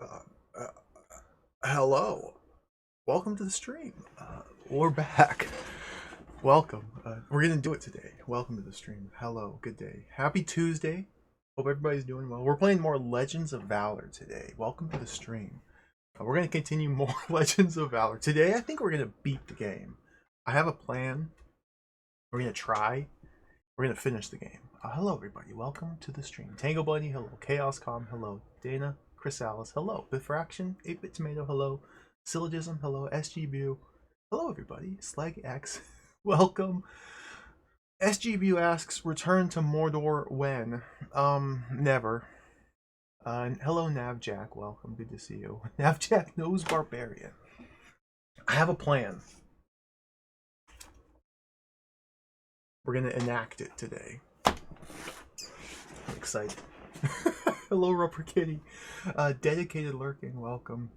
Uh, uh, Hello. Welcome to the stream. We're back. Welcome. We're going to do it today. Welcome to the stream. Hello. Good day. Happy Tuesday. Hope everybody's doing well. We're playing more Legends of Valor today. Welcome to the stream. We're going to continue more Legends of Valor. Today, I think we're going to beat the game. I have a plan. We're going to try. We're going to finish the game. Hello, everybody. Welcome to the stream. Tango Bunny, hello. Chaos Com, hello. Dana, Chrysalis, hello. Bifraction, 8-Bit Tomato, hello. Syllogism, hello. SGBU, hello, everybody. Slag X, welcome. SGBU asks, return to Mordor when? Never. Hello, Navjack, welcome. Good to see you. Navjack knows Barbarian. I have a plan. We're going to enact it today. I'm excited. Hello, Rubber Kitty. Dedicated Lurking, welcome.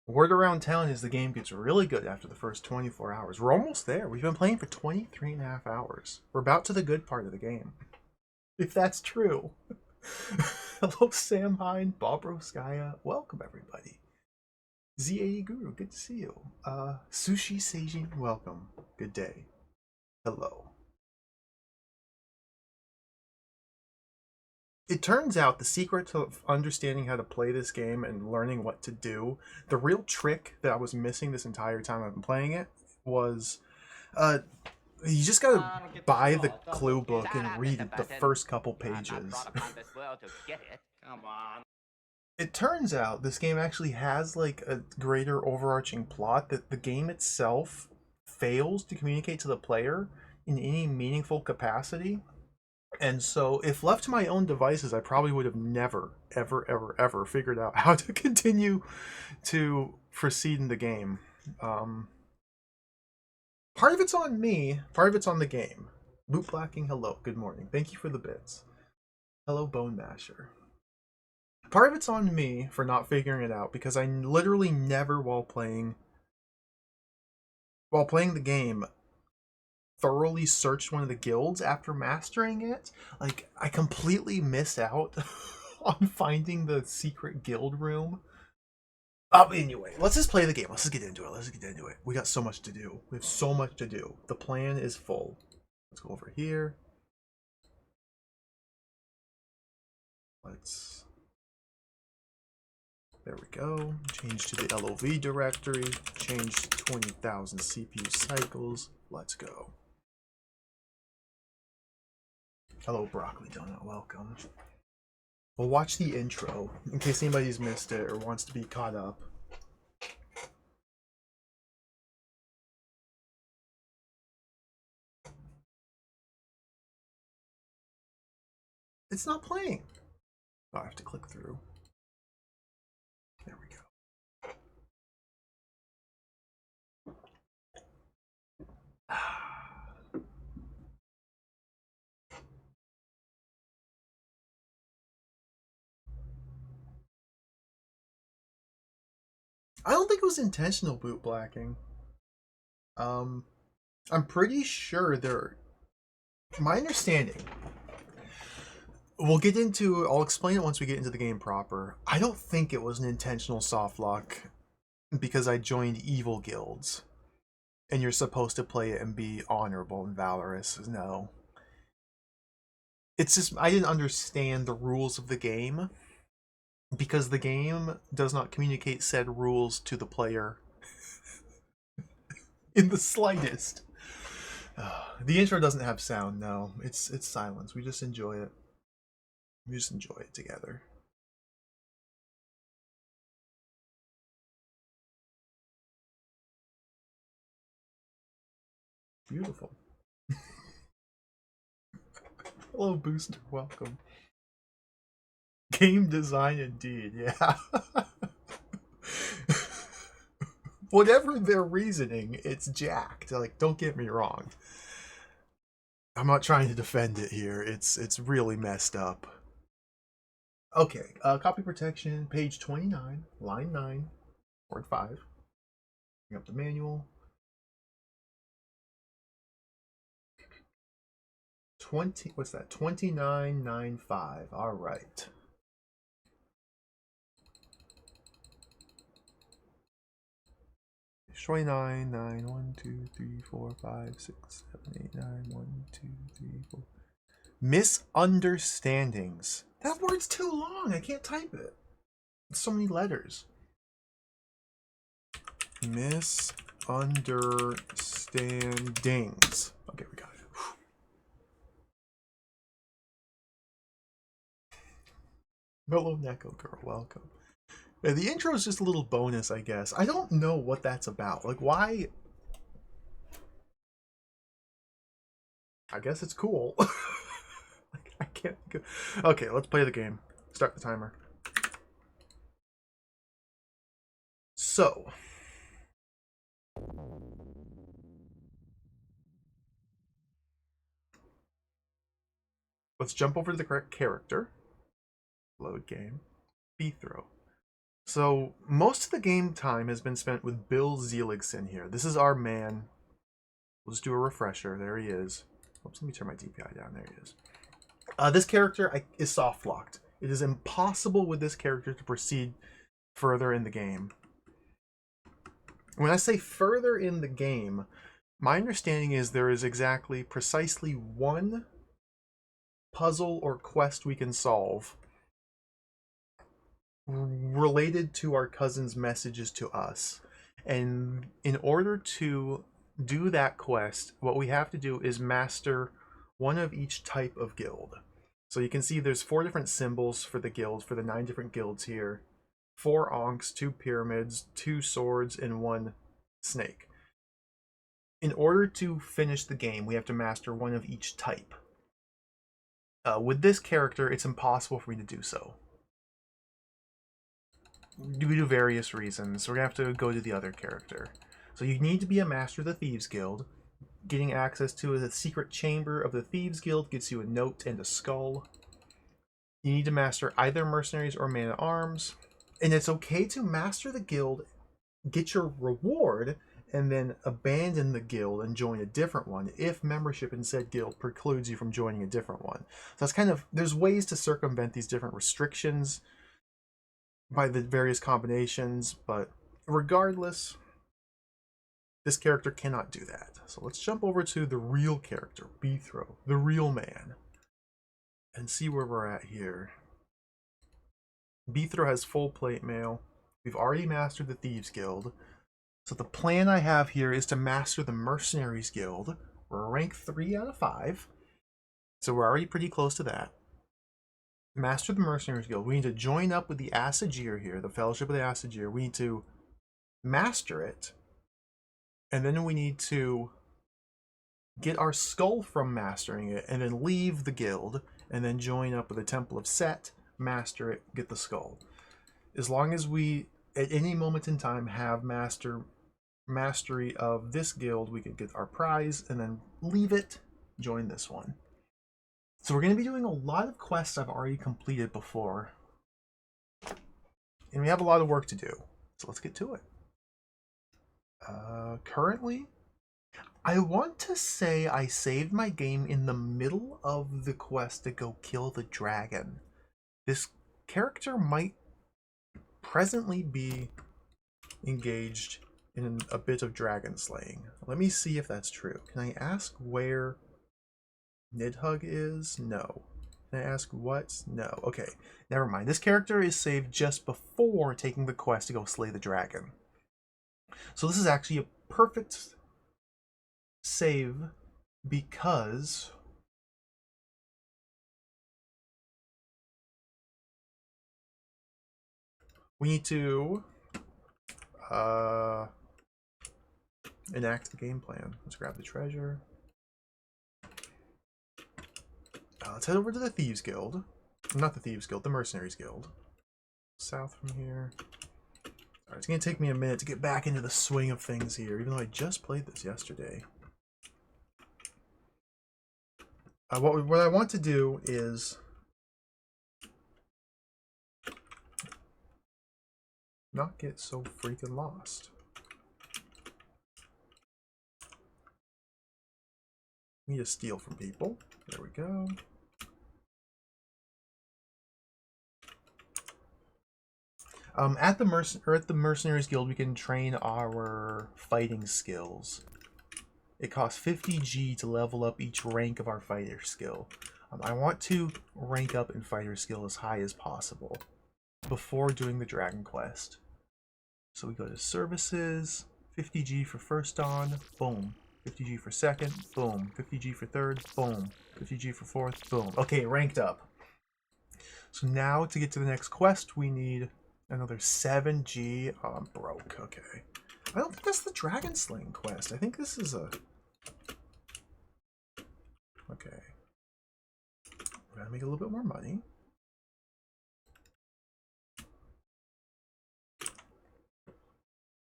Word around town is the game gets really good after the first 24 hours. We're almost there. We've been playing for 23 and a half hours. We're about to the good part of the game. If that's true. Hello, Sam Hine, Bob Roskaya. Welcome, everybody. Z80 Guru, good to see you. Sushi Seijin, welcome. Good day. Hello. It turns out the secret to understanding how to play this game and learning what to do, the real trick that I was missing this entire time I've been playing it was you just gotta buy the clue book and read the first couple pages. Come on. It turns out this game actually has like a greater overarching plot that the game itself fails to communicate to the player in any meaningful capacity. And so, if left to my own devices, I probably would have never, ever, ever, ever figured out how to continue to proceed in the game. Um, Part of it's on me, part of it's on the game. Loop blacking, hello, good morning. Thank you for the bits. Hello, Bone Masher. Part of it's on me for not figuring it out because I literally never, while playing the game, thoroughly searched one of the guilds after mastering it. Like, I completely missed out on finding the secret guild room. Anyway, let's just play the game. Let's just get into it. We got so much to do. We have so much to do. The plan is full. Let's go over here. Let's... There we go. Change to the LOV directory. Change to 20,000 CPU cycles. Let's go. Hello, Broccoli Donut. Welcome. We'll watch the intro in case anybody's missed it or wants to be caught up. It's not playing. Oh, I have to click through. There we go. I don't think it was intentional boot blacking. I'm pretty sure there. My understanding. We'll get into. I'll explain it once we get into the game proper. I don't think it was an intentional soft lock because I joined evil guilds, and you're supposed to play it and be honorable and valorous. No, it's just I didn't understand the rules of the game because the game does not communicate said rules to the player in the slightest. The intro doesn't have sound. No, it's silence. We just enjoy it. We just enjoy it together. Beautiful. Hello, Booster. Welcome. Game design indeed. Yeah. Whatever their reasoning, it's jacked. Like, don't get me wrong. I'm not trying to defend it here. It's really messed up. Okay, copy protection, page 29, line 9, word 5. Bring up the manual. 20, what's that? 2995. All right. 29, 9, 1, 2, 3, 4, 5, 6, 7, 8, 9, 1, 2, 3, 4. Misunderstandings. That word's too long. I can't type it. It's so many letters. Misunderstandings. Okay, we got it. Hello, Neko Girl. Welcome. Yeah, the intro is just a little bonus, I guess. I don't know what that's about. Like, why? I guess it's cool. Like, I can't think of... Okay, let's play the game. Start the timer. So. Let's jump over to the correct character. Load game. Bethro. So, most of the game time has been spent with Bill Zeligson here. This is our man. We'll just do a refresher. There he is. Oops, let me turn my DPI down. There he is. This character is soft locked. It is impossible with this character to proceed further in the game. When I say further in the game, my understanding is there is precisely one puzzle or quest we can solve related to our cousin's messages to us. And in order to do that quest, what we have to do is master one of each type of guild. So you can see there's 4 different symbols for the guild, for the 9 different guilds here. 4 Onks, 2 Pyramids, 2 Swords, and 1 Snake. In order to finish the game, we have to master one of each type. With this character, it's impossible for me to do so. Due to various reasons. We're going to have to go to the other character. So you need to be a Master of the Thieves Guild. Getting access to the secret chamber of the Thieves Guild gets you a note and a skull. You need to master either Mercenaries or Man-at-Arms. And it's okay to master the guild, get your reward, and then abandon the guild and join a different one if membership in said guild precludes you from joining a different one. So that's kind of, there's ways to circumvent these different restrictions by the various combinations, but regardless, this character cannot do that. So let's jump over to the real character, Bethro, the real man, and see where we're at here. Bethro has full plate mail. We've already mastered the Thieves Guild. So the plan I have here is to master the Mercenaries Guild. We're rank 3 out of 5. So we're already pretty close to that. Master the Mercenaries Guild. We need to join up with the Assageer here, the Fellowship of the Assageer. We need to master it. And then we need to get our skull from mastering it, and then leave the guild, and then join up with the Temple of Set, master it, get the skull. As long as we, at any moment in time, have mastery of this guild, we can get our prize, and then leave it, join this one. So we're going to be doing a lot of quests I've already completed before. And we have a lot of work to do. So let's get to it. Currently, I want to say I saved my game in the middle of the quest to go kill the dragon. This character might presently be engaged in a bit of dragon slaying. Let me see if that's true. Can I ask where Nidhugg is? No. Can I ask what? No. Okay, never mind. This character is saved just before taking the quest to go slay the dragon. So this is actually a perfect save because we need to enact the game plan. Let's grab the treasure. Let's head over to the Thieves Guild. Not the Thieves Guild, the Mercenaries Guild. South from here. Alright, it's going to take me a minute to get back into the swing of things here, even though I just played this yesterday. What I want to do is not get so freaking lost. Need to steal from people. There we go. At the Mercenaries Guild, we can train our fighting skills. It costs 50 G to level up each rank of our fighter skill. I want to rank up in fighter skill as high as possible before doing the Dragon Quest. So we go to services, 50 G for first dawn, boom. 50 G for second, boom. 50 G for third, boom. 50 G for fourth, boom. Okay, ranked up. So now to get to the next quest, we need another 7 G. Oh, I'm broke. Okay. I don't think that's the Dragon Slaying quest. I think this is a... Okay. We gotta make a little bit more money.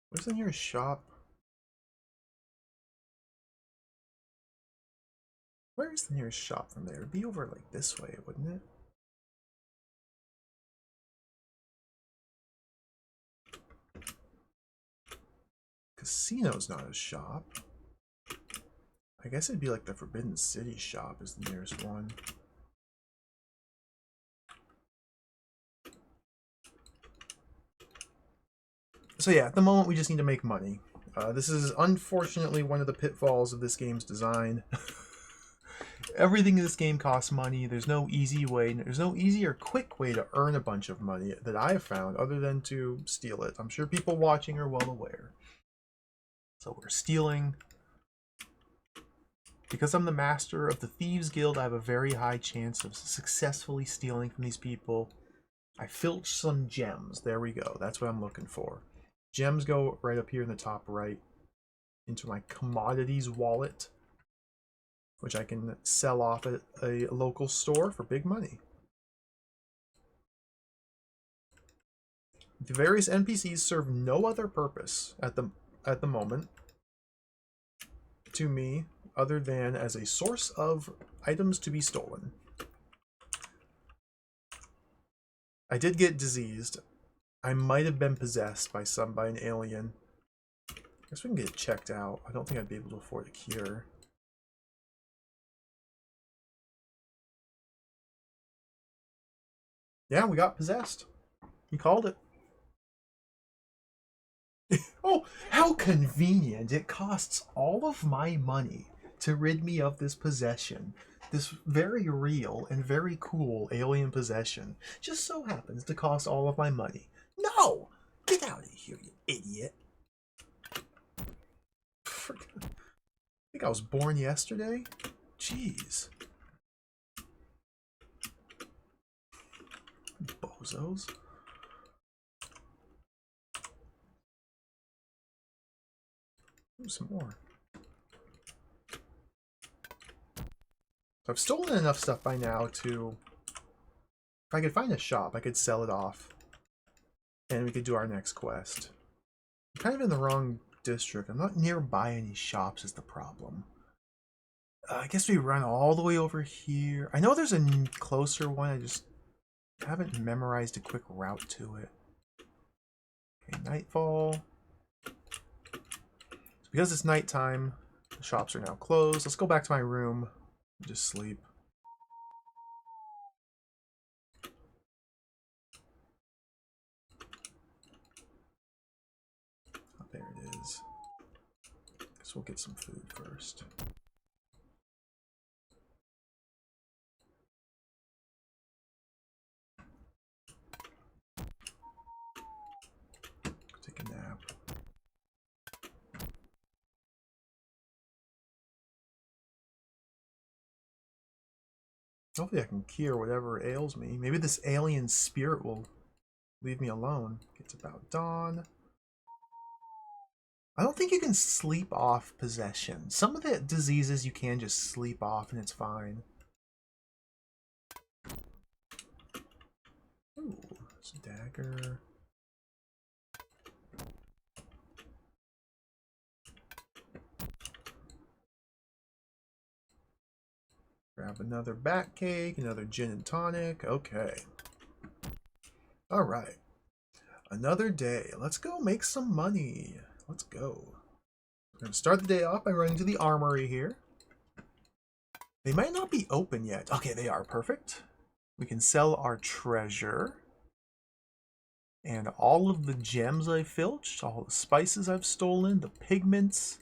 Where's the nearest shop? Where is the nearest shop from there? It'd be over like this way, wouldn't it? Casino's not a shop. I guess it'd be like the Forbidden City shop is the nearest one. So yeah, at the moment we just need to make money. This is unfortunately one of the pitfalls of this game's design. Everything in this game costs money. There's no easy way, there's no easy or quick way to earn a bunch of money that I have found other than to steal it. I'm sure people watching are well aware. So we're stealing. Because I'm the master of the Thieves Guild, I have a very high chance of successfully stealing from these people. I filched some gems. There we go. That's what I'm looking for. Gems go right up here in the top right into my commodities wallet, which I can sell off at a local store for big money. The various NPCs serve no other purpose at the moment to me other than as a source of items to be stolen. I did get diseased. I might have been possessed by an alien. I guess we can get it checked out. I don't think I'd be able to afford a cure. Yeah, we got possessed. He called it. Oh, how convenient. It costs all of my money to rid me of this possession. This very real and very cool alien possession just so happens to cost all of my money. No! Get out of here, you idiot. I think I was born yesterday? Jeez. Bozos. Ooh, some more. So I've stolen enough stuff by now to... If I could find a shop, I could sell it off. And we could do our next quest. I'm kind of in the wrong district. I'm not nearby any shops is the problem. I guess we run all the way over here. I know there's a closer one. I just haven't memorized a quick route to it. Okay, nightfall. So because it's nighttime, the shops are now closed. Let's go back to my room and just sleep. Oh, there it is. Guess we'll get some food first. Take a nap. Hopefully I can cure whatever ails me. Maybe this alien spirit will leave me alone. It's about dawn. I don't think you can sleep off possession. Some of the diseases you can just sleep off and it's fine. Ooh, it's a dagger. Grab another bat cake, another gin and tonic. Okay. Alright. Another day. Let's go make some money. Let's go. We're going to start the day off by running to the armory here. They might not be open yet. Okay, they are. Perfect. We can sell our treasure. And all of the gems I've filched, all the spices I've stolen, the pigments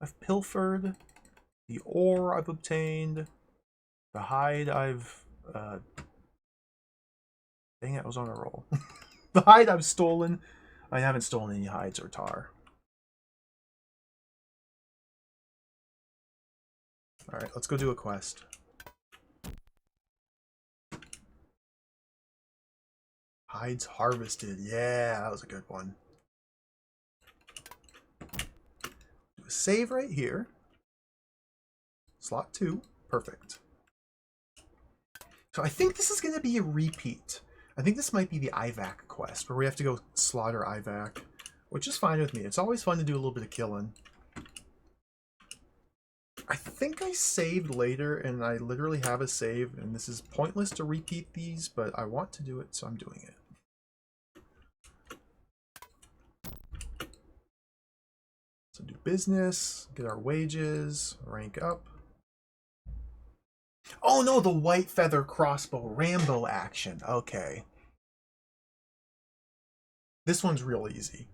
I've pilfered, the ore I've obtained, the hide I've... dang it, I was on a roll. The hide I've stolen. I haven't stolen any hides or tar. Alright, let's go do a quest. Hides harvested. Yeah, that was a good one. Do a save right here. Slot 2. Perfect. So I think this is going to be a repeat. I think this might be the IVAC quest, where we have to go slaughter IVAC, which is fine with me. It's always fun to do a little bit of killing. I think I saved later, and I literally have a save, and this is pointless to repeat these, but I want to do it, so I'm doing it. So do business, get our wages, rank up. Oh no, the white feather crossbow Rambo action. Okay. This one's real easy.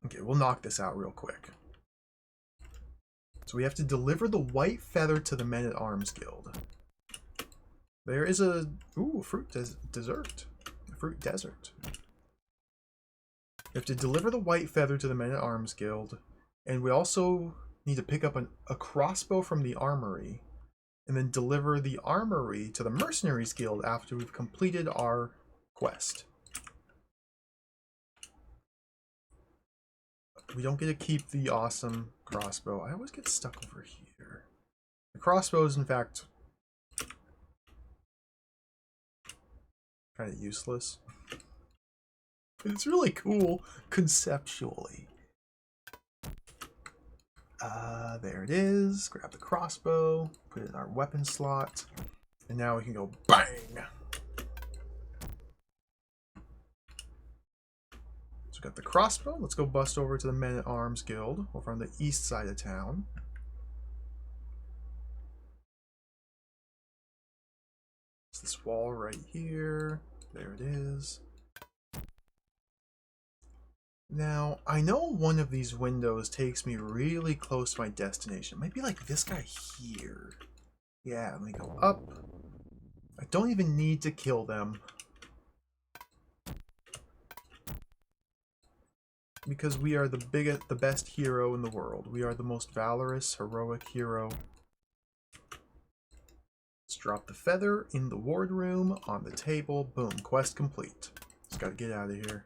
Okay, we'll knock this out real quick. So we have to deliver the white feather to the Men-at-Arms Guild. There is a... ooh, fruit dessert. Fruit desert. We have to deliver the white feather to the Men-at-Arms Guild. And we also need to pick up a crossbow from the armory. And then deliver the armory to the Mercenaries Guild after we've completed our quest. We don't get to keep the awesome crossbow. I always get stuck over here. The crossbow is, in fact, kind of useless. But it's really cool conceptually. There it is. Grab the crossbow, put it in our weapon slot, and now we can go bang! So we got the crossbow. Let's go bust over to the Men-at-Arms Guild over on the east side of town. It's this wall right here. There it is. Now, I know one of these windows takes me really close to my destination. It might be like this guy here. Yeah, let me go up. I don't even need to kill them. Because we are the best hero in the world. We are the most valorous, heroic hero. Let's drop the feather in the wardroom, on the table. Boom, quest complete. Just gotta get out of here.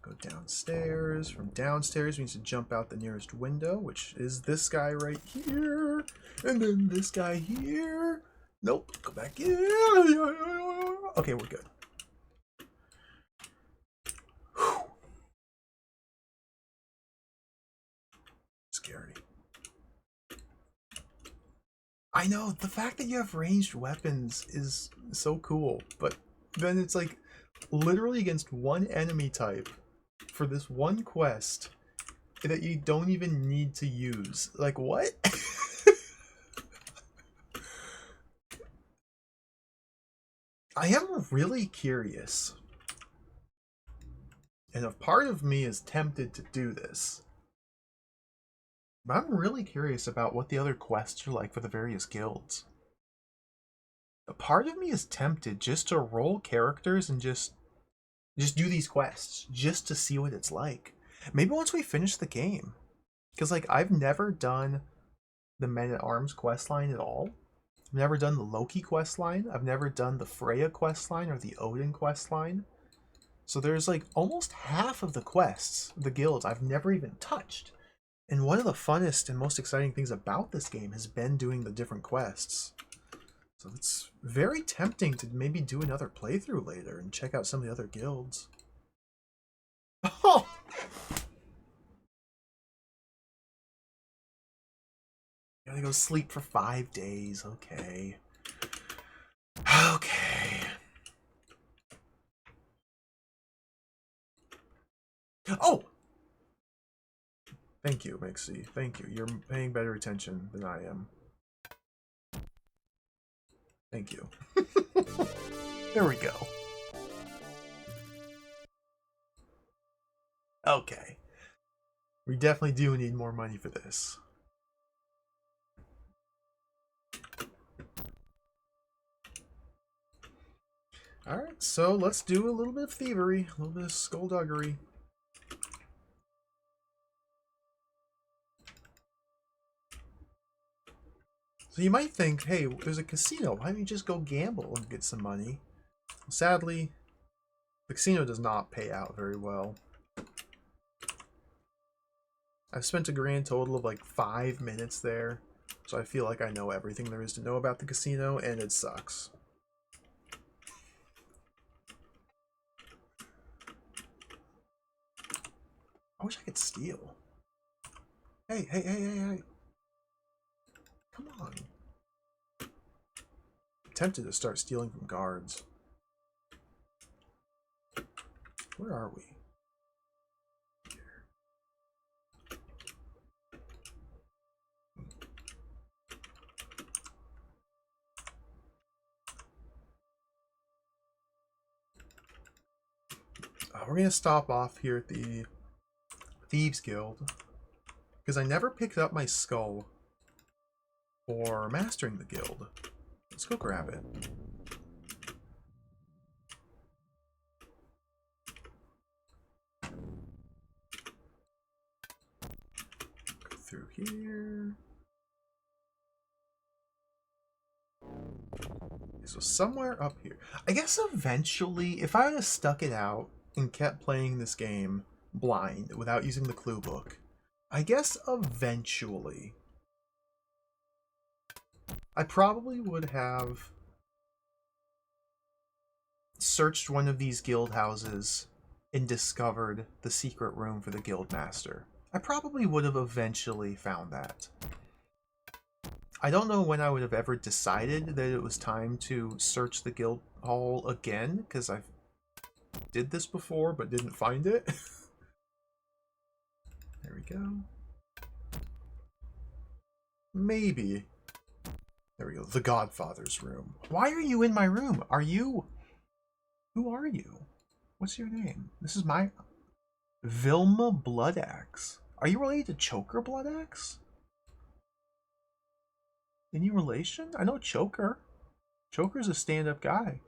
Go downstairs. From downstairs, we need to jump out the nearest window, which is this guy right here. And then this guy here. Nope. Go back in. Okay, we're good. Whew. Scary. I know, the fact that you have ranged weapons is so cool, but then it's like literally against one enemy type for this one quest that you don't even need to use. Like, what? I am really curious. And a part of me is tempted to do this. But I'm really curious about what the other quests are like for the various guilds. A part of me is tempted just to roll characters and just do these quests just to see what it's like. Maybe once we finish the game. Because, like, I've never done the Men-at-Arms questline at all. I've never done the Loki questline. I've never done the Freya questline or the Odin questline. So there's, like, almost half of the quests, the guilds, I've never even touched. And one of the funnest and most exciting things about this game has been doing the different quests. So it's very tempting to maybe do another playthrough later and check out some of the other guilds. Oh! Gotta go sleep for 5 days. Okay. Okay. Oh! Thank you, Mixie. Thank you. You're paying better attention than I am. Thank you. There we go. Okay. We definitely do need more money for this. Alright, so let's do a little bit of thievery, a little bit of skullduggery. So you might think, hey, there's a casino. Why don't you just go gamble and get some money? Sadly, the casino does not pay out very well. I've spent a grand total of like 5 minutes there, so I feel like I know everything there is to know about the casino, and it sucks. I wish I could steal. Hey, hey, hey, hey, hey. Come on. I'm tempted to start stealing from guards. Where are we? We're going to stop off here at the Thieves Guild, because I never picked up my skull for mastering the guild. Let's go grab it. Go through here. So somewhere up here. I guess eventually, if I would have stuck it out and kept playing this game blind without using the clue book, I guess eventually I probably would have searched one of these guild houses and discovered the secret room for the guild master. I probably would have eventually found that. I don't know when I would have ever decided that it was time to search the guild hall again, because I did this before but didn't find it. There we go. Maybe. There we go. The Godfather's room. Why are you in my room? Are you... Who are you? What's your name? This is my... Vilma Bloodaxe. Are you related to Choker Bloodaxe? Any relation? I know Choker. Choker's a stand-up guy.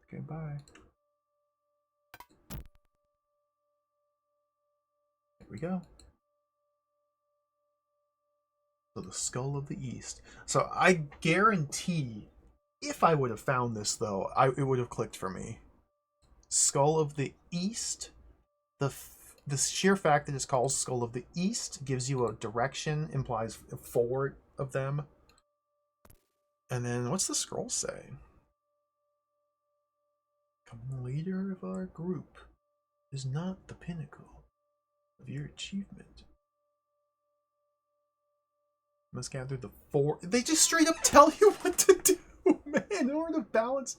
Okay, bye. There we go. So the Skull of the East. So I guarantee, if I would have found this though, it would have clicked for me. Skull of the East. The sheer fact that it's called Skull of the East gives you a direction, implies 4 of them. And then what's the scroll say? Become leader of our group is not the pinnacle of your achievement. Must gather the 4. They just straight up tell you what to do, man, in order to balance.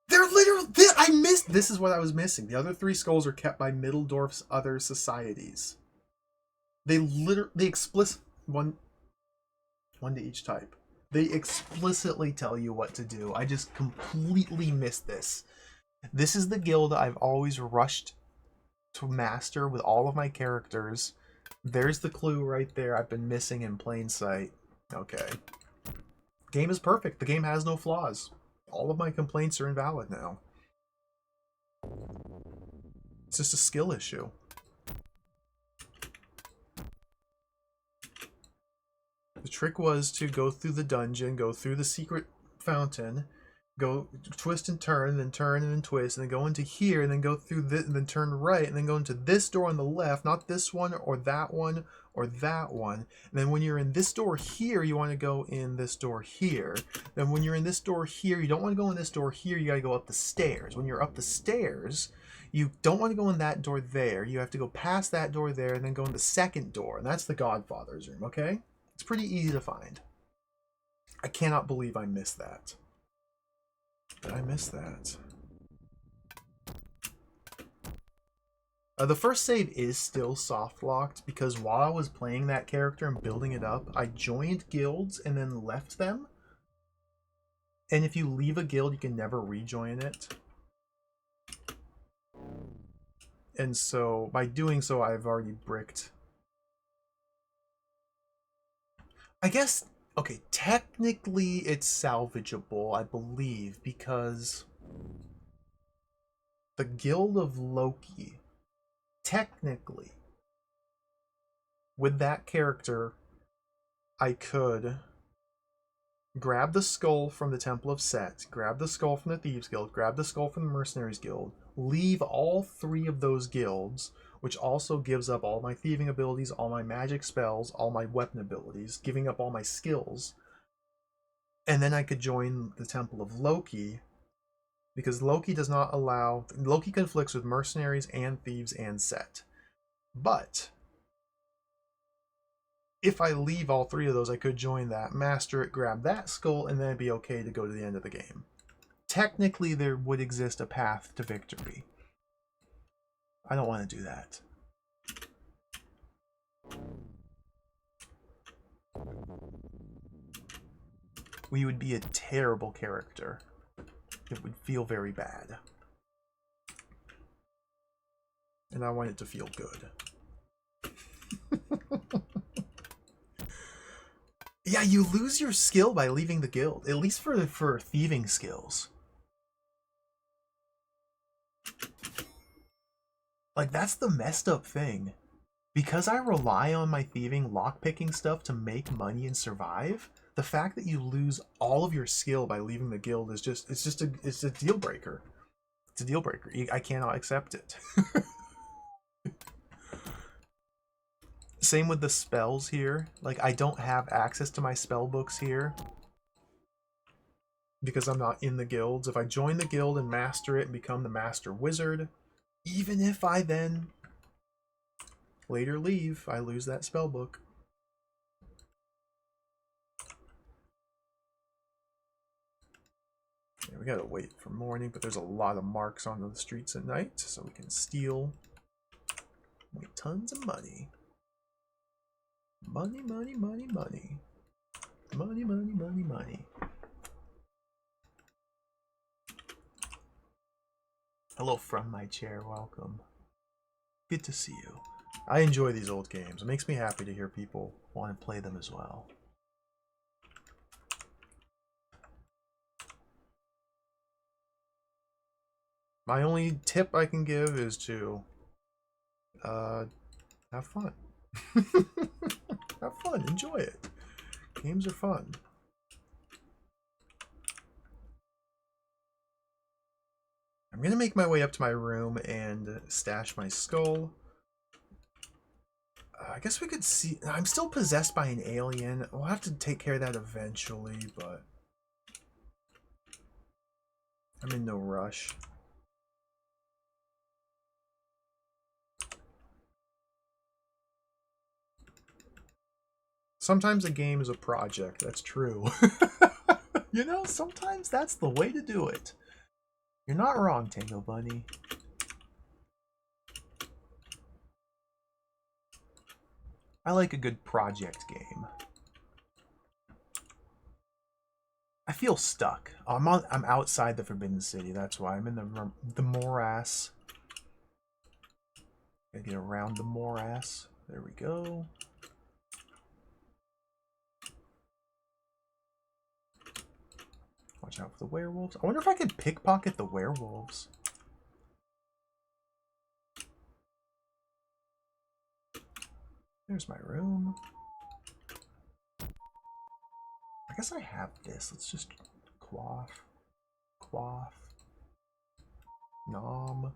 They're literally... I missed... This is what I was missing. The other 3 skulls are kept by Middledorf's other societies. They explicit... One to each type. They explicitly tell you what to do. I just completely missed this. This is the guild I've always rushed to master with all of my characters. There's the clue right there I've been missing in plain sight. Okay. Game is perfect. The game has no flaws. All of my complaints are invalid now. It's just a skill issue. The trick was to go through the dungeon, go through the secret fountain, go twist and turn and then twist, and then go into here, and then go through this, and then turn right, and then go into this door on the left, not this one or that one or that one. And then when you're in this door here, you want to go in this door here. Then when you're in this door here, you don't want to go in this door here, you got to go up the stairs. When you're up the stairs, you don't want to go in that door there. You have to go past that door there and then go in the second door, and that's the Godfather's room, okay? It's pretty easy to find. I cannot believe I missed that. Did I miss that? The first save is still soft locked because while I was playing that character and building it up, I joined guilds and then left them. And if you leave a guild, you can never rejoin it. And so by doing so, I've already bricked. I guess, okay, technically it's salvageable, I believe, because the Guild of Loki, technically, with that character, I could grab the skull from the Temple of Set, grab the skull from the Thieves Guild, grab the skull from the Mercenaries Guild, leave all 3 of those guilds, which also gives up all my thieving abilities, all my magic spells, all my weapon abilities, giving up all my skills. And then I could join the Temple of Loki, because Loki does not allow... Loki conflicts with mercenaries and thieves and Set. But if I leave all 3 of those, I could join that, master it, grab that skull, and then it'd be okay to go to the end of the game. Technically, there would exist a path to victory. I don't want to do that. We would be a terrible character. It would feel very bad. And I want it to feel good. Yeah, you lose your skill by leaving the guild. At least for thieving skills. Like, that's the messed up thing. Because I rely on my thieving, lockpicking stuff to make money and survive, the fact that you lose all of your skill by leaving the guild is just, it's a deal breaker. It's a deal breaker. I cannot accept it. Same with the spells here. Like, I don't have access to my spell books here because I'm not in the guilds. If I join the guild and master it and become the master wizard, even if I then later leave, I lose that spell book. Yeah, we gotta wait for morning, but there's a lot of marks on the streets at night, so we can steal. Make tons of money. Money, money, money, money. Money, money, money, money. Hello from my chair, welcome. Good to see you. I enjoy these old games. It makes me happy to hear people want to play them as well. My only tip I can give is to have fun. Have fun, enjoy it. Games are fun. I'm gonna make my way up to my room and stash my skull. I guess we could see... I'm still possessed by an alien. We'll have to take care of that eventually, but... I'm in no rush. Sometimes a game is a project, that's true. You know, sometimes that's the way to do it. You're not wrong, Tango Bunny. I like a good project game. I feel stuck. I'm outside the Forbidden City, that's why. I'm in the morass. Gotta get around the morass. There we go. Watch out for the werewolves. I wonder if I could pickpocket the werewolves. There's my room. I guess I have this. Let's just quaff. Quaff. Nom.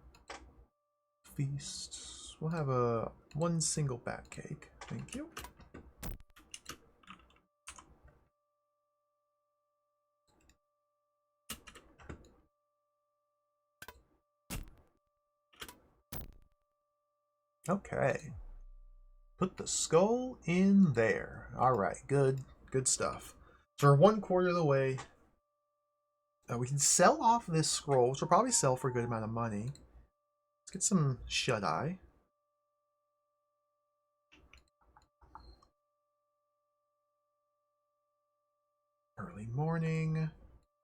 Feast. We'll have one single bat cake. Thank you. Okay. Put the skull in there. Alright, good. Good stuff. So we're 1/4 of the way. We can sell off this scroll, which will probably sell for a good amount of money. Let's get some shut-eye. Early morning.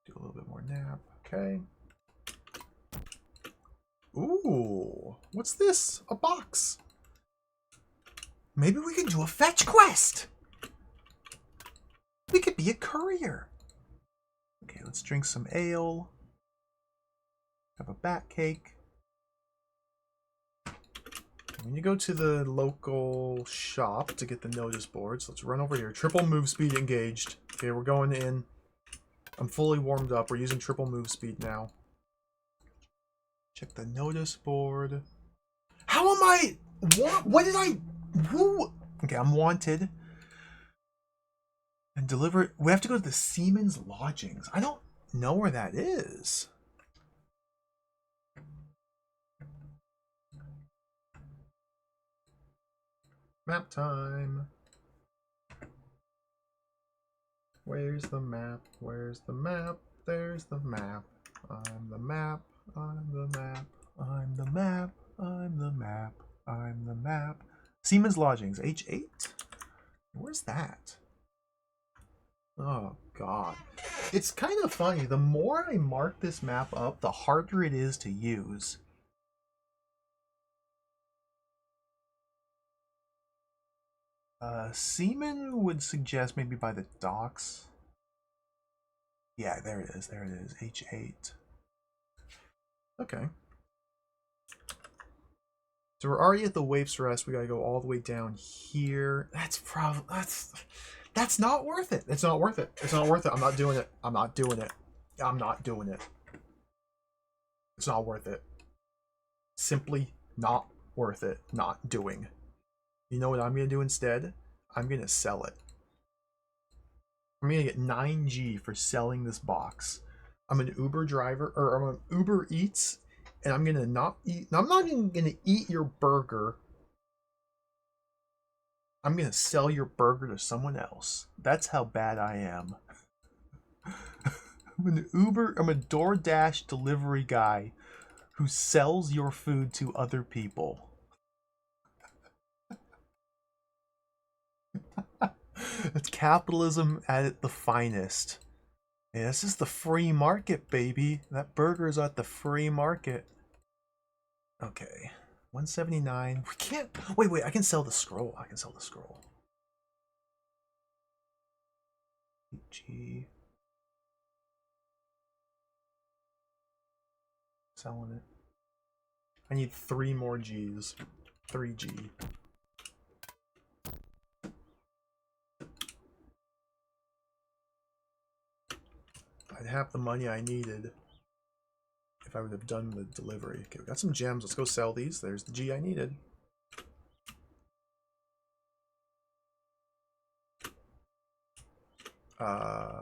Do a little bit more nap. Okay. Ooh, what's this? A box. Maybe we can do a fetch quest. We could be a courier. Okay, let's drink some ale. Have a bat cake. When you go to the local shop to get the notice boards, let's run over here. Triple move speed engaged. Okay, we're going in. I'm fully warmed up. We're using triple move speed now. Check the notice board. How am I? What did I? Who? Okay, I'm wanted. And deliver. We have to go to the Seaman's Lodgings. I don't know where that is. Map time. Where's the map? Where's the map? There's the map. I'm the map. I'm the map. I'm the map. I'm the map. I'm the map. Seaman's Lodgings, H8? Where's that? Oh, God. It's kind of funny. The more I mark this map up, the harder it is to use. Seaman would suggest maybe by the docks. Yeah, there it is. There it is. H8. Okay. So we're already at the Waif's Rest. We gotta go all the way down here. That's not worth it. It's not worth it. It's not worth it. I'm not doing it. I'm not doing it. I'm not doing it. It's not worth it. Simply not worth it. Not doing. You know what I'm gonna do instead? I'm gonna sell it. I'm gonna get 9G for selling this box. I'm an Uber driver, or I'm an Uber Eats, and I'm gonna not eat. I'm not even gonna eat your burger. I'm gonna sell your burger to someone else. That's how bad I am. I'm a DoorDash delivery guy who sells your food to other people. It's capitalism at the finest. Yeah, this is the free market, baby. That burger's at the free market. Okay. 179. We can't. Wait. I can sell the scroll. I can sell the scroll. G. Selling it. I need 3 more G's. 3G. I'd have the money I needed if I would have done the delivery. Okay, we got some gems. Let's go sell these. There's the G I needed. Oh,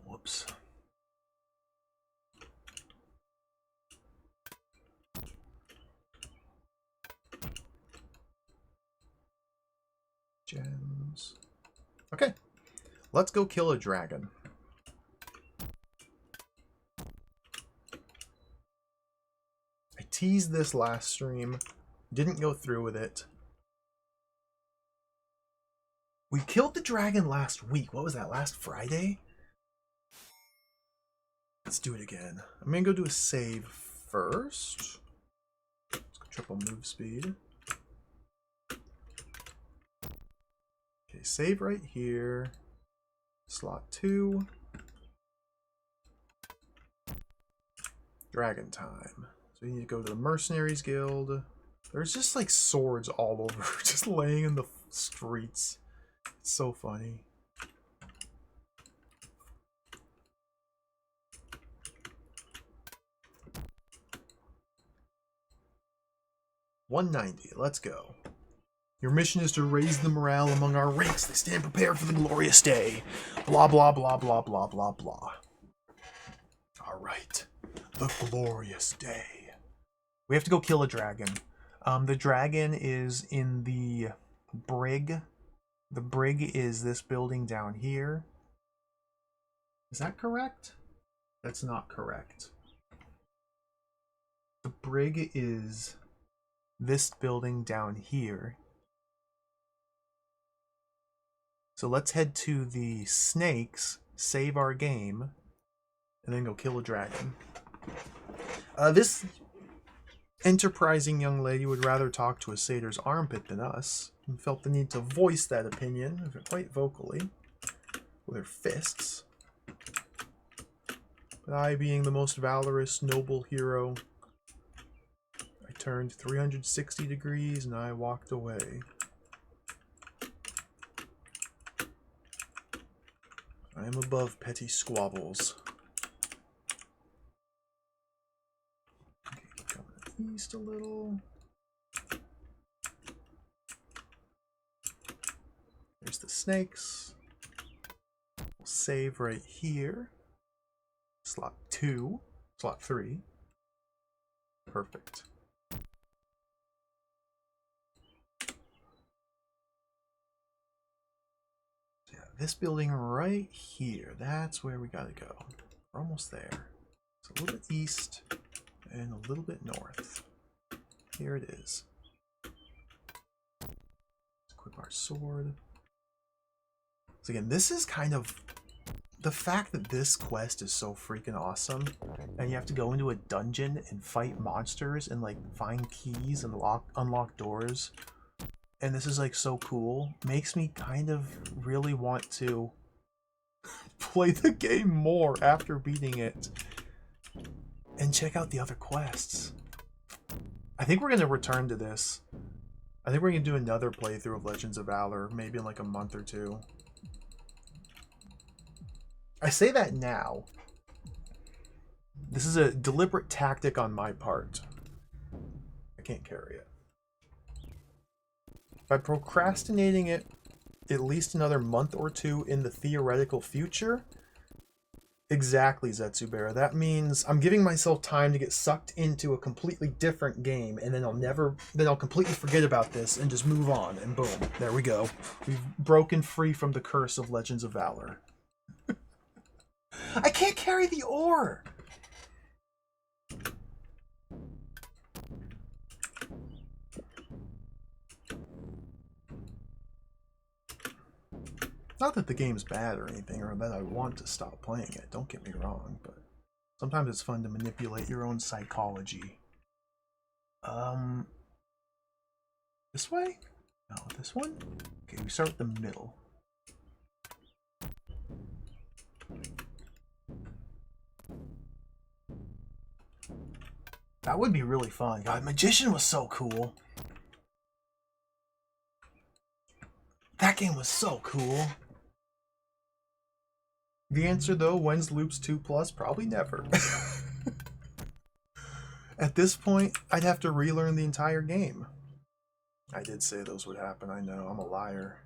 whoops. Gems. Okay. Let's go kill a dragon. I teased this last stream. Didn't go through with it. We killed the dragon last week. What was that, last Friday? Let's do it again. I'm gonna go do a save first. Let's go triple move speed. Okay, save right here. Slot 2. Dragon time. So you need to go to the Mercenaries Guild. There's just like swords all over, just laying in the streets. It's so funny. $190. Let's go. Your mission is to raise the morale among our ranks. They stand prepared for the glorious day. Blah, blah, blah, blah, blah, blah, blah. All right. The glorious day. We have to go kill a dragon. The dragon is in the brig. The brig is this building down here. Is that correct? That's not correct. The brig is this building down here. So let's head to the snakes, save our game, and then go kill a dragon. This enterprising young lady would rather talk to a satyr's armpit than us, and felt the need to voice that opinion quite vocally with her fists. But I, being the most valorous, noble hero, I turned 360 degrees and I walked away. I am above petty squabbles. Okay, coming east a little. There's the snakes. We'll save right here. Slot 2. Slot 3. Perfect. So yeah, this building right here, that's where we gotta go. We're almost there. It's a little bit east and a little bit north. Here it is. Let's equip our sword. So again, this is kind of the fact that this quest is so freaking awesome, and you have to go into a dungeon and fight monsters and like find keys and unlock doors, and this is like so cool, makes me kind of really want to play the game more after beating it and check out the other quests. I think we're going to return to this. I think we're going to do another playthrough of Legends of Valor, maybe in like a month or two. I say that now. This is a deliberate tactic on my part. I can't carry it. By procrastinating it at least another month or two in the theoretical future, exactly, Zetsubera, that means I'm giving myself time to get sucked into a completely different game, and then I'll completely forget about this and just move on, and boom, there we go. We've broken free from the curse of Legends of Valor. I can't carry the ore! Not that the game's bad or anything, or that I want to stop playing it, don't get me wrong, but sometimes it's fun to manipulate your own psychology. This way? No, this one? Okay, we start with the middle. That would be really fun. God, Magician was so cool. That game was so cool. The answer, though, when's Loops 2+? Probably never. At this point, I'd have to relearn the entire game. I did say those would happen, I know. I'm a liar.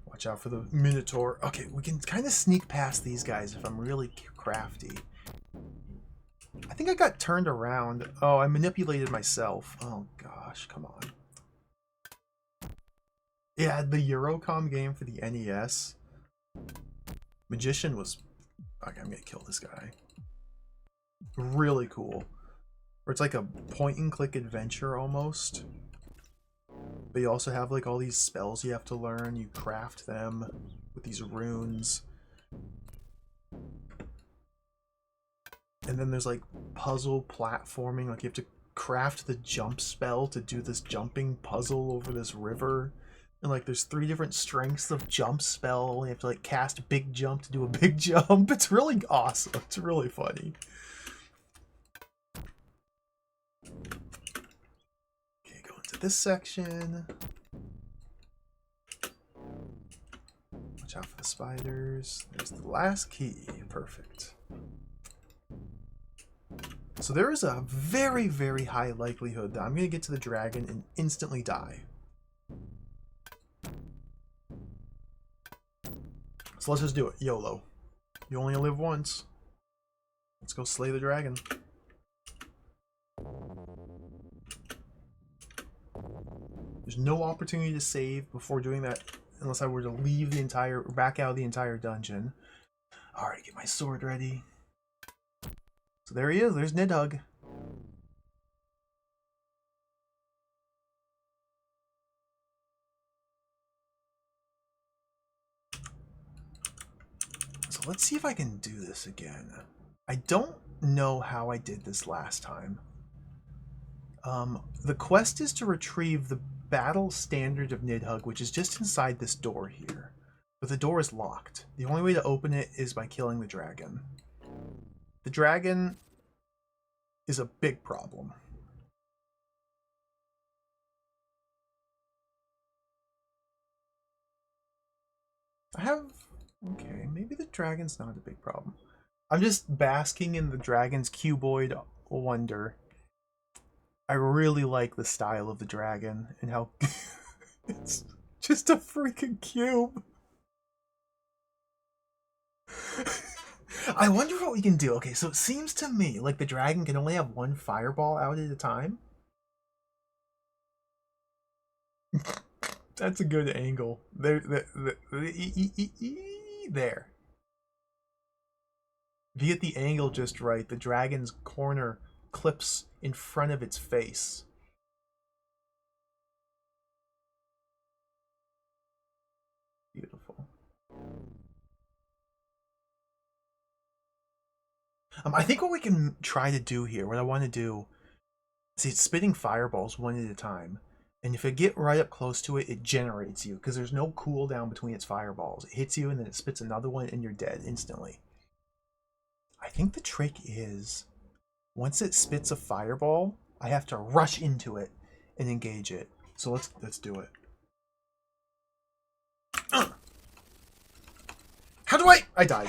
Watch out for the Minotaur. Okay, we can kind of sneak past these guys if I'm really crafty. I think I got turned around. Oh, I manipulated myself. Oh gosh, come on. Yeah, the Eurocom game for the NES. Magician was... Okay, I'm gonna kill this guy. Really cool. Where it's like a point-and-click adventure almost. But you also have like all these spells you have to learn. You craft them with these runes. And then there's like puzzle platforming. Like you have to craft the jump spell to do this jumping puzzle over this river. And like there's 3 different strengths of jump spell. You have to like cast a big jump to do a big jump. It's really awesome. It's really funny. Okay, go into this section. Watch out for the spiders. There's the last key. Perfect. So there is a very, very high likelihood that I'm going to get to the dragon and instantly die. So let's just do it. YOLO. You only live once. Let's go slay the dragon. There's no opportunity to save before doing that unless I were to leave the entire, back out of the entire dungeon. Alright, get my sword ready. So there he is. There's Nidhugg. So let's see if I can do this again. I don't know how I did this last time. The quest is to retrieve the battle standard of Nidhugg, which is just inside this door here. But the door is locked. The only way to open it is by killing the dragon. The dragon is a big problem. Okay, maybe the dragon's not a big problem. I'm just basking in the dragon's cuboid wonder. I really like the style of the dragon and how it's just a freaking cube. I wonder what we can do. Okay, so it seems to me like the dragon can only have one fireball out at a time. That's a good angle. There. If you get the angle just right, the dragon's corner clips in front of its face. Beautiful. I think what we can try to do here, what I want to do, see, it's spitting fireballs one at a time. And if I get right up close to it, it generates you, because there's no cooldown between its fireballs. It hits you, and then it spits another one, and you're dead instantly. I think the trick is, once it spits a fireball, I have to rush into it and engage it. So let's do it. How do I died.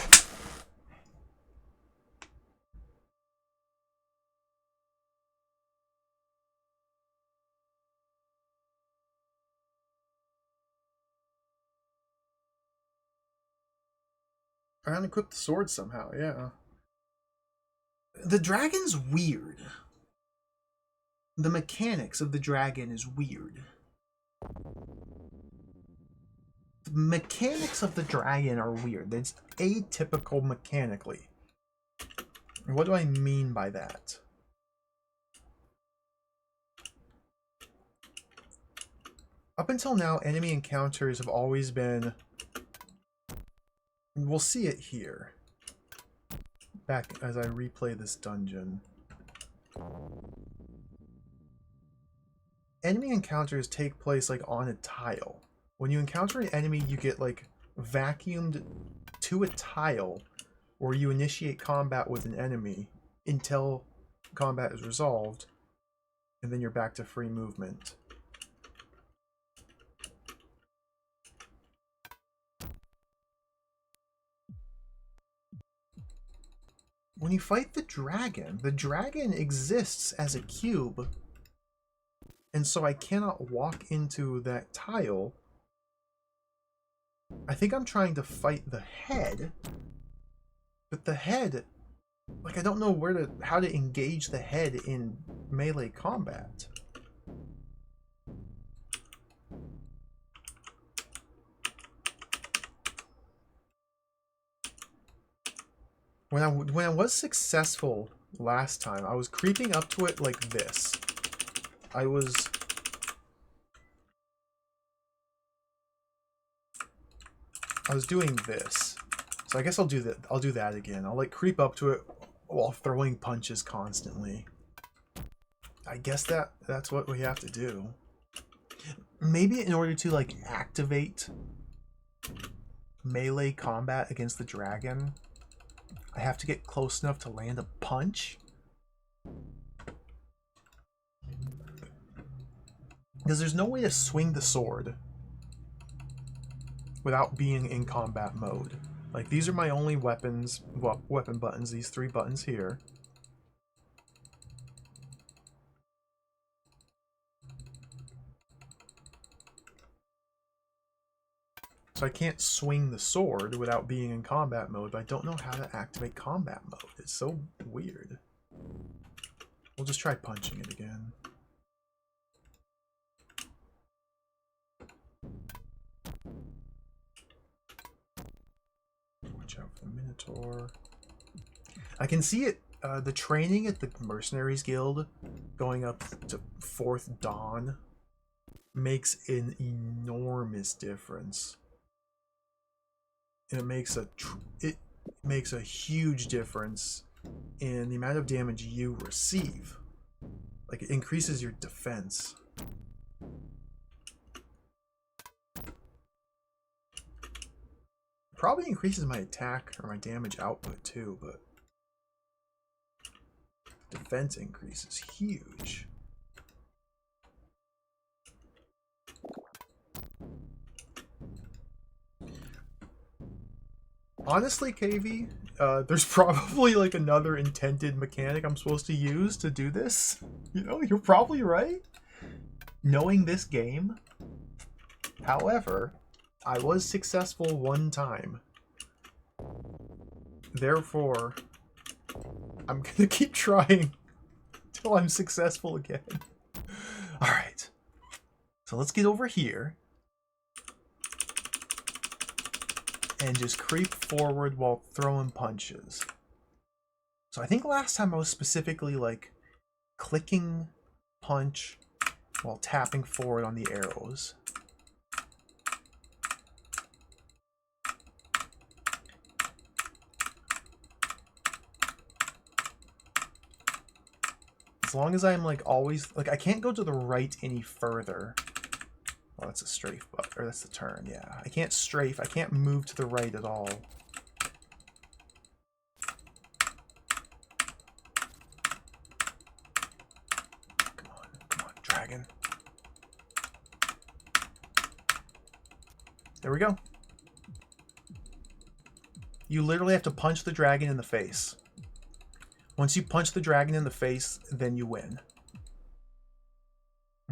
I unequipped the sword somehow, yeah. The dragon's weird. The mechanics of the dragon is weird. The mechanics of the dragon are weird. It's atypical mechanically. What do I mean by that? Up until now, enemy encounters have always been... We'll see it here. Back as I replay this dungeon. Enemy encounters take place like on a tile. When you encounter an enemy, you get like vacuumed to a tile where you initiate combat with an enemy until combat is resolved, and then you're back to free movement. When you fight the dragon exists as a cube, and so I cannot walk into that tile. I think I'm trying to fight the head, but the head, like, I don't know how to engage the head in melee combat. When I was successful last time, I was creeping up to it like this. I was doing this. So I guess I'll do that. I'll do that again. I'll like creep up to it while throwing punches constantly. I guess that's what we have to do. Maybe in order to like activate melee combat against the dragon, I have to get close enough to land a punch. Because there's no way to swing the sword without being in combat mode. Like, these are my only weapons, weapon buttons, these 3 buttons here. So I can't swing the sword without being in combat mode, but I don't know how to activate combat mode. It's so weird. We'll just try punching it again. Watch out for the Minotaur. I can see it, the training at the Mercenaries Guild going up to 4th Dawn makes an enormous difference. And it makes makes a huge difference in the amount of damage you receive. Like, it increases your defense. Probably increases my attack or my damage output too, but defense increase is huge. Honestly, KV, there's probably like another intended mechanic I'm supposed to use to do this. You know, you're probably right. Knowing this game. However, I was successful one time. Therefore, I'm gonna keep trying till I'm successful again. Alright. So let's get over here. And just creep forward while throwing punches. So I think last time I was specifically like clicking punch while tapping forward on the arrows. As long as I'm like always, like I can't go to the right any further. Oh, that's a strafe, or that's the turn, yeah. I can't strafe, I can't move to the right at all. Come on, dragon. There we go. You literally have to punch the dragon in the face. Once you punch the dragon in the face, then you win.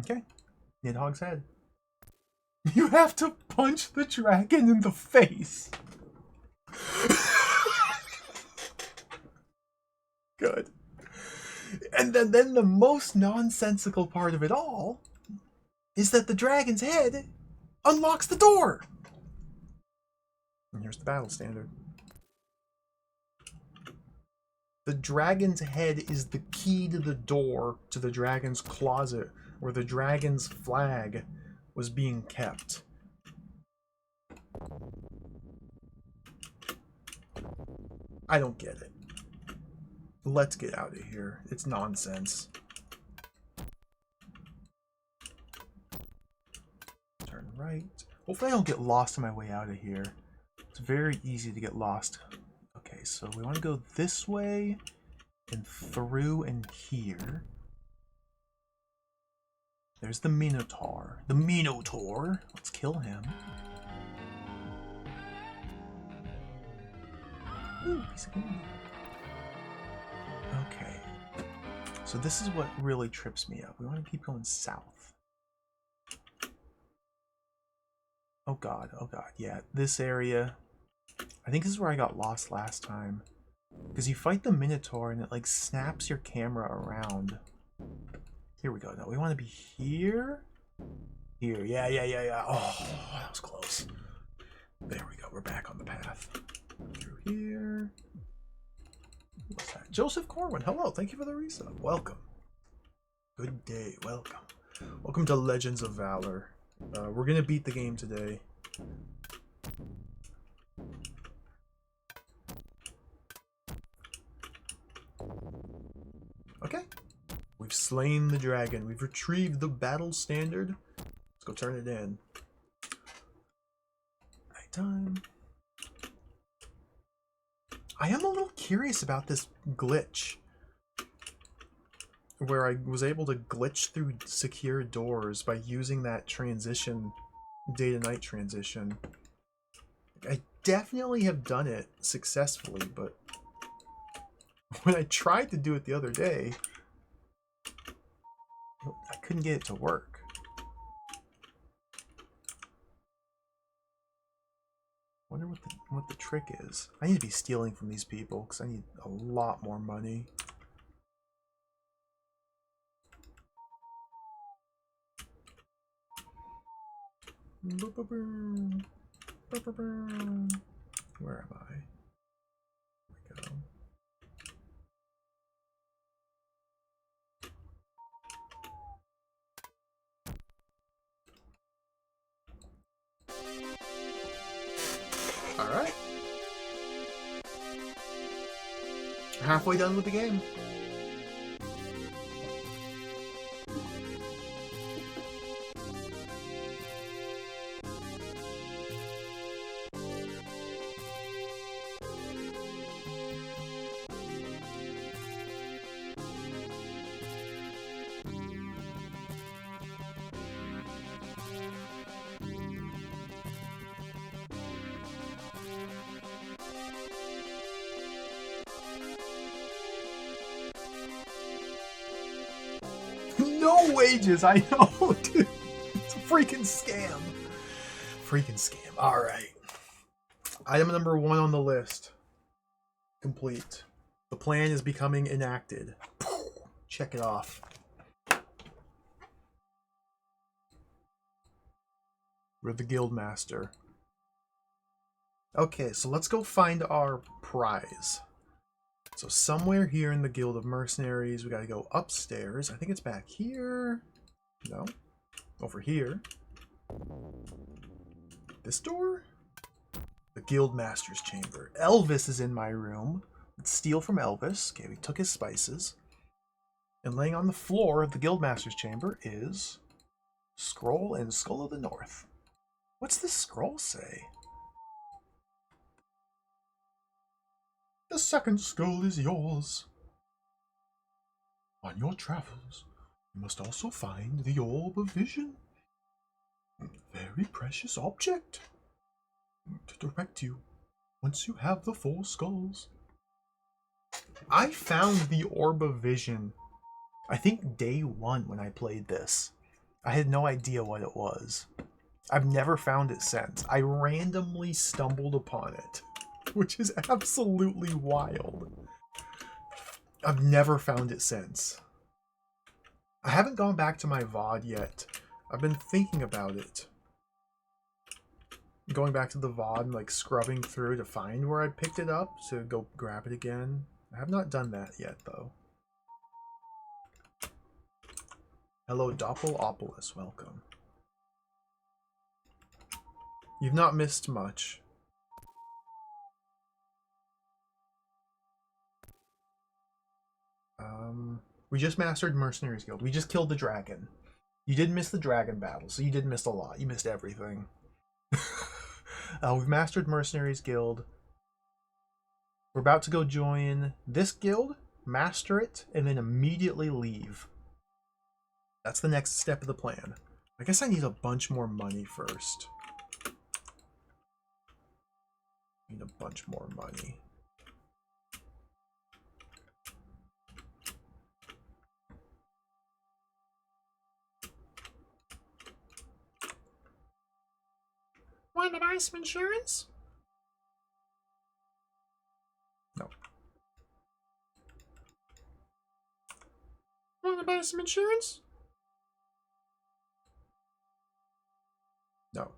Okay. Nidhogg's head. You have to punch the dragon in the face. Good. And then the most nonsensical part of it all is that the dragon's head unlocks the door. And here's the battle standard. The dragon's head is the key to the door to the dragon's closet, where the dragon's flag was being kept. I don't get it. Let's get out of here. It's nonsense. Turn right. Hopefully I don't get lost on my way out of here. It's very easy to get lost. Okay, so we want to go this way and through and here. There's the Minotaur. The Minotaur. Let's kill him. Ooh, piece of candy. Okay. So this is what really trips me up. We want to keep going south. Oh god, yeah. This area. I think this is where I got lost last time. Because you fight the Minotaur and it like snaps your camera around. Here we go. No, we want to be here. Here. Yeah. Oh, that was close. There we go. We're back on the path. Through here. What's that? Joseph Corwin. Hello. Thank you for the resub. Welcome. Good day. Welcome. Welcome to Legends of Valor. We're going to beat the game today. Okay. We've slain the dragon. We've retrieved the battle standard. Let's go turn it in. Nighttime. I am a little curious about this glitch. Where I was able to glitch through secure doors by using that transition, day to night transition. I definitely have done it successfully, but when I tried to do it the other day, I couldn't get it to work. Wonder what the trick is. I need to be stealing from these people because I need a lot more money. Where am I? Here we go. Alright. We're halfway done with the game. No wages, I know, dude. It's a freaking scam. Freaking scam. Alright. Item number 1 on the list. Complete. The plan is becoming enacted. Check it off. We're the Guildmaster. Okay, so let's go find our prize. So somewhere here in the Guild of Mercenaries, we gotta go upstairs. I think it's back here. No. Over here. This door? The Guildmaster's chamber. Elvis is in my room. Let's steal from Elvis. Okay, we took his spices. And laying on the floor of the Guildmaster's chamber is Scroll and Skull of the North. What's this scroll say? The second skull is yours. On your travels, you must also find the Orb of Vision. A very precious object to direct you once you have the 4 skulls. I found the Orb of Vision, I think day 1 when I played this. I had no idea what it was. I've never found it since. I randomly stumbled upon it, which is absolutely wild. I've never found it since. I haven't gone back to my VOD yet. I've been thinking about it. Going back to the VOD and like scrubbing through to find where I picked it up to go grab it again. I have not done that yet though. Hello Doppelopoulos, welcome. You've not missed much. We just mastered Mercenaries Guild. We just killed the dragon. You did miss the dragon battle, so you did miss a lot. You missed everything. We've mastered Mercenaries Guild. We're about to go join this guild, master it, and then immediately leave. That's the next step of the plan. I guess I need a bunch more money first. Need a bunch more money. Want to buy some insurance? No. Want to buy some insurance? No.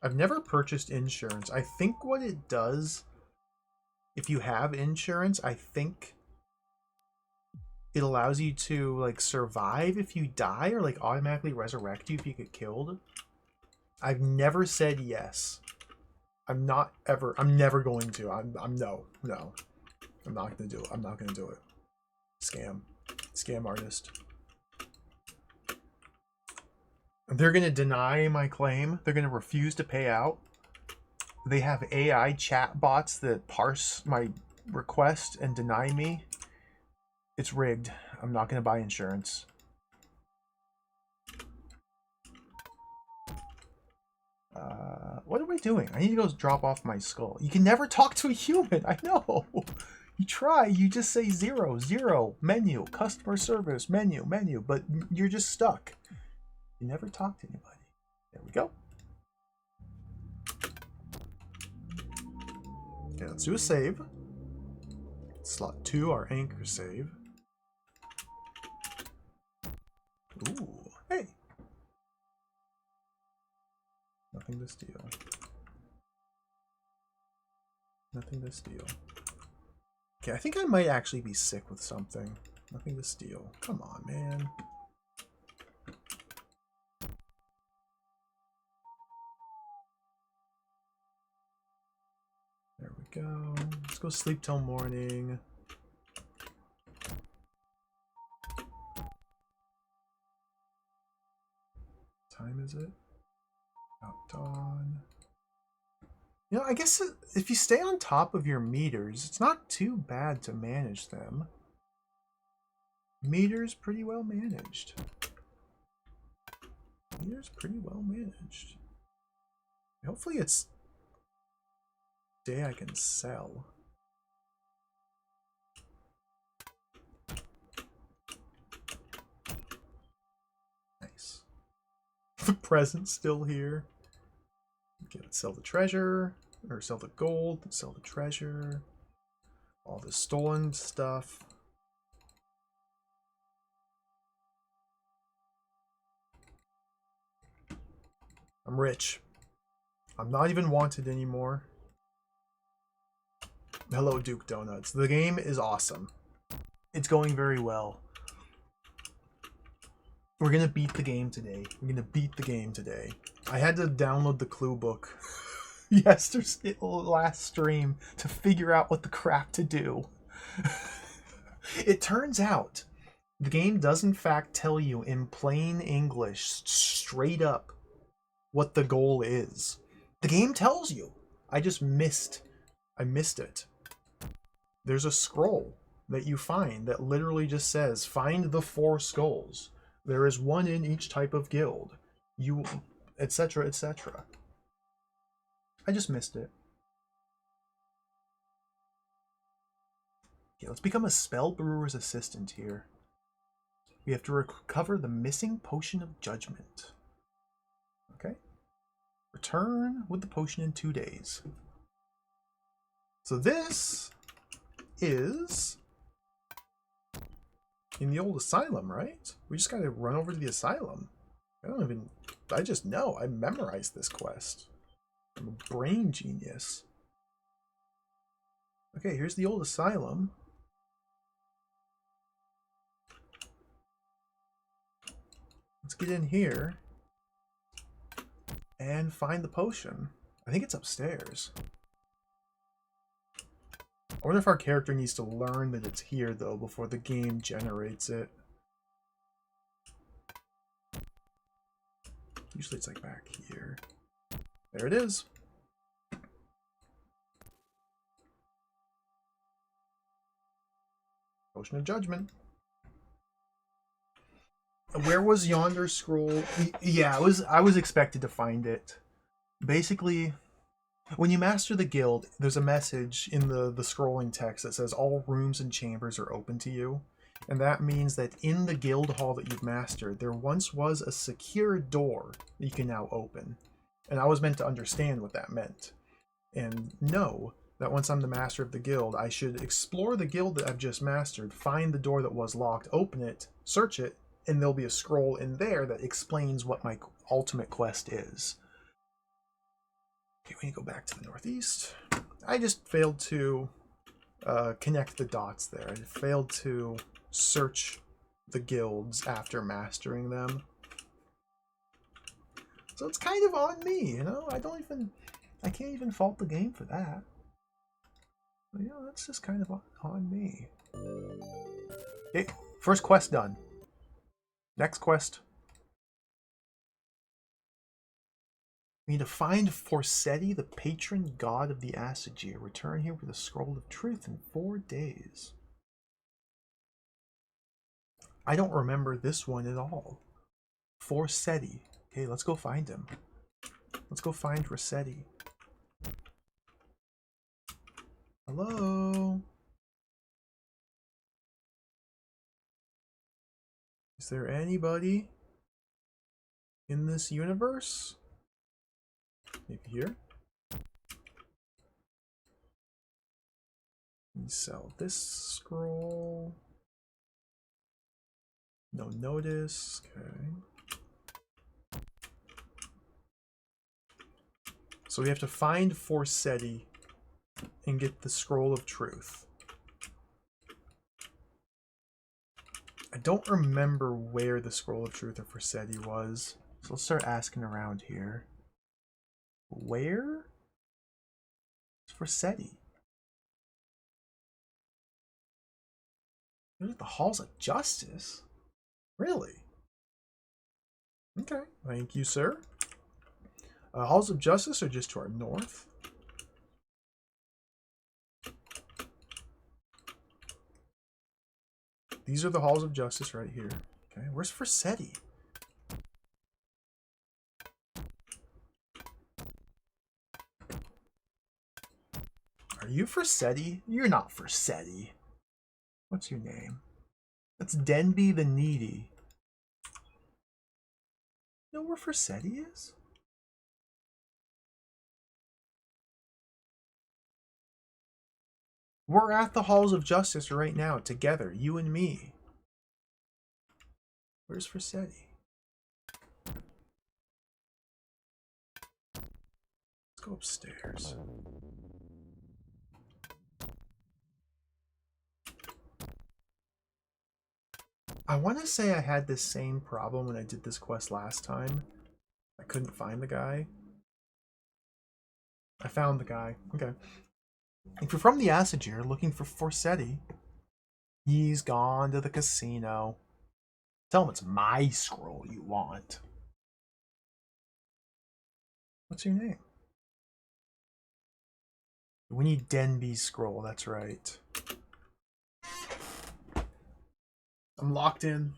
I've never purchased insurance. I think what it does, if you have insurance, I think it allows you to like survive if you die or like automatically resurrect you if you get killed. I've never said yes. I'm never going to. I'm no. I'm not gonna do it. I'm not gonna do it. Scam artist. They're gonna deny my claim. They're gonna refuse to pay out. They have AI chat bots that parse my request and deny me. It's rigged. I'm not gonna buy insurance. What am I doing? I need to go drop off my skull. You can never talk to a human. I know. You try. You just say 0, 0, menu, customer service, menu, but you're just stuck. You never talk to anybody. There we go. Okay, let's do a save. Slot 2, our anchor save. Ooh, hey. Nothing to steal. Nothing to steal. Okay, I think I might actually be sick with something. Nothing to steal. Come on, man. There we go. Let's go sleep till morning. What time is it? About dawn. You know, I guess if you stay on top of your meters, it's not too bad to manage them. Meters pretty well managed. Meters pretty well managed. Hopefully it's day I can sell. Nice. The present's still here. Okay, let's sell the treasure, or sell the gold, sell the treasure, all the stolen stuff. I'm rich. I'm not even wanted anymore. Hello, Duke Donuts. The game is awesome. It's going very well. We're gonna beat the game today. We're gonna beat the game today. I had to download the clue book yesterday, last stream, to figure out what the crap to do. It turns out the game does in fact tell you in plain English, straight up, what the goal is. The game tells you. I just missed. I missed it. There's a scroll that you find that literally just says, find the 4 skulls. There is one in each type of guild. You, etc., etc. I just missed it. Okay, let's become a spell brewer's assistant here. We have to recover the missing potion of judgment. Okay. Return with the potion in 2 days. So this is in the old asylum, right? We just gotta run over to the asylum. I just know. I memorized this quest. I'm a brain genius. Okay, here's the old asylum. Let's get in here and find the potion. I think it's upstairs. I wonder if our character needs to learn that it's here, though, before the game generates it. Usually it's like back here. There it is. Potion of Judgment. Where was yonder scroll? Yeah, I was expected to find it. Basically, when you master the guild, there's a message in the scrolling text that says all rooms and chambers are open to you. And that means that in the guild hall that you've mastered, there once was a secure door that you can now open. And I was meant to understand what that meant. And know that once I'm the master of the guild, I should explore the guild that I've just mastered, find the door that was locked, open it, search it, and there'll be a scroll in there that explains what my ultimate quest is. Okay, we need to go back to the northeast. I just failed to connect the dots there. I failed to search the guilds after mastering them. So it's kind of on me, you know? I can't even fault the game for that. But, you know, that's just kind of on me. Okay, first quest done. Next quest. We need to find Forseti, the patron god of the Assagear. Return here with a scroll of truth in 4 days. I don't remember this one at all. Forseti. Okay, let's go find him. Let's go find Rossetti. Hello? Is there anybody in this universe? Maybe here? Let me sell this scroll. No notice. Okay. So we have to find Forseti and get the scroll of truth. I don't remember where the scroll of truth of Forseti was. So let's start asking around here. Where? It's Forseti. Those are the Halls of Justice? Really? Okay, thank you, sir. Halls of Justice are just to our north. These are the Halls of Justice right here. Okay, where's Forsetti? Are you Forsetti? You're not Forsetti. What's your name? That's Denby the Needy. You know where Forsetti is? We're at the Halls of Justice right now, together, you and me. Where's Forsetti? Let's go upstairs. I want to say I had this same problem when I did this quest last time. I couldn't find the guy. I found the guy. Okay. If you're from the Acid Year looking for Forsetti, he's gone to the casino. Tell him it's my scroll you want. What's your name? We need Denby's scroll, that's right. I'm locked in.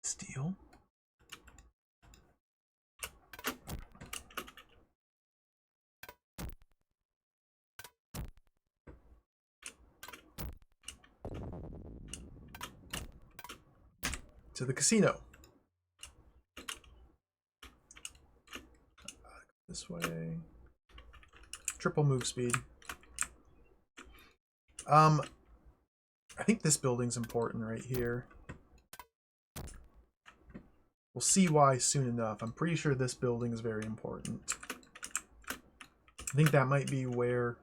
Steal. To the casino. This way. Triple move speed. I think this building's important right here. We'll see why soon enough. I'm pretty sure this building is very important. I think that might be where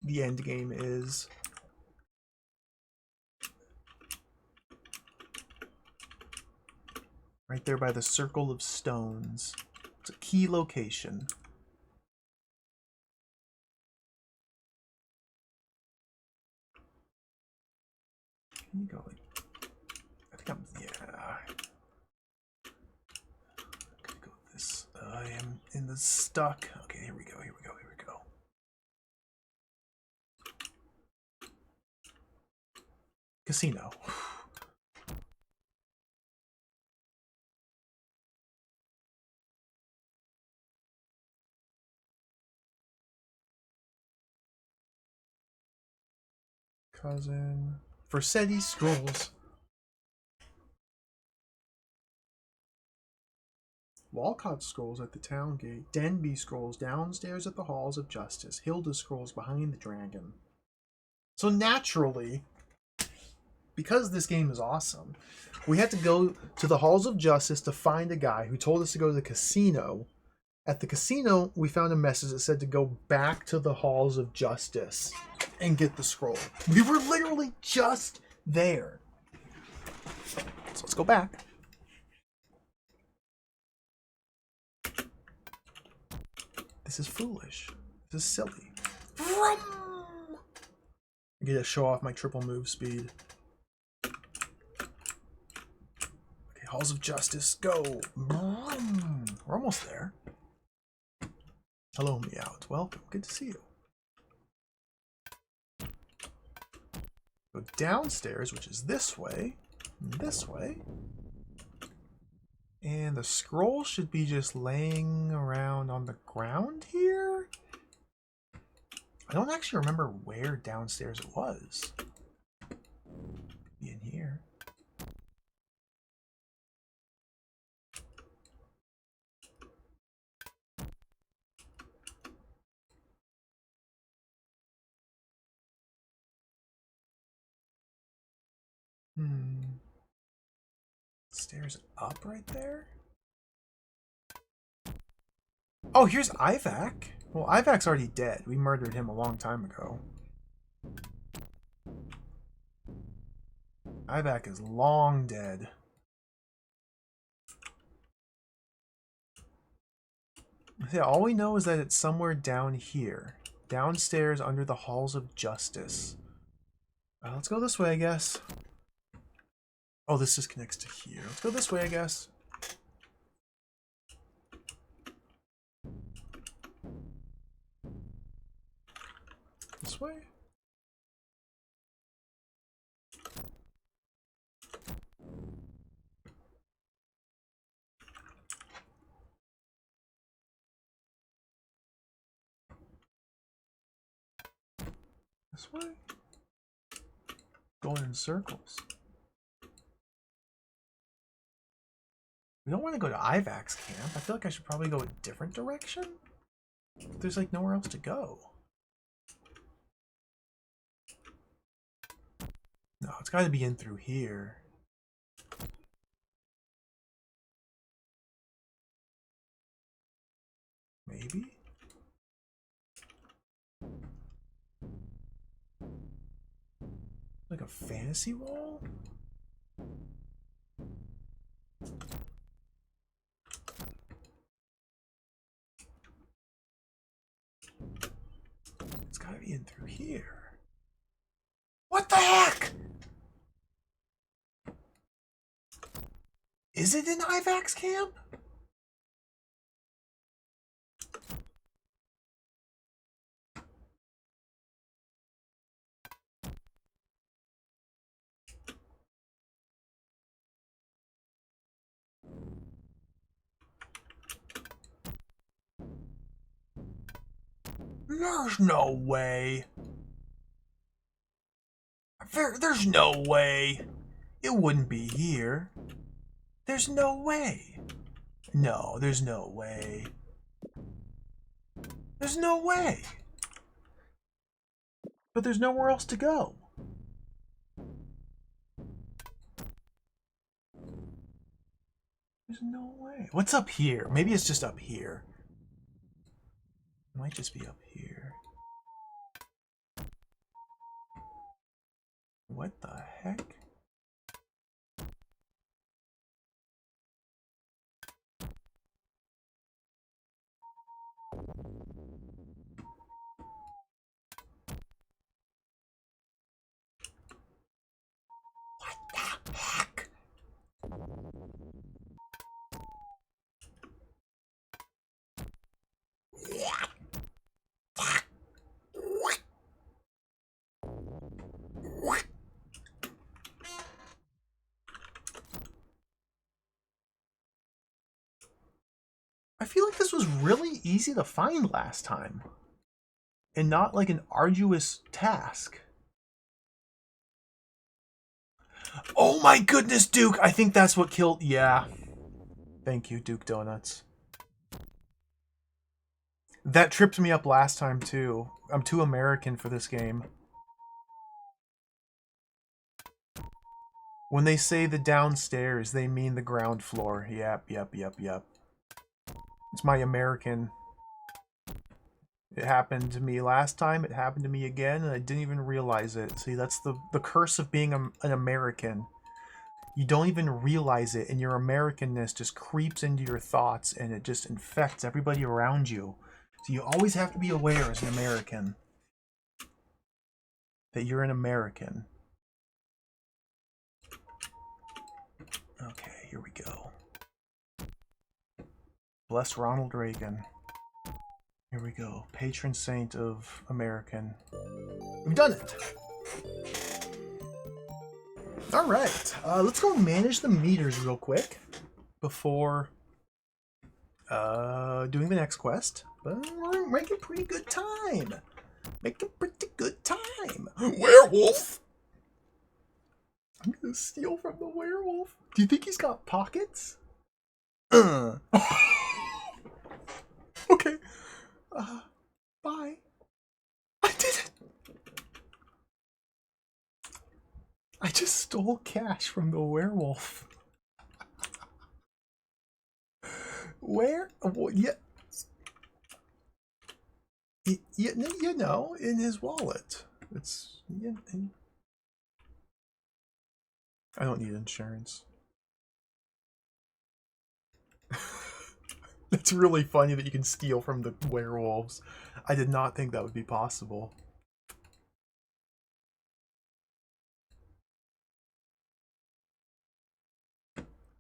the end game is. Right there by the Circle of Stones. It's a key location. Can you go like... I think I'm... Yeah. Could go with this. I am in the stuck. Okay, here we go, here we go, here we go. Casino. Cousin. Forsetti scrolls. Walcott scrolls at the town gate. Denby scrolls downstairs at the halls of justice. Hilda scrolls behind the dragon. So naturally, because this game is awesome, we had to go to the halls of justice to find a guy who told us to go to the casino. At the casino, we found a message that said to go back to the halls of justice and get the scroll. We were literally just there. So let's go back. This is foolish. This is silly. I get to show off my triple move speed. Okay, halls of justice, go. We're almost there. Hello, Meowth. Welcome. Good to see you. Go downstairs, which is this way. This way. And the scroll should be just laying around on the ground here? I don't actually remember where downstairs it was. Be in here. Stairs up right there? Oh, here's Ivac. Well, Ivac's already dead. We murdered him a long time ago. Ivac is long dead. Yeah, all we know is that it's somewhere down here. Downstairs under the halls of justice. Let's go this way, I guess. Oh, this just connects to here. Let's go this way, I guess. This way? This way? Going in circles. We don't want to go to Ivax camp. I feel like I should probably go a different direction. There's like nowhere else to go. No, it's got to be in through here. Maybe? Like a fantasy wall? It's gotta be in through here. What the heck? Is it in Ivax camp? There's no way. There's no way. It wouldn't be here. There's no way. No, there's no way. There's no way. But there's nowhere else to go. There's no way. What's up here? Maybe it's just up here. It might just be up here. What the heck? What the heck? What? I feel like this was really easy to find last time. And not like an arduous task. Oh my goodness, Duke! I think that's what killed... Yeah. Thank you, Duke Donuts. That tripped me up last time, too. I'm too American for this game. When they say the downstairs, they mean the ground floor. Yep. It's my American. It happened to me last time, it happened to me again, and I didn't even realize it. See, that's the curse of being an American. You don't even realize it, and your Americanness just creeps into your thoughts, and it just infects everybody around you. So you always have to be aware as an American that you're an American. Okay, here we go. Bless Ronald Reagan. Here we go. Patron saint of American. We've done it! Alright, let's go manage the meters real quick before doing the next quest. But we're making pretty good time. Making pretty good time. Werewolf! I'm gonna steal from the werewolf. Do you think he's got pockets? Okay. Bye. I did it! I just stole cash from the werewolf. Where? Well, yeah. You know, in his wallet. It's... Yeah, I don't need insurance. It's really funny that you can steal from the werewolves. I did not think that would be possible.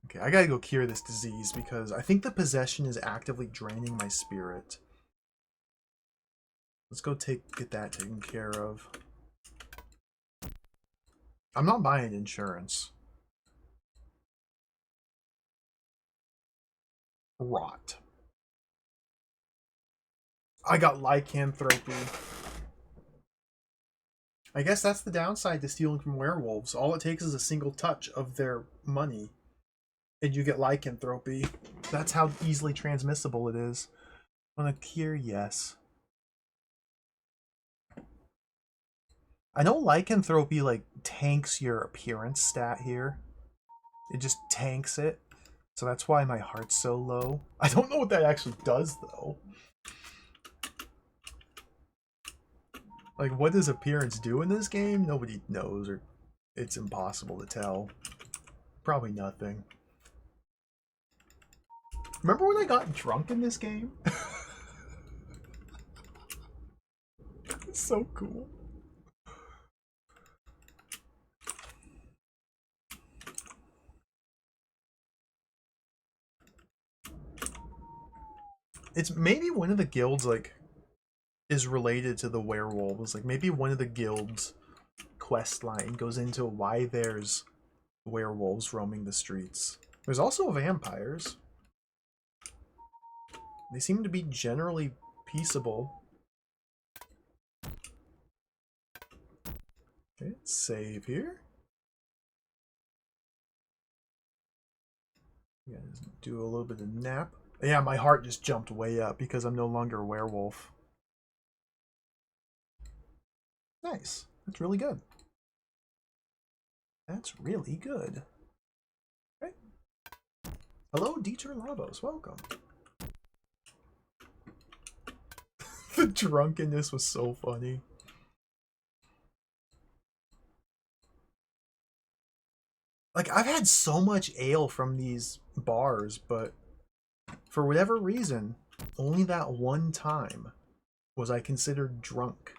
Okay, I gotta go cure this disease because I think the possession is actively draining my spirit. Let's go get that taken care of. I'm not buying insurance. Rot. I got lycanthropy. I guess that's the downside to stealing from werewolves. All it takes is a single touch of their money, and you get lycanthropy. That's how easily transmissible it is. On a cure, yes. I know lycanthropy like tanks your appearance stat here. It just tanks it. So that's why my heart's so low. I don't know what that actually does though. Like, what does appearance do in this game? Nobody knows, or it's impossible to tell. Probably nothing. Remember when I got drunk in this game? It's so cool. It's maybe one of the guilds, like, is related to the werewolves. Like, maybe one of the guilds' quest line goes into why there's werewolves roaming the streets. There's also vampires. They seem to be generally peaceable. Okay, save here. Yeah, do a little bit of nap. Yeah, my heart just jumped way up because I'm no longer a werewolf. Nice. That's really good. That's really good. Okay. Hello, Dieter Labos. Welcome. The drunkenness was so funny. Like, I've had so much ale from these bars, but for whatever reason, only that one time was I considered drunk.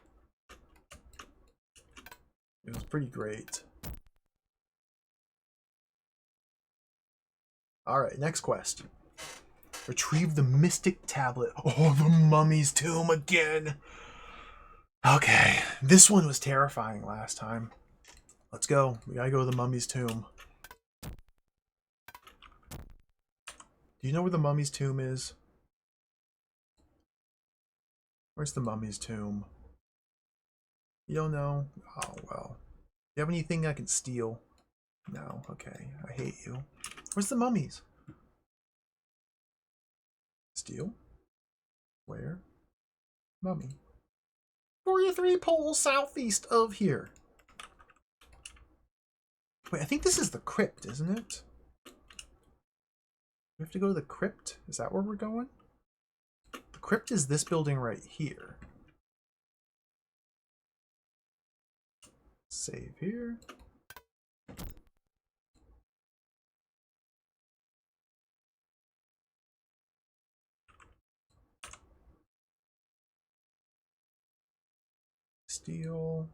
It was pretty great. Alright, next quest. Retrieve the mystic tablet. Oh, the mummy's tomb again. Okay, this one was terrifying last time. Let's go. We gotta go to the mummy's tomb. Do you know where the mummy's tomb is? Where's the mummy's tomb? You don't know? Oh, well. Do you have anything I can steal? No? Okay. I hate you. Where's the mummies? Steal? Where? Mummy. 43 poles southeast of here. Wait, I think this is the crypt, isn't it? We have to go to the crypt? Is that where we're going? The crypt is this building right here. Save here. Steal.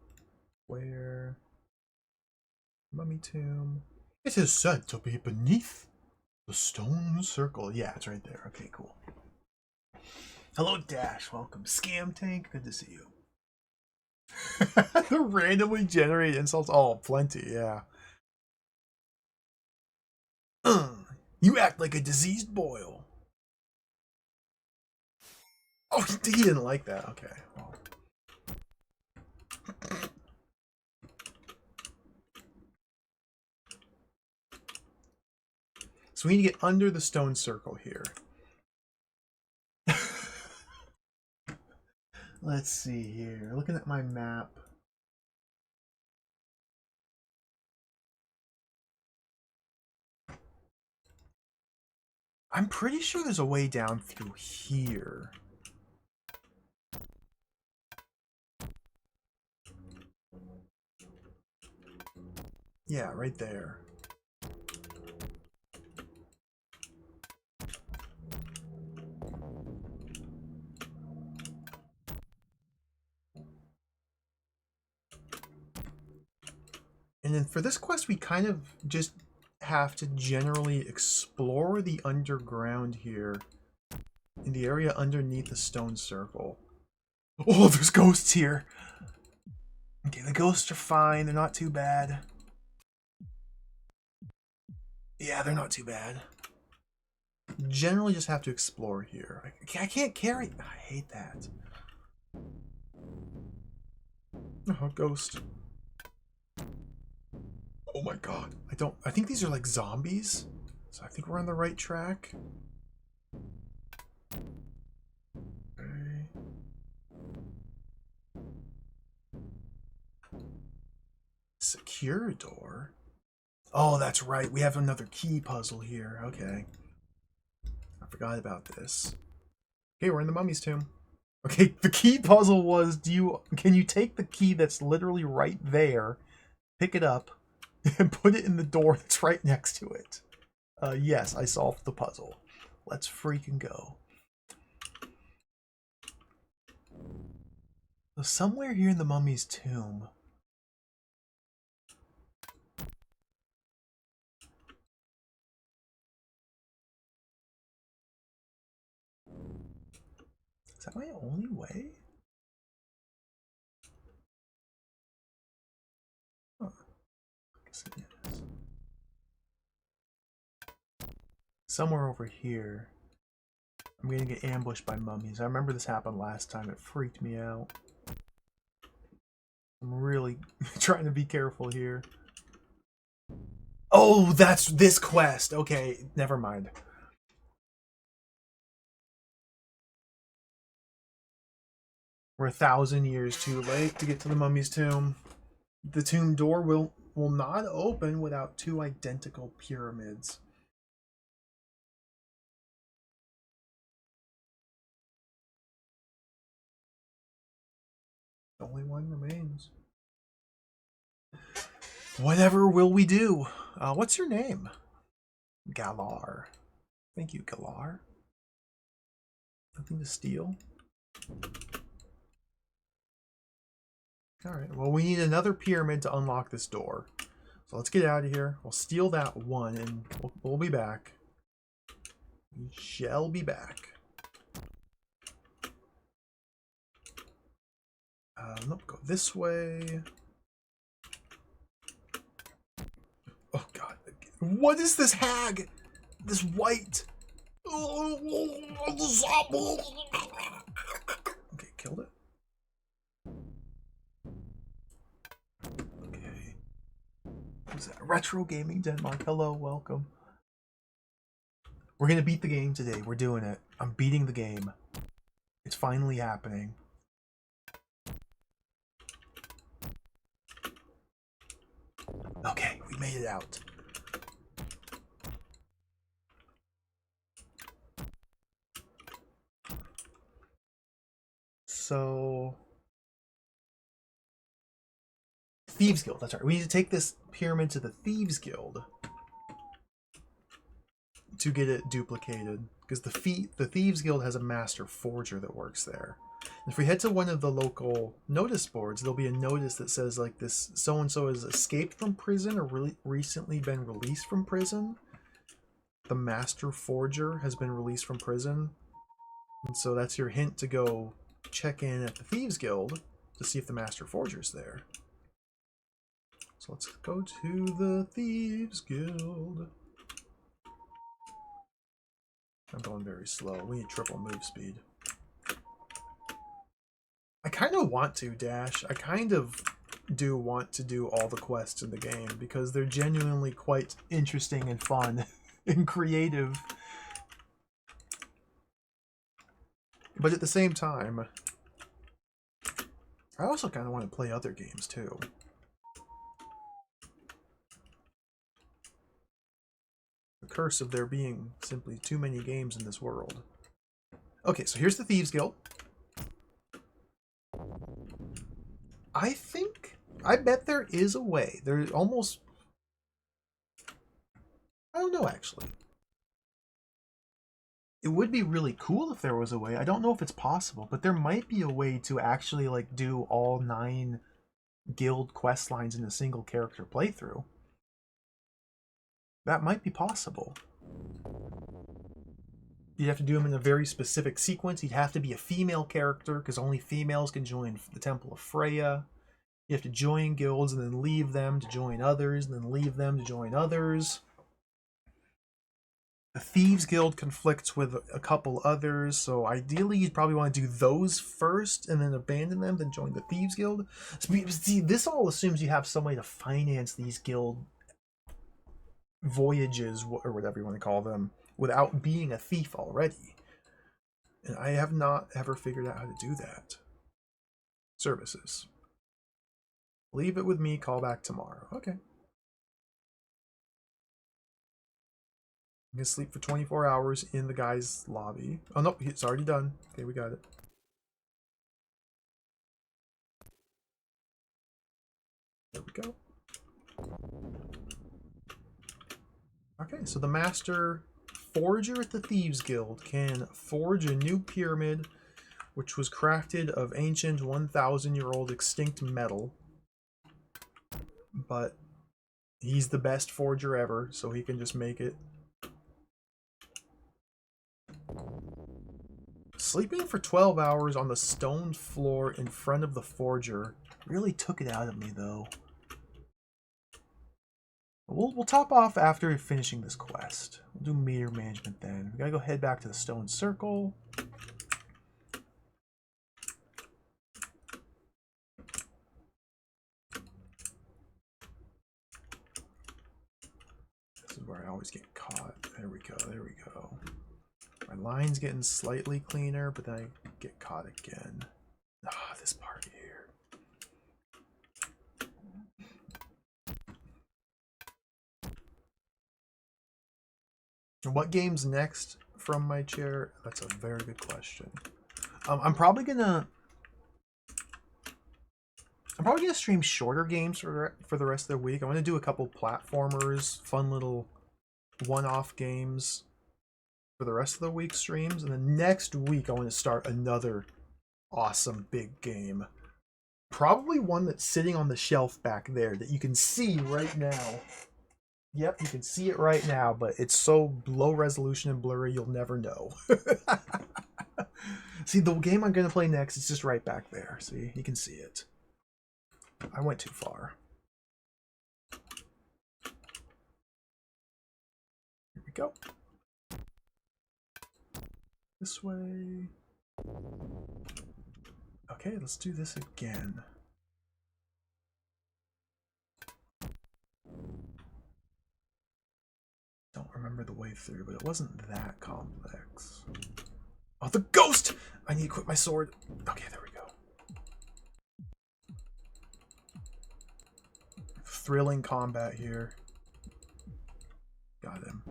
Where? Mummy tomb. It is said to be beneath the stone circle. Yeah, it's right there. Okay, cool. Hello, Dash. Welcome. Scam Tank. Good to see you. The randomly generated insults. Oh, plenty. Yeah. You act like a diseased boil. Oh, he didn't like that. Okay. Well. So we need to get under the stone circle here. Let's see here. Looking at my map. I'm pretty sure there's a way down through here. Yeah, right there. And then for this quest, we kind of just have to generally explore the underground here in the area underneath the stone circle. Oh, there's ghosts here. Okay, the ghosts are fine. They're not too bad. Yeah, they're not too bad. Generally just have to explore here. I can't carry... I hate that. Oh, ghost. Oh my god. I think these are like zombies. So I think we're on the right track. Okay. Secure door? Oh, that's right. We have another key puzzle here. Okay. I forgot about this. Okay, we're in the mummy's tomb. Okay, the key puzzle was can you take the key that's literally right there, pick it up, and put it in the door that's right next to it? Yes, I solved the puzzle. Let's freaking go. So somewhere here in the mummy's tomb. Is that my only way? Huh. I guess it is. Somewhere over here. I'm gonna get ambushed by mummies. I remember this happened last time. It freaked me out. I'm really trying to be careful here. Oh, that's this quest. Okay, never mind. We're 1,000 years too late to get to the mummy's tomb. The tomb door will not open without 2 identical pyramids. Only one remains. Whatever will we do? What's your name? Galar. Thank you, Galar. Nothing to steal. Alright, well, we need another pyramid to unlock this door. So let's get out of here. We'll steal that one, and we'll be back. We shall be back. Nope, go this way. Oh, God. What is this hag? This white. Okay, killed it. Okay. Who's that? Retro Gaming Denmark. Hello, welcome. We're gonna beat the game today. We're doing it. I'm beating the game. It's finally happening. Okay, we made it out. So... Thieves Guild, that's right. We need to take this pyramid to the Thieves Guild to get it duplicated. Because the Thieves Guild has a master forger that works there. If we head to one of the local notice boards, there'll be a notice that says like this so-and-so has escaped from prison or really recently been released from prison. The master forger has been released from prison. And so that's your hint to go check in at the Thieves Guild to see if the master forger's there. So let's go to the Thieves Guild. I'm going very slow. We need triple move speed. I kind of want to, Dash. I kind of do want to do all the quests in the game because they're genuinely quite interesting and fun and creative. But at the same time, I also kind of want to play other games too. The curse of there being simply too many games in this world. Okay, so here's the Thieves Guild. I bet there is a way. There's almost... I don't know, actually. It would be really cool if there was a way. I don't know if it's possible, but there might be a way to actually, like, do all 9 guild quest lines in a single character playthrough. That might be possible. You'd have to do them in a very specific sequence. You'd have to be a female character because only females can join the Temple of Freya. You have to join guilds and then leave them to join others, and then leave them to join others. The Thieves Guild conflicts with a couple others, so ideally you'd probably want to do those first and then abandon them, then join the Thieves Guild. See, this all assumes you have some way to finance these guild voyages, or whatever you want to call them, without being a thief already. And I have not ever figured out how to do that. Services. Leave it with me, call back tomorrow. Okay. I'm gonna sleep for 24 hours in the guy's lobby. Oh no, it's already done. Okay, we got it. There we go. Okay, so the Master Forger at the Thieves Guild can forge a new pyramid which was crafted of ancient 1,000-year-old extinct metal. But he's the best forger ever, so he can just make it. Sleeping for 12 hours on the stone floor in front of the forger really took it out of me, though. We'll top off after finishing this quest. We'll do meter management then. We gotta go head back to the stone circle. This is where I always get caught. There we go, there we go. My line's getting slightly cleaner, but then I get caught again. Ah, this part here. What game's next from my chair? That's a very good question. I'm probably gonna stream shorter games for the rest of the week. I want to do a couple platformers, fun little one-off games for the rest of the week streams, and then next week I want to start another awesome big game. Probably one that's sitting on the shelf back there that you can see right now. Yep, you can see it right now, but it's so low resolution and blurry you'll never know. See, the game I'm going to play next is just right back there. See, you can see it. I went too far. Here we go. This way. Okay, let's do this again. Don't remember the way through, but it wasn't that complex. Oh, the ghost! I need to equip my sword. Okay, there we go. Thrilling combat here. Got him.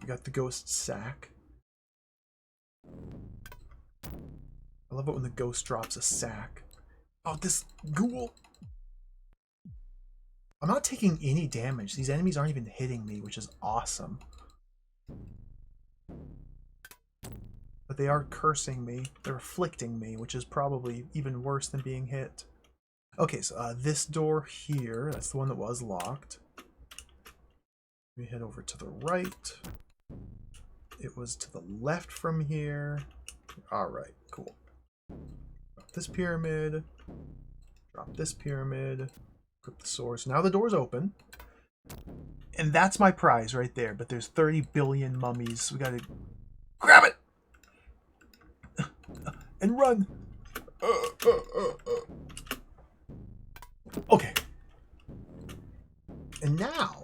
We got the ghost sack. I love it when the ghost drops a sack. Oh, this ghoul! I'm not taking any damage. These enemies aren't even hitting me, which is awesome. But they are cursing me. They're afflicting me, which is probably even worse than being hit. Okay, so this door here, that's the one that was locked. We head over to the right. It was to the left from here. Alright, cool. Drop this pyramid. Drop this pyramid. Equip the sword. So now the door's open. And that's my prize right there. But there's 30 billion mummies. We gotta grab it! And run! Okay. And now,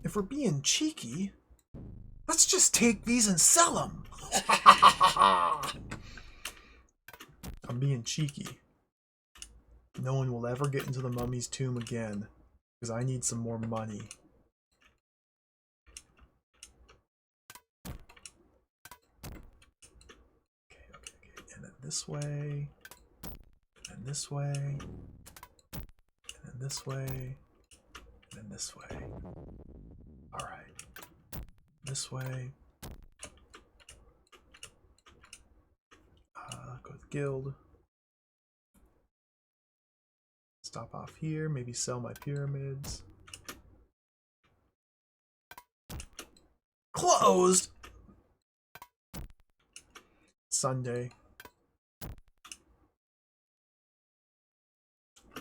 if we're being cheeky, let's just take these and sell them. I'm being cheeky. No one will ever get into the mummy's tomb again, because I need some more money. Okay. And then this way. And this way. And then this way. And then this way. Alright. This way. Go to the guild. Stop off here, maybe sell my pyramids. Closed! Sunday.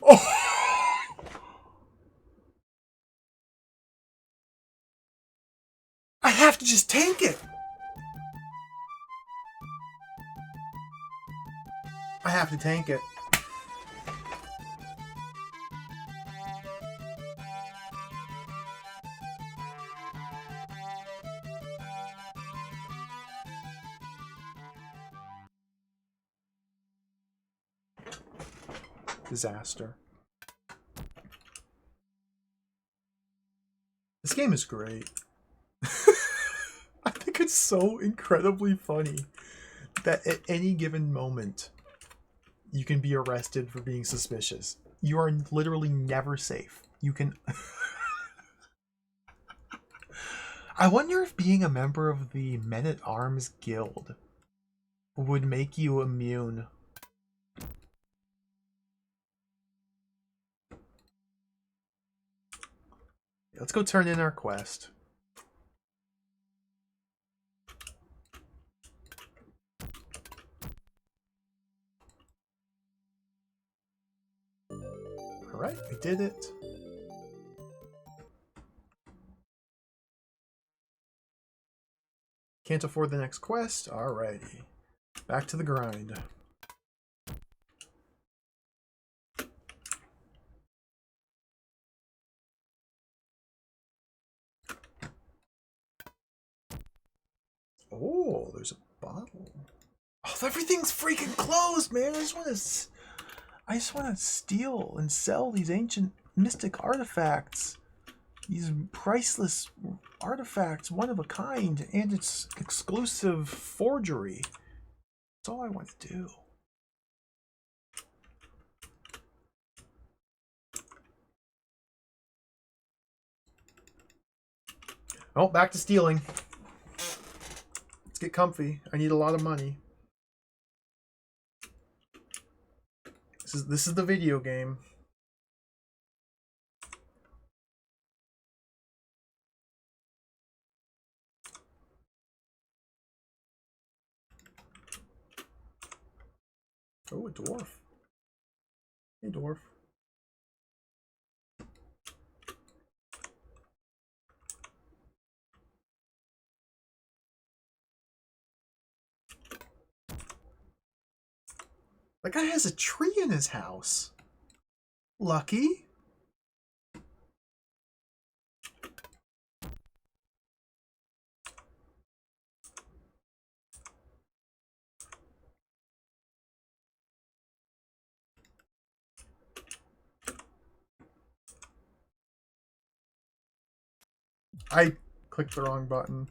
Oh! I have to just tank it! I have to tank it. Disaster. This game is great. I think it's so incredibly funny that at any given moment you can be arrested for being suspicious. You are literally never safe. You can... I wonder if being a member of the Men-at-Arms Guild would make you immune. Let's go turn in our quest. Alright, we did it. Can't afford the next quest? Alrighty. Back to the grind. Oh, there's a bottle. Oh, everything's freaking closed, man. I just want to steal and sell these ancient mystic artifacts. These priceless artifacts, one of a kind, and it's exclusive forgery. That's all I want to do. Oh, back to stealing. Let's get comfy. I need a lot of money. This is the video game. Oh, a dwarf. Hey, dwarf. That guy has a tree in his house. Lucky. I clicked the wrong button.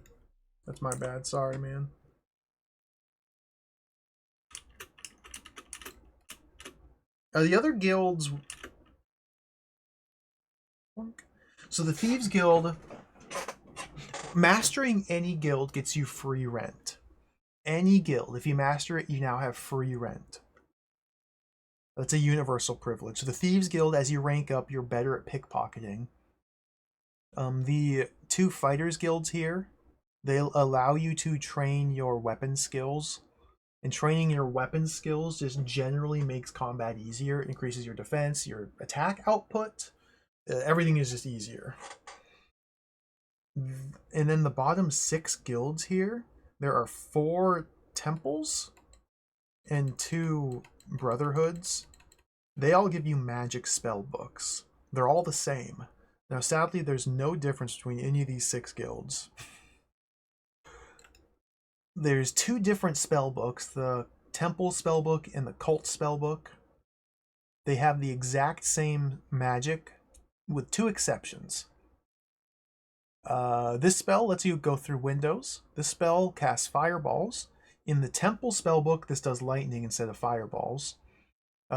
That's my bad. Sorry, man. The other guilds... So the Thieves Guild... Mastering any guild gets you free rent. Any guild. If you master it, you now have free rent. That's a universal privilege. So the Thieves Guild, as you rank up, you're better at pickpocketing. The two Fighters Guilds here, they'll allow you to train your weapon skills. And training your weapon skills just generally makes combat easier. It increases your defense, your attack output. Everything is just easier. And then the bottom 6 guilds here, there are 4 temples and 2 brotherhoods. They all give you magic spell books. They're all the same. Now, sadly, there's no difference between any of these 6 guilds. There's 2 different spell books, the Temple spellbook and the Cult spellbook. They have the exact same magic, with 2 exceptions. This spell lets you go through windows. This spell casts fireballs. In the Temple spellbook, this does lightning instead of fireballs.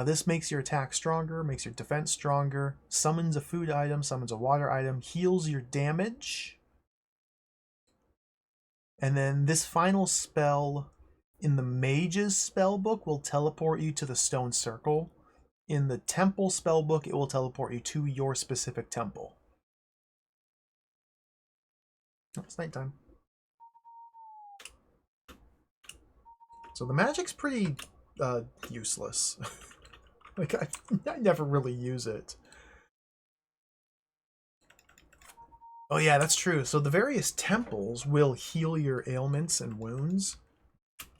This makes your attack stronger, makes your defense stronger, summons a food item, summons a water item, heals your damage. And then this final spell in the Mage's spellbook will teleport you to the Stone Circle. In the temple spellbook, it will teleport you to your specific temple. Oh, it's nighttime. So the magic's pretty useless. Like, I never really use it. Oh yeah, that's true. So the various temples will heal your ailments and wounds.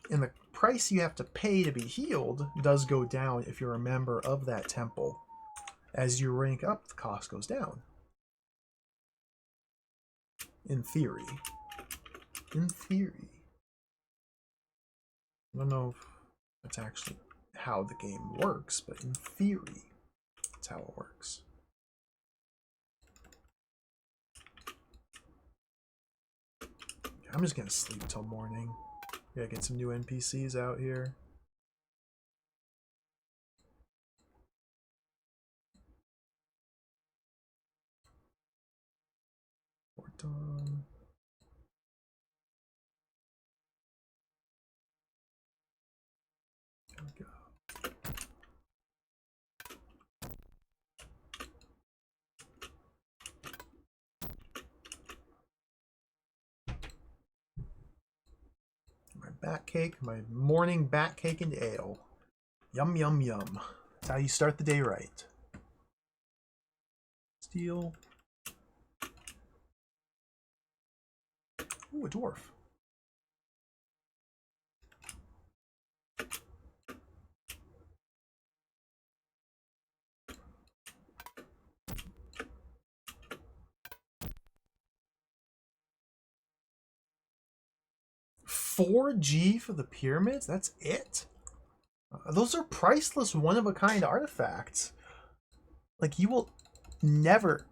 And the price you have to pay to be healed does go down if you're a member of that temple. As you rank up, the cost goes down. In theory. In theory. I don't know if that's actually how the game works, but in theory, that's how it works. I'm just gonna sleep till morning. Gotta get some new NPCs out here. Dawn. There we go. My bat cake, my morning bat cake and ale. Yum, yum, yum. That's how you start the day right. Steel. Ooh, a dwarf. $4G for the pyramids? That's it? Those are priceless, one-of-a-kind artifacts. Like, you will never...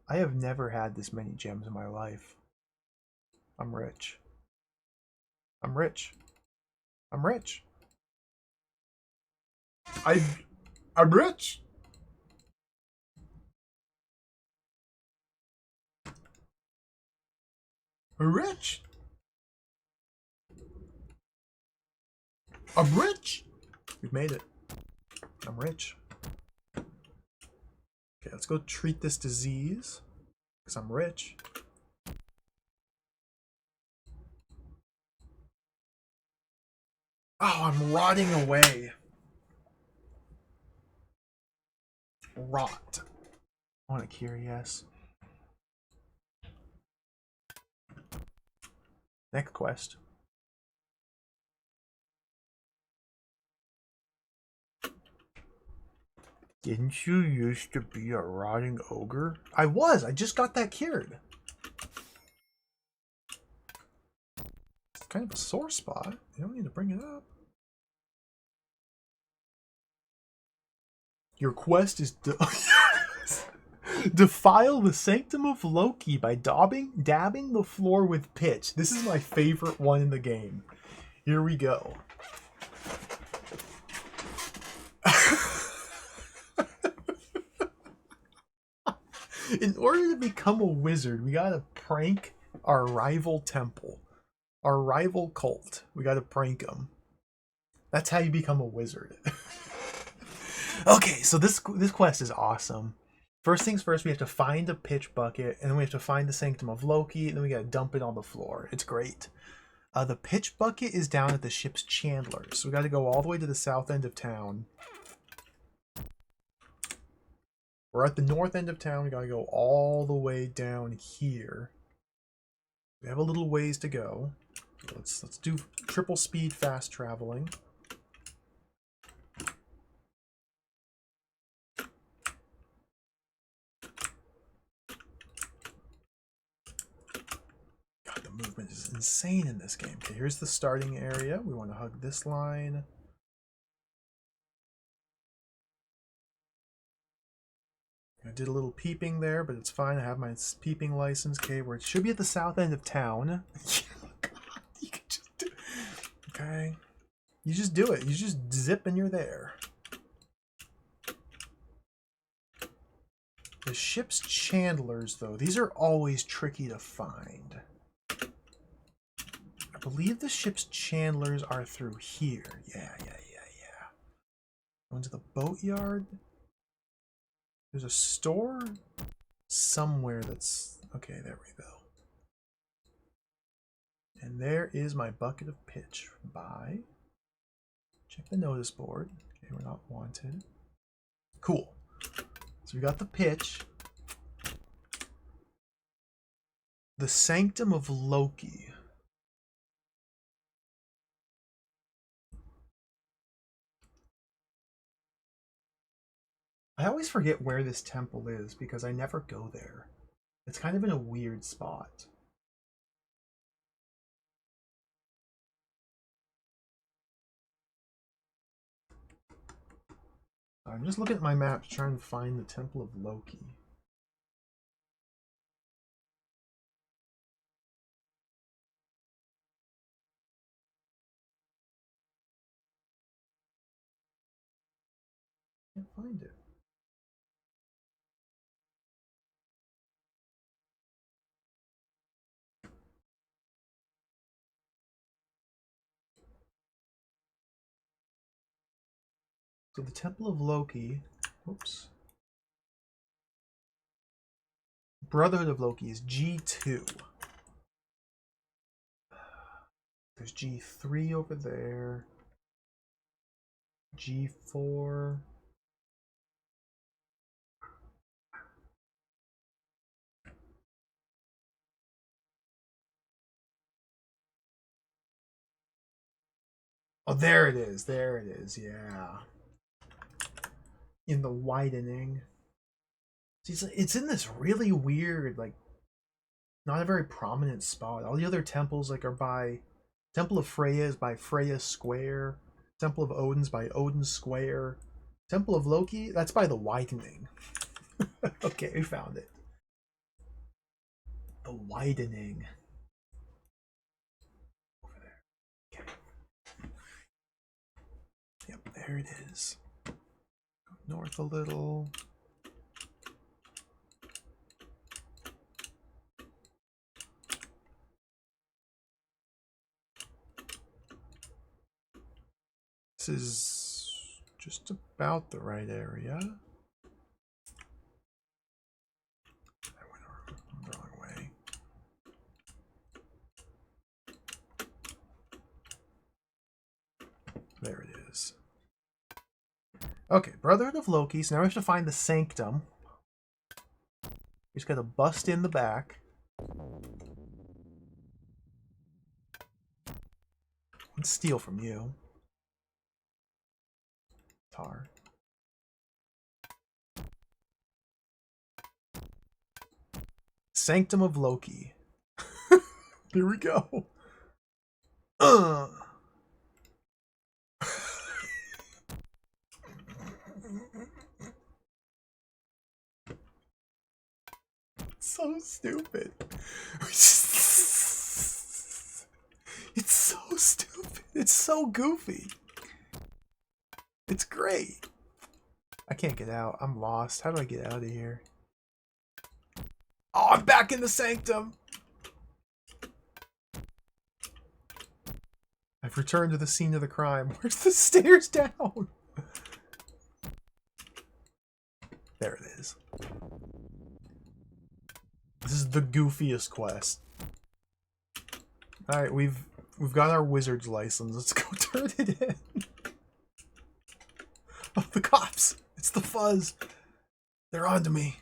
I have never had this many gems in my life. I'm rich. I'm rich. I'm rich. I'm rich. I'm rich. I'm rich. We've made it. I'm rich. Okay, let's go treat this disease. Because I'm rich. Oh, I'm rotting away. Rot. I want a curious. Next quest. Didn't you used to be a rotting ogre? I was. I just got that cured. It's kind of a sore spot. You don't need to bring it up. Your quest is defile the sanctum of Loki by dabbing the floor with pitch. This is my favorite one in the game. Here we go. In order to become a wizard, we gotta prank our rival temple. Our rival cult. We gotta prank them. That's how you become a wizard. Okay, so this quest is awesome. First things first, we have to find a pitch bucket, and then we have to find the Sanctum of Loki, and then we gotta dump it on the floor. It's great. The pitch bucket is down at the ship's chandlers, so we gotta go all the way to the south end of town. We're at the north end of town, we gotta go all the way down here. We have a little ways to go. Let's do triple speed fast traveling. God, the movement is insane in this game. Okay, here's the starting area. We want to hug this line. I did a little peeping there, but it's fine. I have my peeping license. Okay, where it should be at the south end of town. God, you can just do. Okay, you just do it. You just zip and you're there. The ship's chandlers, though, these are always tricky to find. I believe the ship's chandlers are through here. Yeah. Go into the boatyard. There's a store somewhere that's... Okay, there we go. And there is my bucket of pitch. Buy. Check the notice board. Okay, we're not wanted. Cool. So we got the pitch. The Sanctum of Loki. I always forget where this temple is because I never go there. It's kind of in a weird spot. I'm just looking at my map to try and find the Temple of Loki. Can't find it. So the Temple of Loki, whoops. Brotherhood of Loki is G2. There's G3 over there. G4. Oh, there it is. There it is. Yeah. In the widening. It's in this really weird, like, not a very prominent spot. All the other temples, like, are by... Temple of Freya is by Freya Square. Temple of Odin's by Odin Square. Temple of Loki, that's by the widening. Okay, we found it. The widening. Over there. Okay. Yep, there it is. Go north a little. This is just about the right area. I went the wrong way. There it is. Okay, Brotherhood of Loki. So now we have to find the Sanctum. We just gotta bust in the back. And steal from you. Tar. Sanctum of Loki. Here we go. So stupid. It's so stupid. It's so goofy. It's great. I can't get out. I'm lost. How do I get out of here? Oh, I'm back in the Sanctum. I've returned to the scene of the crime. Where's the stairs down? There it is. This is the goofiest quest. Alright, we've got our wizard's license. Let's go turn it in. Oh, the cops! It's the fuzz. They're on to me.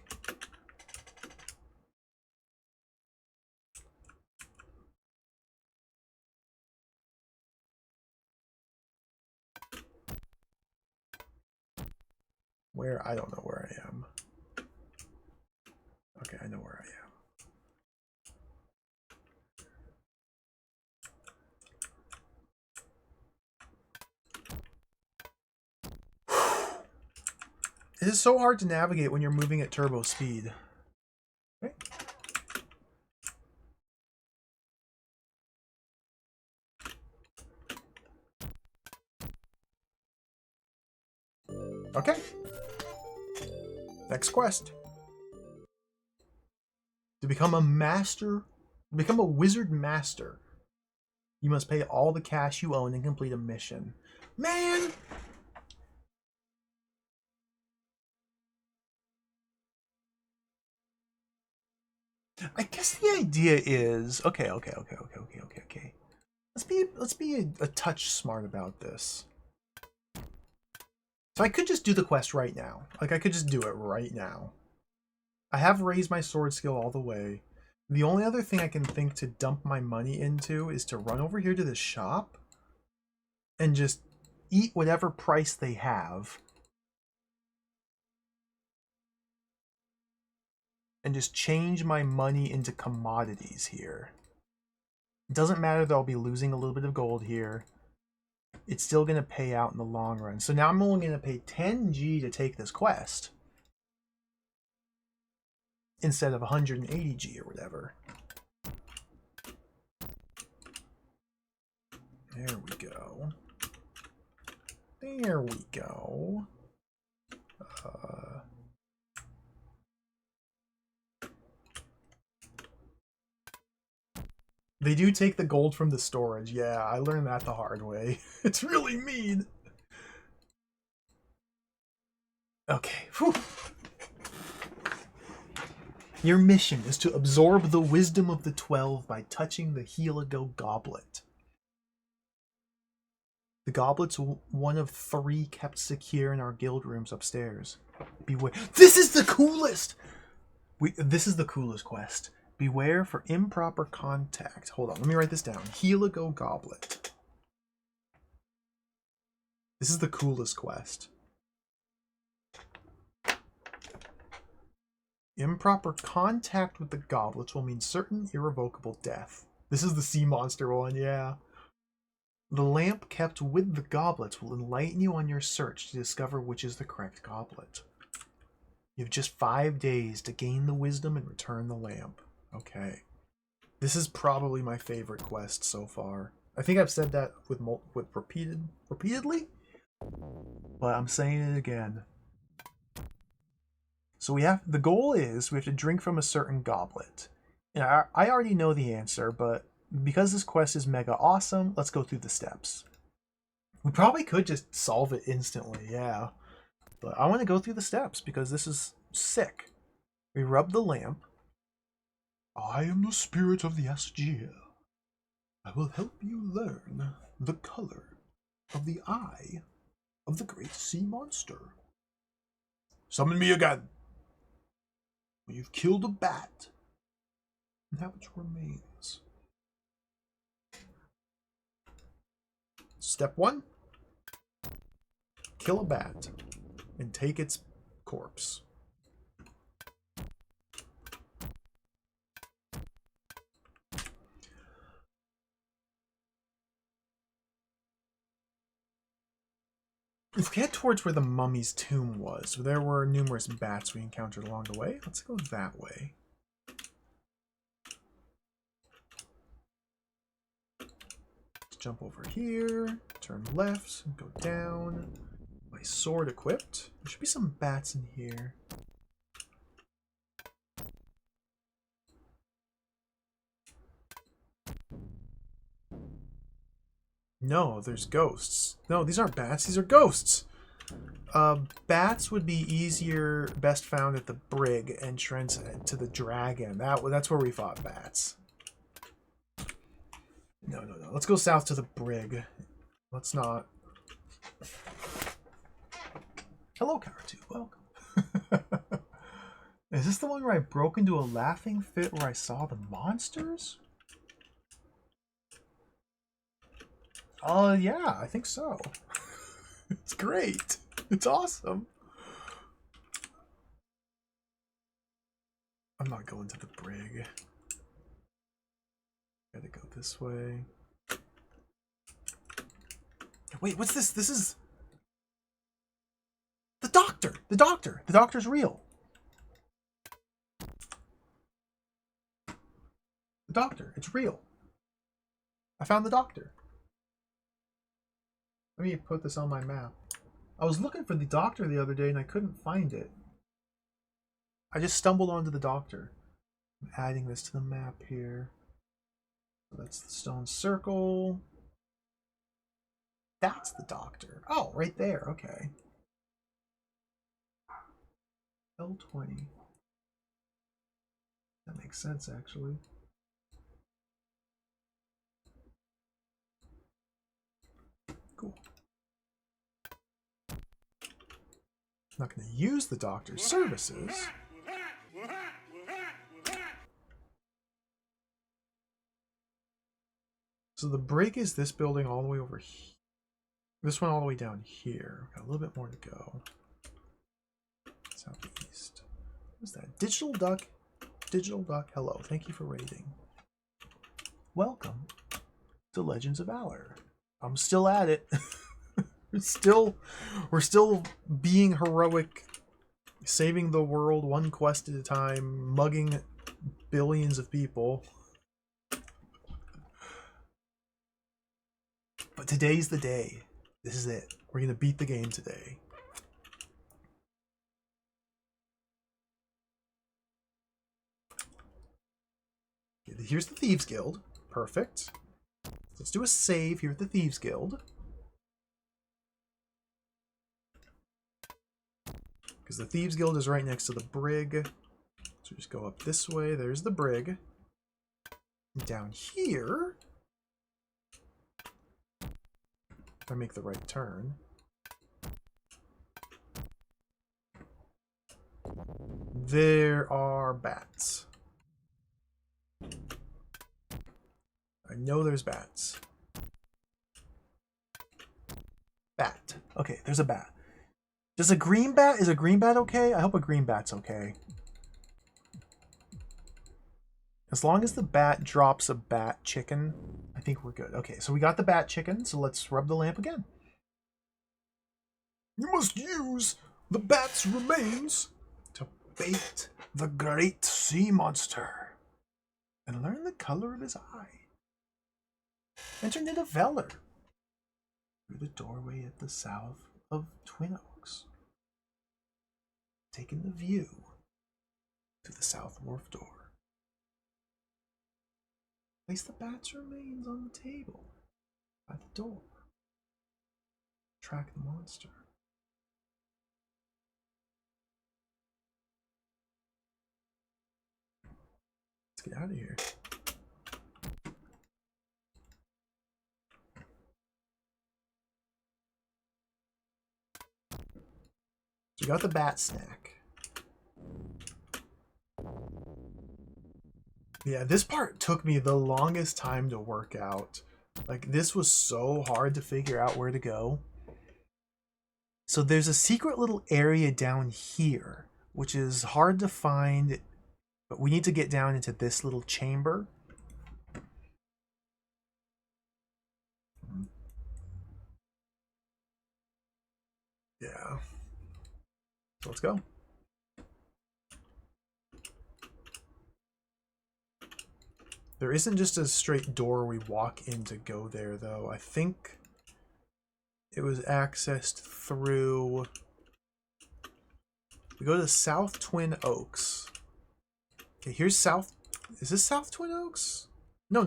Where? I don't know where I am. Okay, I know where I am. It is so hard to navigate when you're moving at turbo speed. Okay. Okay. Next quest. To become a master, become a wizard master, you must pay all the cash you own and complete a mission. Man! guess the idea is okay. Let's be a touch smart about this. So I could just do the quest right now. Like, I could just do it right now. I have raised my sword skill all the way. The only other thing I can think to dump my money into is to run over here to the shop and just eat whatever price they have. And just change my money into commodities here. It doesn't matter that I'll be losing a little bit of gold here. It's still going to pay out in the long run. So now I'm only going to pay 10G to take this quest instead of 180G or whatever. There we go. There we go. They do take the gold from the storage. Yeah, I learned that the hard way. It's really mean. Okay. Whew. Your mission is to absorb the wisdom of the 12 by touching the Heligo goblet. The goblet's one of 3 kept secure in our guild rooms upstairs. Beware. This is the coolest! This is the coolest quest. Beware for improper contact. Hold on, let me write this down. Heligo goblet. This is the coolest quest. Improper contact with the goblets will mean certain irrevocable death. This is the sea monster one, yeah. The lamp kept with the goblets will enlighten you on your search to discover which is the correct goblet. You have just 5 days to gain the wisdom and return the lamp. Okay. This is probably my favorite quest so far. I think I've said that with repeatedly, but I'm saying it again. So the goal is we have to drink from a certain goblet. And I already know the answer, but because this quest is mega awesome, let's go through the steps. We probably could just solve it instantly, yeah. But I want to go through the steps because this is sick. We rub the lamp. I am the spirit of the Asgea. I will help you learn the color of the eye of the great sea monster. Summon me again. When you've killed a bat, and that which remains. Step 1. Kill a bat and take its corpse. If we head towards where the mummy's tomb was, there were numerous bats we encountered along the way. Let's go that way. Let's jump over here, turn left, go down. My sword equipped. There should be some bats in here. No, there's ghosts. No, these aren't bats. These are ghosts. Bats would be easier, best found at the brig entrance to the dragon. That's where we fought bats. No. Let's go south to the brig. Let's not. Hello, Karatu. Welcome. Is this the one where I broke into a laughing fit where I saw the monsters? Yeah, I think so. It's great. It's awesome. I'm not going to the brig. Gotta go this way. Wait, what's this? This is... The doctor! The doctor! The doctor's real. The doctor. It's real. I found the doctor. Let me put this on my map. I was looking for the doctor the other day and I couldn't find it. I just stumbled onto the doctor. I'm adding this to the map here. So that's the stone circle. That's the doctor. Oh, right there. Okay. L20. That makes sense, actually. Cool. I'm not going to use the doctor's services. So the brig is this building all the way over here. This one all the way down here. Got a little bit more to go. Southeast. What's that? Digital Duck. Digital Duck. Hello. Thank you for raiding. Welcome to Legends of Valor. I'm still at it. We're still being heroic, saving the world one quest at a time, mugging billions of people. But today's the day. This is it. We're gonna beat the game today. Here's the Thieves Guild. Perfect. Let's do a save here at the Thieves Guild. Because the Thieves Guild is right next to the brig. So just go up this way. There's the brig. Down here, if I make the right turn, there are bats. I know there's bats. Bat. Okay, there's a bat. Does a green bat, is a green bat okay? I hope a green bat's okay. As long as the bat drops a bat chicken, I think we're good. Okay, so we got the bat chicken, so let's rub the lamp again. You must use the bat's remains to bait the great sea monster and learn the color of his eye. Enter into Valour through the doorway at the south of Twin Oaks, taking the view to the South Wharf door. Place the bat's remains on the table by the door. Track the monster. Let's get out of here. So we got the bat snack. Yeah, this part took me the longest time to work out. Like, this was so hard to figure out where to go. So there's a secret little area down here, which is hard to find, but we need to get down into this little chamber. Yeah. So let's go. There isn't just a straight door we walk in to go there, though. I think it was accessed through... We go to South Twin Oaks. Okay, here's South... Is this South Twin Oaks? No.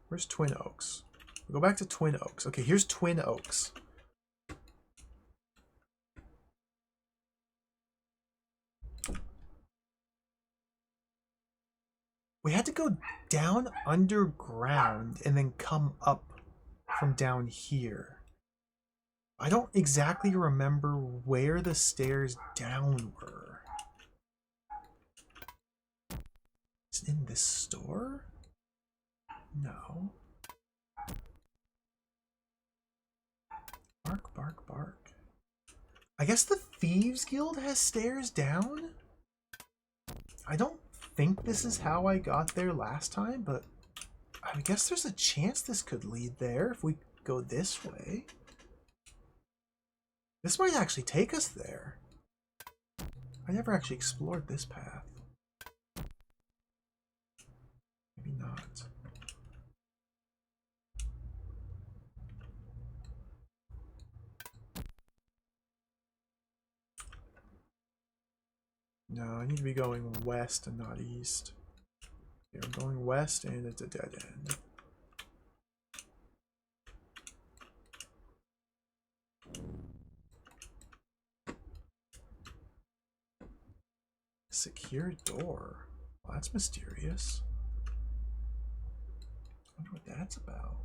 Where's Twin Oaks? We go back to Twin Oaks. Okay, here's Twin Oaks. We had to go down underground and then come up from down here. I don't exactly remember where the stairs down were. Is it in this store? No. Bark, bark, bark. I guess the Thieves Guild has stairs down? I don't think this is how I got there last time, but I guess there's a chance this could lead there if we go this way. This might actually take us there. I never actually explored this path. Maybe not. No, I need to be going west and not east. Okay, I'm going west and it's a dead end. Secure door. Well, that's mysterious. I wonder what that's about.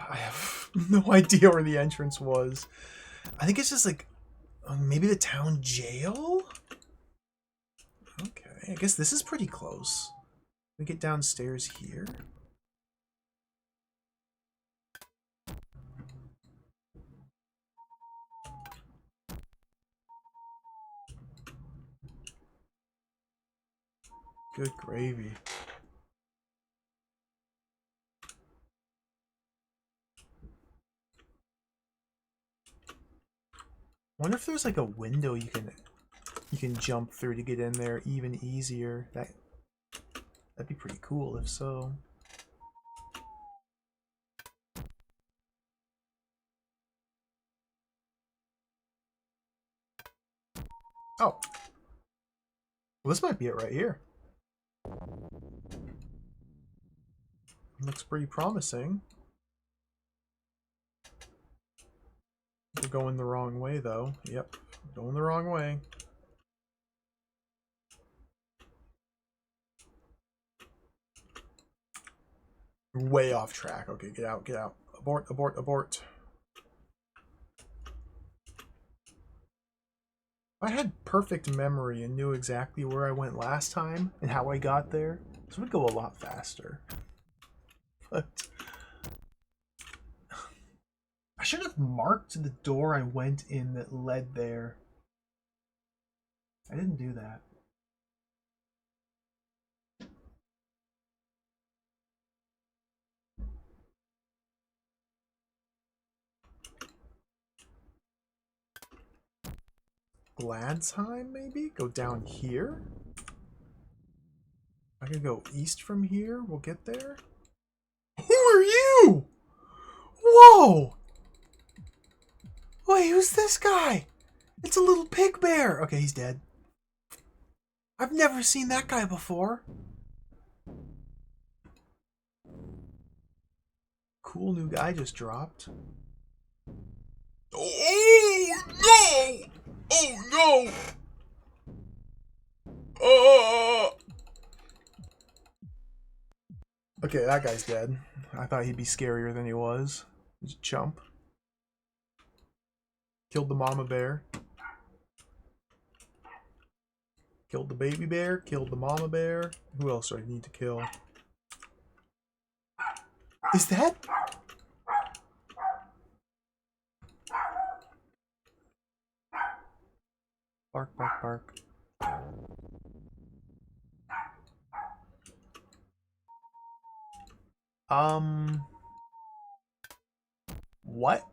I have no idea where the entrance was. I think it's just like maybe the town jail? Okay, I guess this is pretty close. We get downstairs here. Good gravy. Wonder if there's like a window you can jump through to get in there even easier. That'd be pretty cool if so. Oh. Well, this might be it right here. Looks pretty promising. We're going the wrong way though. Yep, going the wrong way. Way off track. Okay, get out, get out. Abort, abort, abort. If I had perfect memory and knew exactly where I went last time and how I got there, this would go a lot faster. But I should have marked the door I went in that led there. I didn't do that. Gladsheim, maybe? Go down here? I can go east from here. We'll get there. Who are you? Whoa! Wait, who's this guy? It's a little pig bear. Okay, he's dead. I've never seen that guy before. Cool new guy just dropped. Oh no! Oh no! Okay, that guy's dead. I thought he'd be scarier than he was. He's a chump. Killed the mama bear. Killed the baby bear. Killed the mama bear. Who else do I need to kill? Is that? Bark, bark, bark. What?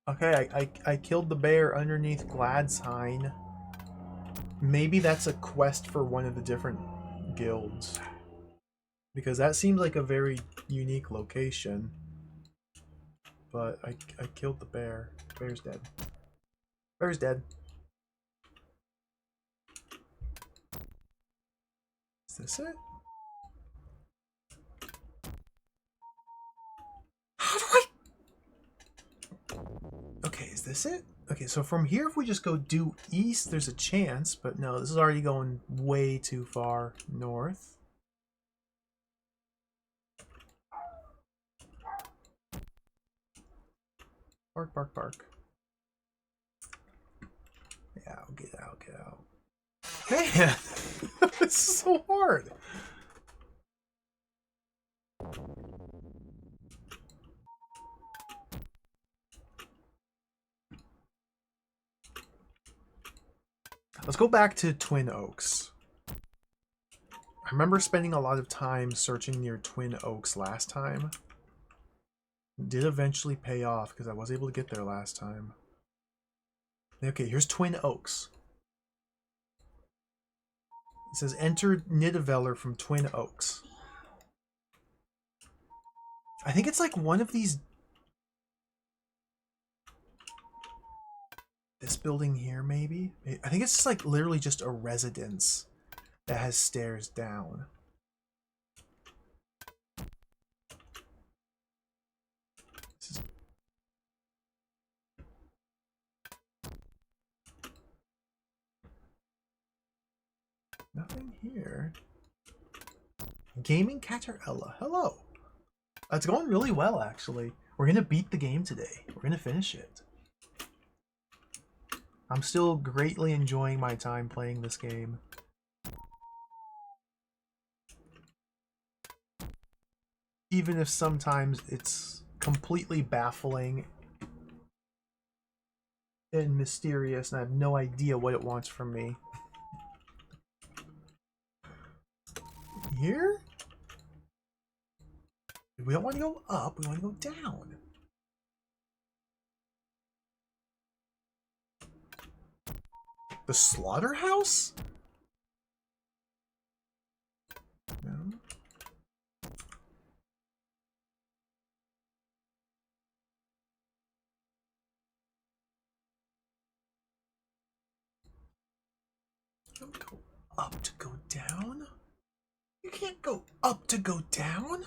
Okay, I killed the bear underneath Gladsheim. Maybe that's a quest for one of the different guilds. Because that seems like a very unique location. But I killed the bear. Bear's dead. Bear's dead. Is this it? How do I... Okay, is this it? Okay, so from here, if we just go due east, there's a chance. But no, this is already going way too far north. Bark, bark, bark. Yeah, get out, get out. Man, this is so hard. Let's go back to Twin Oaks. I remember spending a lot of time searching near Twin Oaks last time. It did eventually pay off because I was able to get there last time. Okay, here's Twin Oaks. It says enter Nidavellir from Twin Oaks. I think it's like one of these... This building here, maybe? I think it's like literally just a residence that has stairs down. This is... Nothing here. Gaming Catarella. Hello. It's going really well, actually. We're going to beat the game today. We're going to finish it. I'm still greatly enjoying my time playing this game. Even if sometimes it's completely baffling and mysterious and I have no idea what it wants from me. Here? We don't want to go up, we want to go down. The slaughterhouse? No. You don't go up to go down? You can't go up to go down?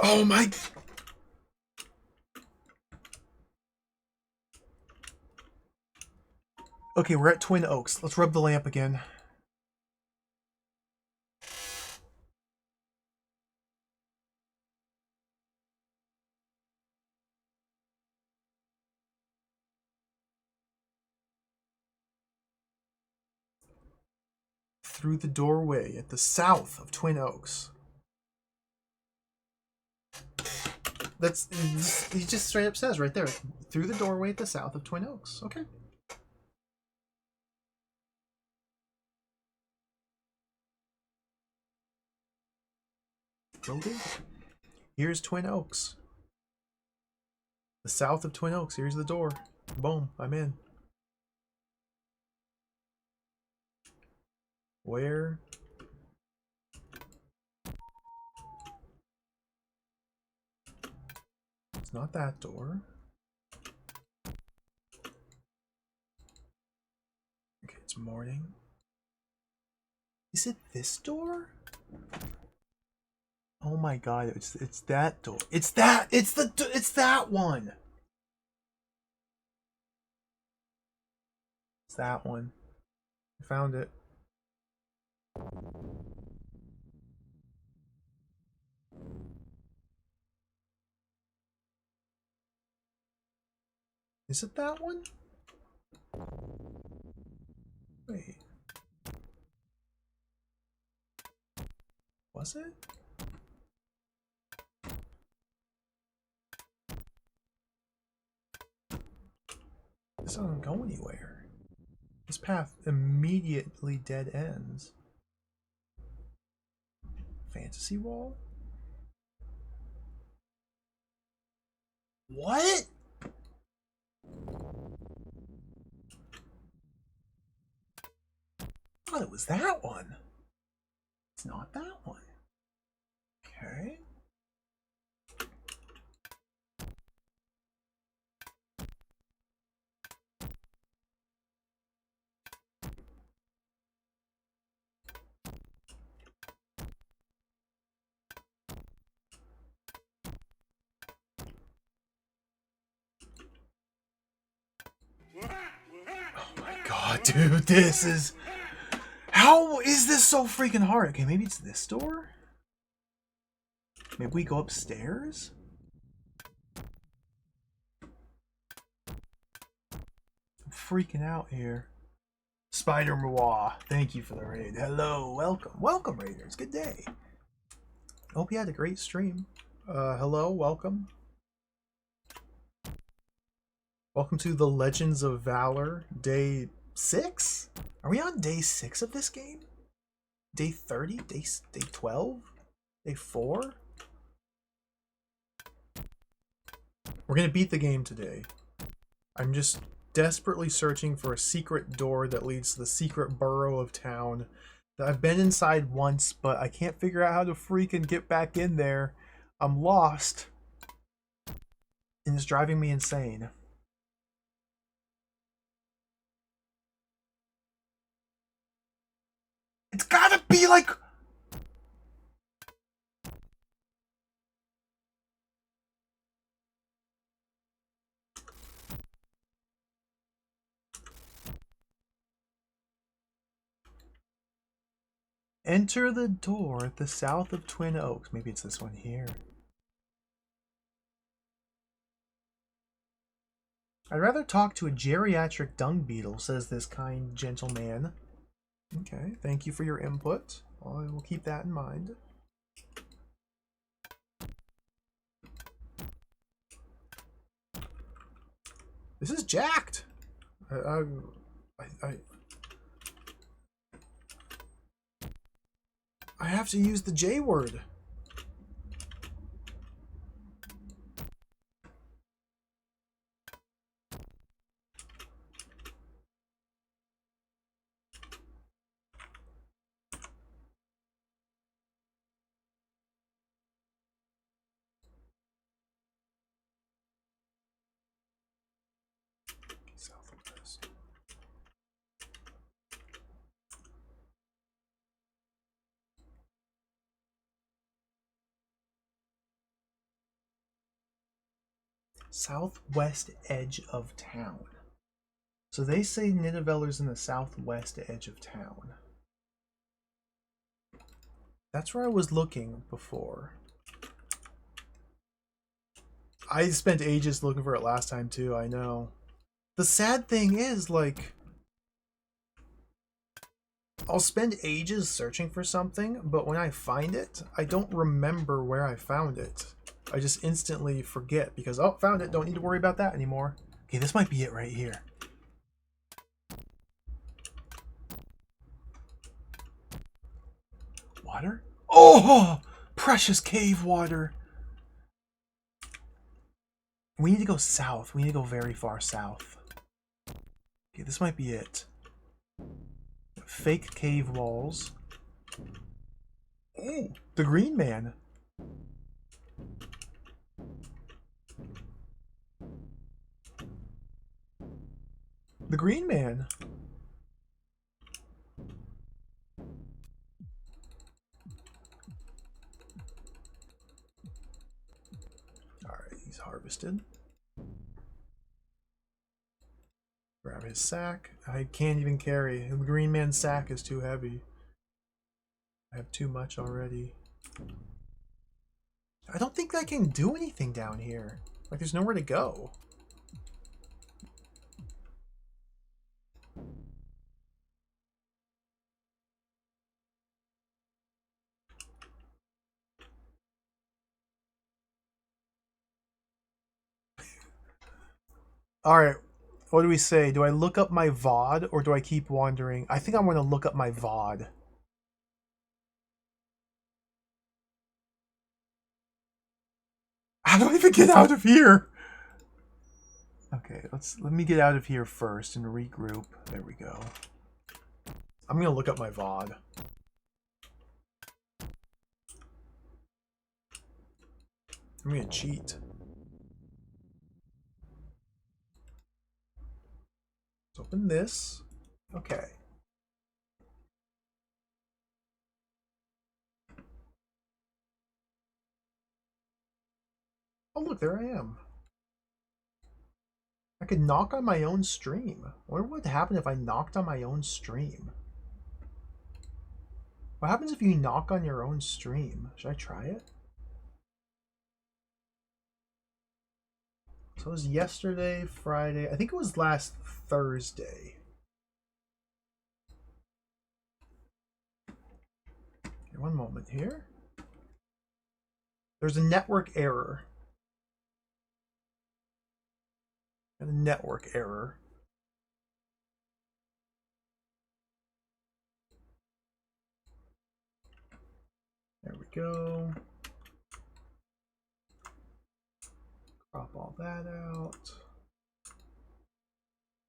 Oh my... Okay, we're at Twin Oaks. Let's rub the lamp again. Through the doorway at the south of Twin Oaks. That's... He just straight up says right there. Through the doorway at the south of Twin Oaks. Okay. Building. Here's Twin Oaks. The south of Twin Oaks. Here's the door. Boom. I'm in. Where? It's not that door. Okay, it's morning. Is it this door? Oh my god, it's that door. It's that one. It's that one. I found it. Is it that one? Wait. Was it? This doesn't go anywhere. This path immediately dead ends. Fantasy wall? What? I thought it was that one. It's not that one. Okay. Oh my god, dude, this is... How is this so freaking hard? Okay, maybe it's this door? Maybe we go upstairs? I'm freaking out here. Spider Moa, thank you for the raid. Hello, welcome. Welcome, Raiders. Good day. Hope you had a great stream. Hello, welcome. Welcome to the Legends of Valor, day 6? Are we on day 6 of this game? Day 30? Day 12? Day 4? We're gonna beat the game today. I'm just desperately searching for a secret door that leads to the secret borough of town. I've been inside once, but I can't figure out how to freaking get back in there. I'm lost. And it's driving me insane. It's gotta be like... Enter the door at the south of Twin Oaks. Maybe it's this one here. I'd rather talk to a geriatric dung beetle, says this kind gentleman. Okay, thank you for your input. I will keep that in mind. This is jacked. I have to use the J word. Southwest. Southwest edge of town. So they say Nidaveller's in the southwest edge of town. That's where I was looking before. I spent ages looking for it last time too, I know. The sad thing is, like, I'll spend ages searching for something, but when I find it, I don't remember where I found it. I just instantly forget because, oh, found it, don't need to worry about that anymore. Okay, this might be it right here. Water? Oh! Precious cave water! We need to go south. We need to go very far south. Okay, this might be it. Fake cave walls. Oh, the Green Man. The Green Man. Alright, he's harvested. Grab his sack. I can't even carry. The Green Man's sack is too heavy. I have too much already. I don't think I can do anything down here. Like, there's nowhere to go. Alright, what do we say? Do I look up my VOD or do I keep wandering? I think I'm going to look up my VOD. How do I even get out of here? Okay, let me get out of here first and regroup. There we go. I'm going to look up my VOD. I'm going to cheat. Let's open this. Okay. Oh, look, there I am. I could knock on my own stream. I wonder what would happen if I knocked on my own stream. What happens if you knock on your own stream? Should I try it? So it was yesterday, Friday. I think it was last Thursday. Okay, one moment here. There's a network error. A network error. There we go. Crop all that out.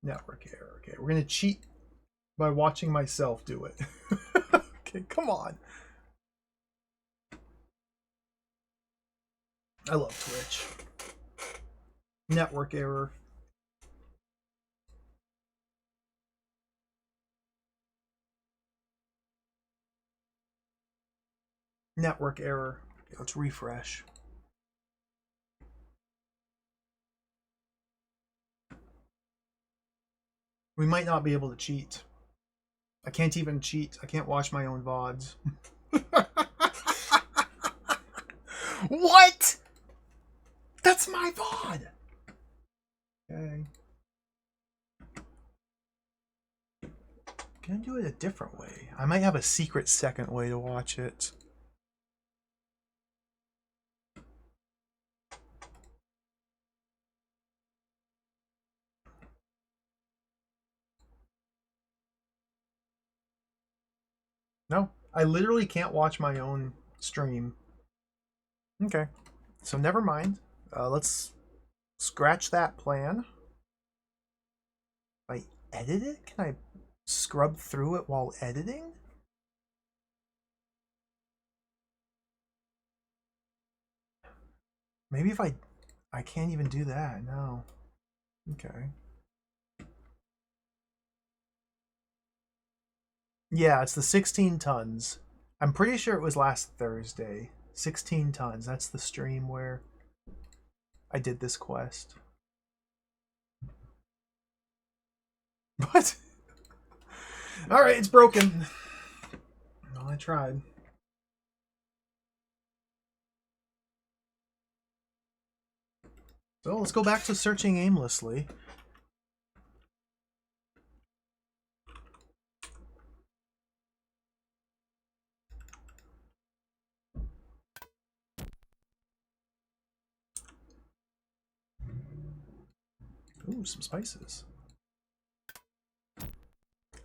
Network error. Okay, we're gonna cheat by watching myself do it. Okay, come on. I love Twitch. Network error. Network error. Okay, let's refresh. We might not be able to cheat. I can't even cheat. I can't watch my own VODs. What? That's my VOD! Okay. Can I do it a different way? I might have a secret second way to watch it. No, I literally can't watch my own stream. Okay, so never mind. Let's scratch that plan. If I edit it, can I scrub through it while editing? Maybe if I can't even do that, no. Okay. Yeah, it's the 16 tons. I'm pretty sure it was last Thursday. 16 tons. That's the stream where I did this quest. What? Alright, it's broken. Well, I tried. So let's go back to searching aimlessly. Ooh, some spices.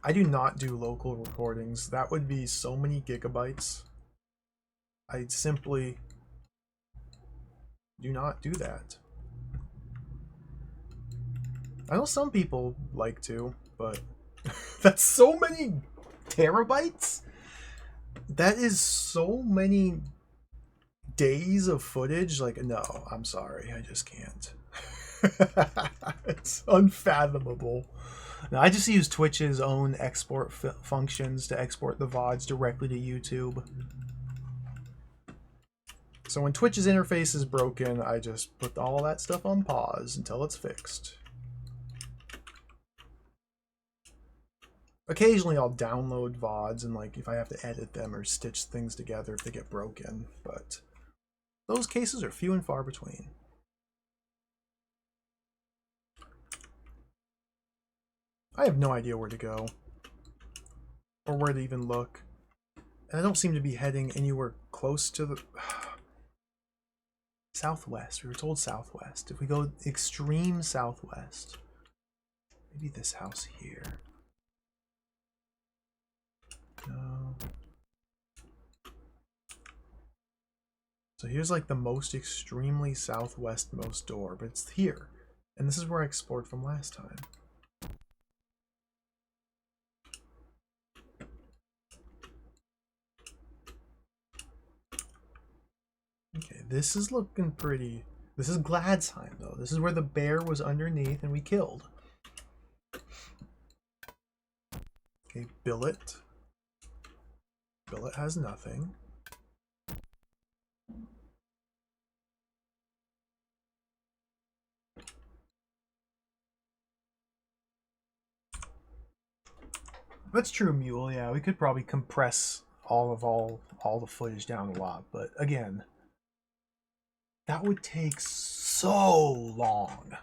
I do not do local recordings. That would be so many gigabytes. I simply do not do that. I know some people like to, but that's so many terabytes? That is so many days of footage. Like, no, I'm sorry. I just can't. It's unfathomable. Now, I just use Twitch's own export functions to export the VODs directly to YouTube. So when Twitch's interface is broken, I just put all that stuff on pause until it's fixed. Occasionally I'll download VODs and like if I have to edit them or stitch things together if they get broken, but those cases are few and far between. I have no idea where to go or where to even look. And I don't seem to be heading anywhere close to the southwest. We were told southwest. If we go extreme southwest, maybe this house here. No. So here's like the most extremely southwestmost door, but it's here. And this is where I explored from last time. Okay, this is looking pretty. This is Gladsheim, though. This is where the bear was underneath and we killed. Okay, Billet. Billet has nothing. That's true, Mule. Yeah, we could probably compress all the footage down a lot, but again, that would take so long.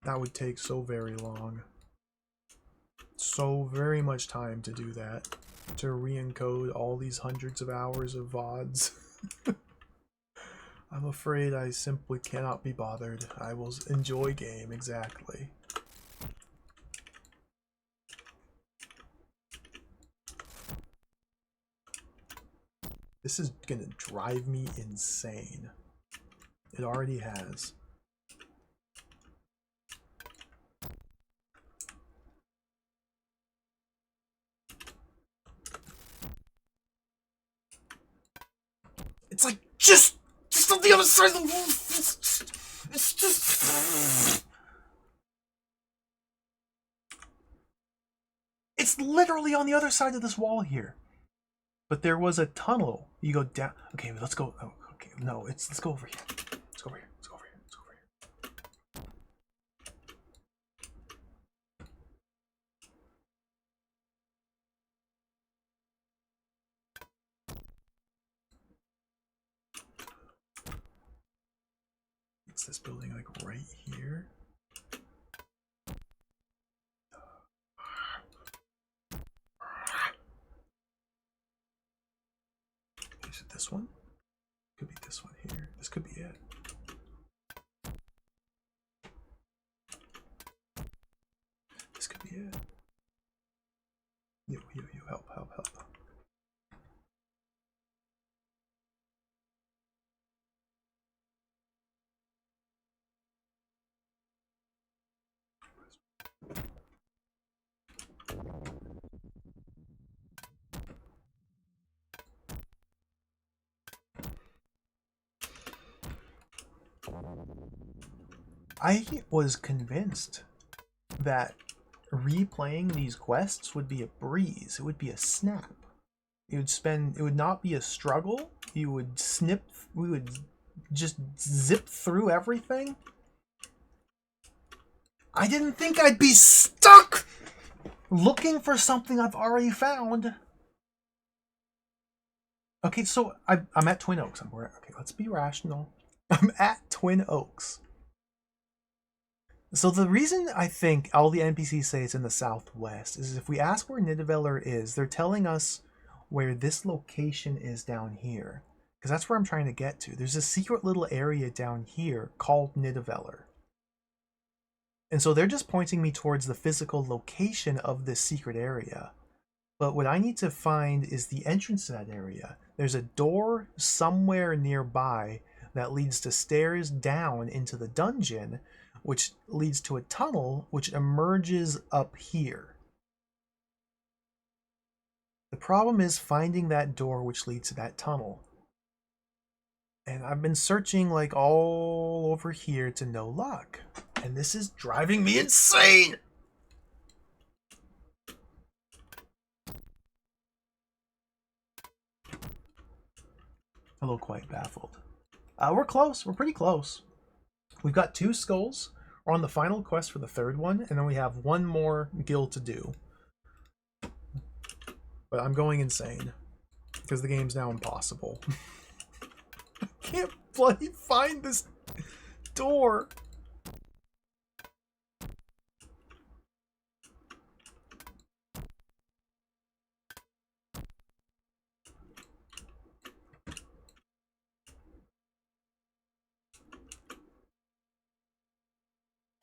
That would take so very long. So very much time to do that. To re-encode all these hundreds of hours of VODs. I'm afraid I simply cannot be bothered. I will enjoy game, exactly. This is gonna drive me insane. It already has. It's like just on the other side of the wall. It's just. It's literally on the other side of this wall here. But there was a tunnel. You go down. Okay, let's go. Oh, okay, no, let's go over here. Let's go over here. Let's go over here. Let's go over here. It's this building like right here. Is it this one? Could be this one here. This could be it. This could be it. Yo, help. I was convinced that replaying these quests would be a breeze. It would be a snap. It would not be a struggle. We would just zip through everything. I didn't think I'd be stuck looking for something I've already found. Okay, so I'm at Twin Oaks. Okay, let's be rational. I'm at Twin Oaks. So the reason I think all the NPCs say it's in the southwest is if we ask where Nidavellir is, they're telling us where this location is down here. Because that's where I'm trying to get to. There's a secret little area down here called Nidavellir. And so they're just pointing me towards the physical location of this secret area. But what I need to find is the entrance to that area. There's a door somewhere nearby that leads to stairs down into the dungeon, which leads to a tunnel which emerges up here. The problem is finding that door which leads to that tunnel. And I've been searching like all over here to no luck. And this is driving me insane! A little quite baffled. We're close. We're pretty close. We've got 2 skulls. We're on the final quest for the 3rd one, and then we have 1 more guild to do. But I'm going insane because the game's now impossible. I can't bloody find this door.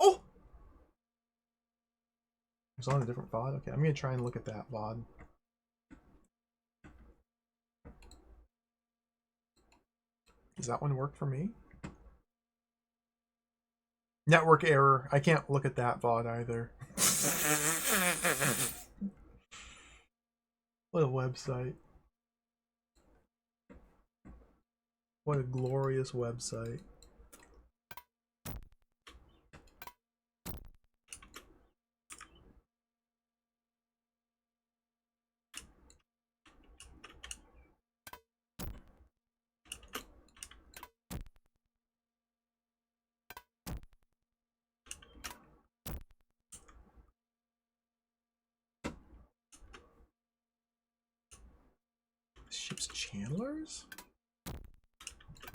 Oh! It's on a different VOD? Okay, I'm going to try and look at that VOD. Does that one work for me? Network error. I can't look at that VOD either. What a website. What a glorious website. Ship's Chandlers?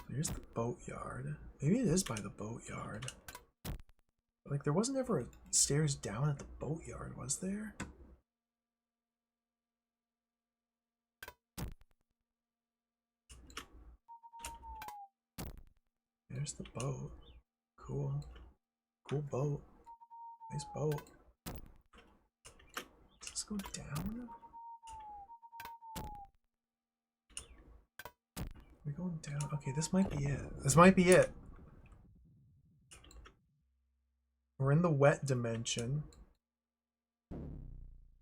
There's the boatyard. Maybe it is by the boatyard. Like, there wasn't ever stairs down at the boatyard, was there? There's the boat. Cool. Cool boat. Nice boat. Let's go down. We're going down. Okay, this might be it. This might be it. We're in the wet dimension.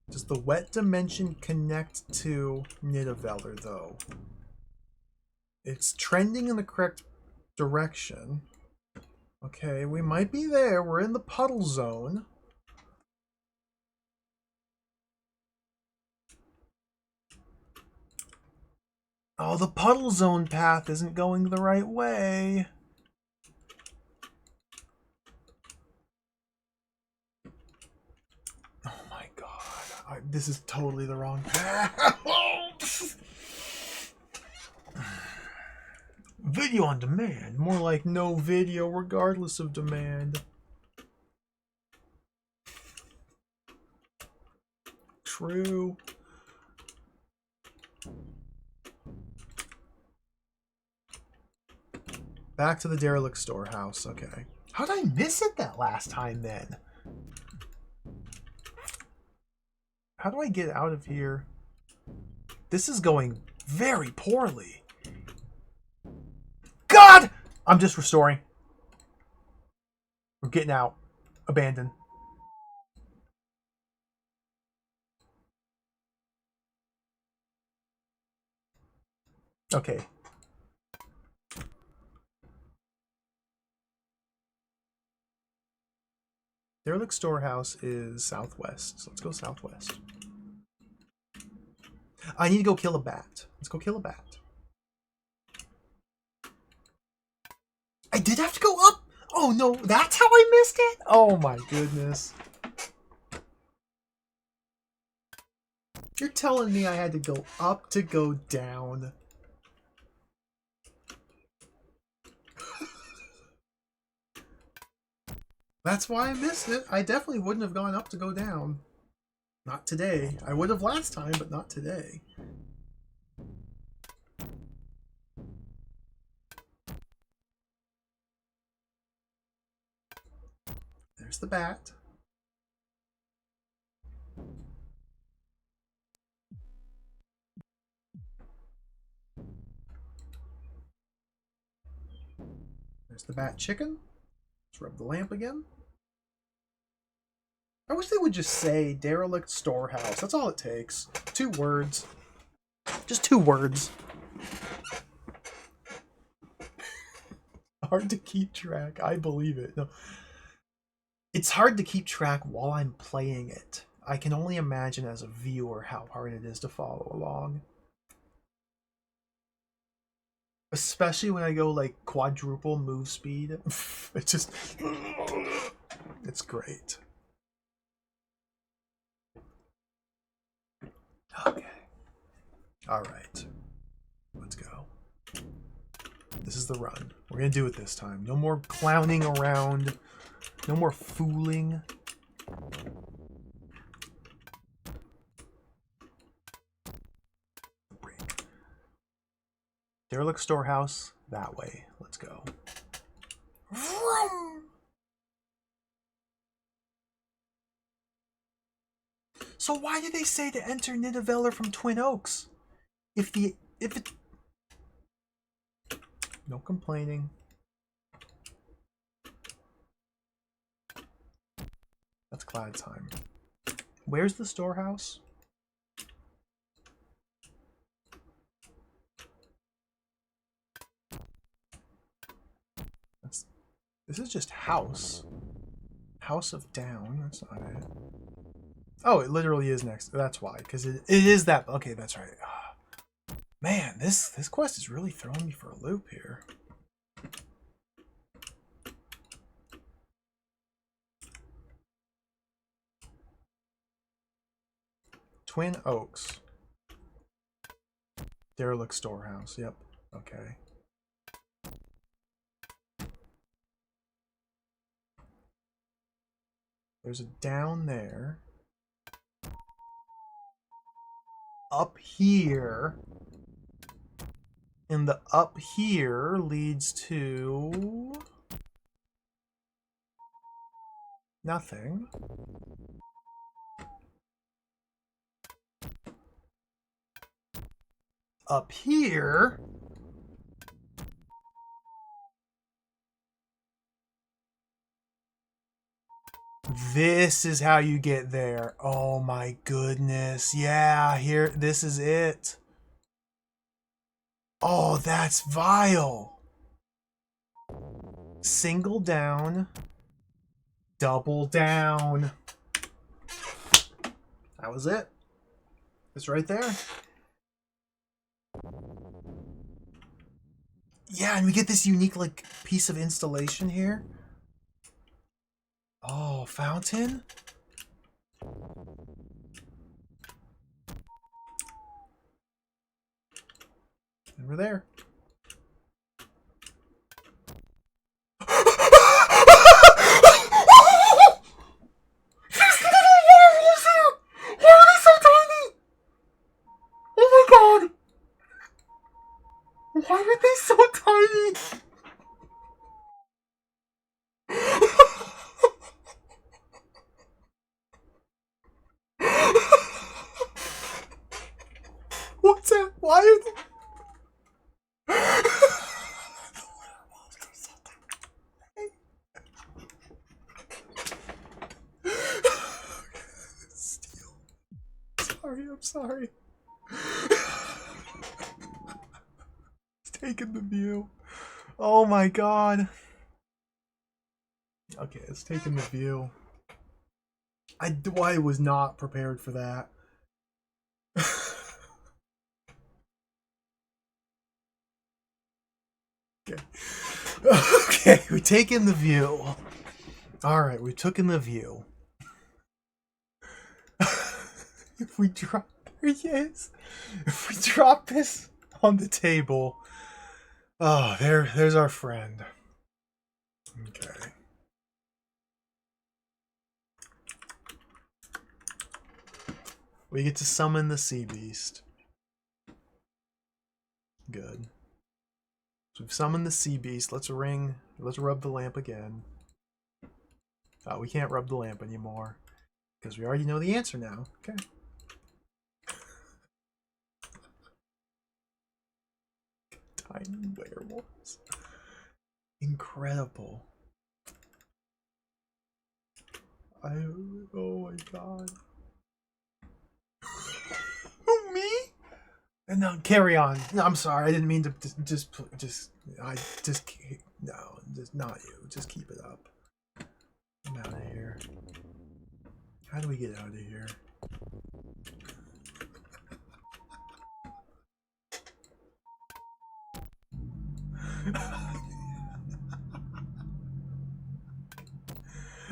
Does the wet dimension connect to Nidavellir, though? It's trending in the correct direction. Okay, we might be there. We're in the puddle zone. Oh, the puddle zone path isn't going the right way. Oh my god. This is totally the wrong path. Video on demand. More like no video regardless of demand. True. Back to the derelict storehouse. Okay. How did I miss it that last time then? How do I get out of here? This is going very poorly. God! I'm just restoring. We're getting out. Abandoned. Okay. Derelict storehouse is southwest, so let's go southwest. I need to go kill a bat. Let's go kill a bat. I did have to go up! Oh no, that's how I missed it? Oh my goodness. You're telling me I had to go up to go down. That's why I missed it. I definitely wouldn't have gone up to go down. Not today. I would have last time, but not today. There's the bat. There's the bat chicken. Let's rub the lamp again. I wish they would just say derelict storehouse. That's all it takes. 2 words. Just 2 words. Hard to keep track. I believe it. No. It's hard to keep track while I'm playing it. I can only imagine as a viewer how hard it is to follow along. Especially when I go like quadruple move speed. It's just... It's great. Okay. Alright. Let's go. This is the run. We're gonna do it this time. No more clowning around. No more fooling. Break. Derelict storehouse, that way. Let's go. So why did they say to enter Nidavellir from Twin Oaks? If it... No complaining. That's Cloudtime. Where's the storehouse? This is just house. House of Down. That's not it. Oh, it literally is next. That's why. Because it is that. Okay, that's right. Man, this quest is really throwing me for a loop here. Twin Oaks. Derelict storehouse. Yep. Okay. There's a down there. Up here. And the up here leads to... nothing. Up here... this is how you get there. Oh my goodness. Yeah, here, this is it. Oh, that's vile. Single down. Double down. That was it. It's right there. Yeah, and we get this unique like piece of installation here. Oh, fountain? And we're there. Why are they so tiny? What's that? Why are they... Steel. Sorry, I'm sorry. It's taking the view. Oh my god. Okay, it's taking the view. I was not prepared for that. Okay. Okay, we take in the view. Alright, we took in the view. If we drop... There he is. If we drop this on the table... Oh, there's our friend. Okay. We get to summon the sea beast. Good. So we've summoned the sea beast. Let's rub the lamp again. Oh, we can't rub the lamp anymore. Because we already know the answer now. Okay. Tiny werewolves. Incredible. Oh my god. Who, me? No, carry on. No, I'm sorry. I didn't mean to just no, just not you. Just keep it up. I'm out of here. How do we get out of here?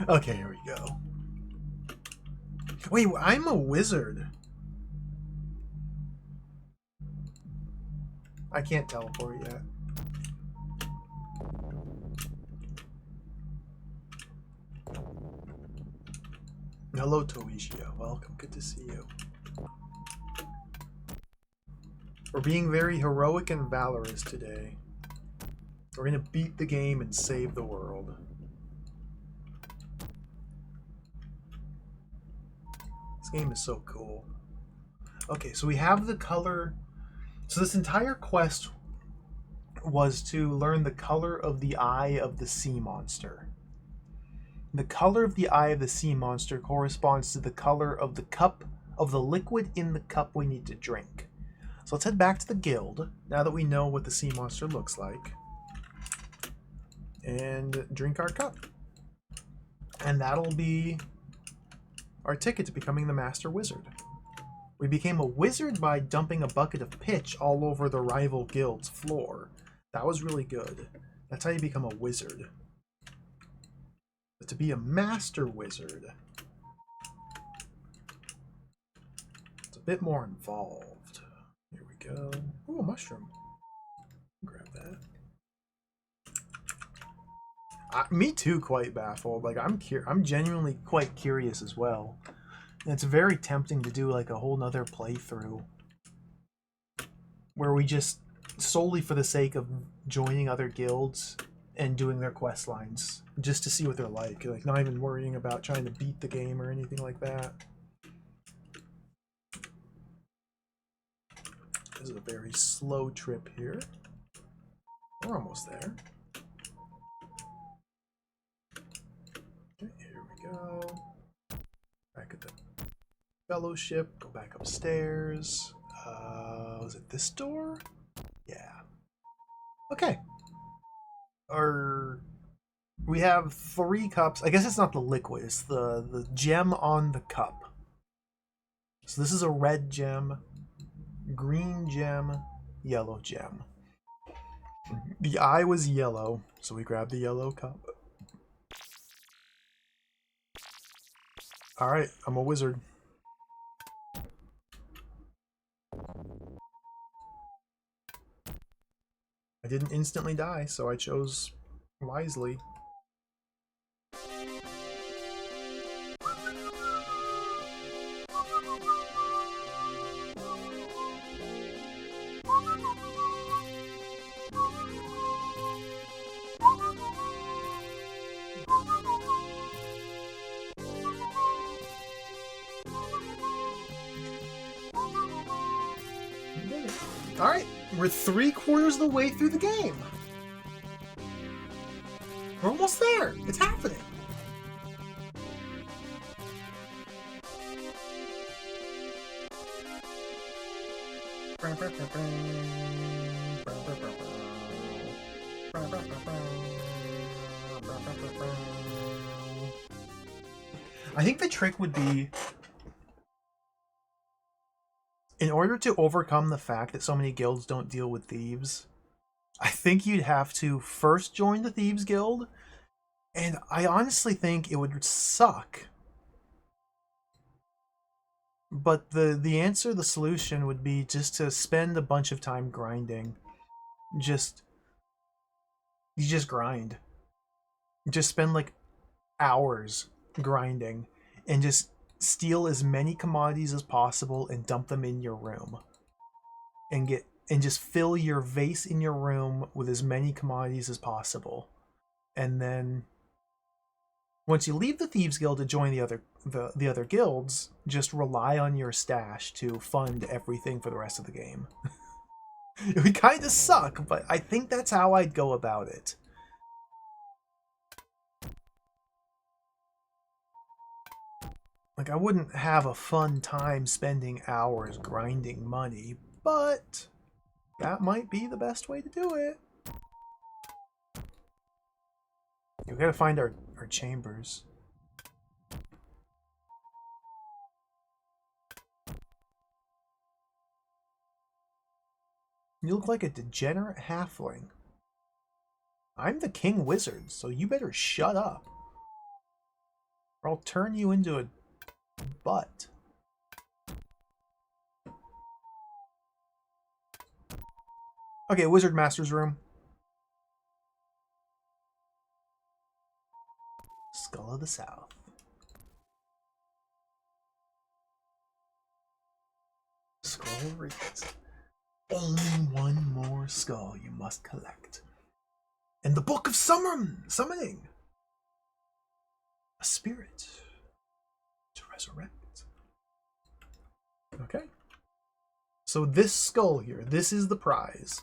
Okay, here we go. Wait, I'm a wizard. I can't teleport yet. Hello, Toishia. Welcome. Good to see you. We're being very heroic and valorous today. We're gonna beat the game and save the world. This game is so cool. Okay, so we have the color. So this entire quest was to learn the color of the eye of the sea monster. The color of the eye of the sea monster corresponds to the color of the cup, of the liquid in the cup we need to drink. So let's head back to the guild, now that we know what the sea monster looks like, and drink our cup. And that'll be our ticket to becoming the Master Wizard. We became a wizard by dumping a bucket of pitch all over the rival guild's floor. That was really good. That's how you become a wizard. But to be a Master Wizard, it's a bit more involved. Here we go. Ooh, a mushroom. Grab that. Me too, quite baffled. Like I'm genuinely quite curious as well. And it's very tempting to do like a whole nother playthrough where we just solely for the sake of joining other guilds and doing their quest lines just to see what they're like not even worrying about trying to beat the game or anything like that. This is a very slow trip here. We're almost there. Okay, here we go. Fellowship, go back upstairs. Was it this door? Yeah. Okay. We have 3 cups. I guess it's not the liquid, it's the gem on the cup. So this is a red gem, green gem, yellow gem. The eye was yellow, so we grabbed the yellow cup. Alright, I'm a wizard. I didn't instantly die, so I chose wisely. Alright, we're 3/4 of the way through the game. We're almost there. It's happening. I think the trick would be, in order to overcome the fact that so many guilds don't deal with thieves, I think you'd have to first join the Thieves Guild, and I honestly think it would suck. But the answer, the solution would be just to spend a bunch of time grinding. You just grind. Just spend like hours grinding and just steal as many commodities as possible and dump them in your room. And just fill your vase in your room with as many commodities as possible. And then once you leave the Thieves Guild to join the other guilds, just rely on your stash to fund everything for the rest of the game. It would kind of suck, but I think that's how I'd go about it. Like, I wouldn't have a fun time spending hours grinding money, but that might be the best way to do it. We gotta find our chambers. You look like a degenerate halfling. I'm the king wizard, so you better shut up, or I'll turn you into a butt. Okay, Wizard Master's room. Skull of the South. Scroll reads, only one more skull you must collect. And the Book of Summoning. A spirit to resurrect. Okay. So this skull here, this is the prize.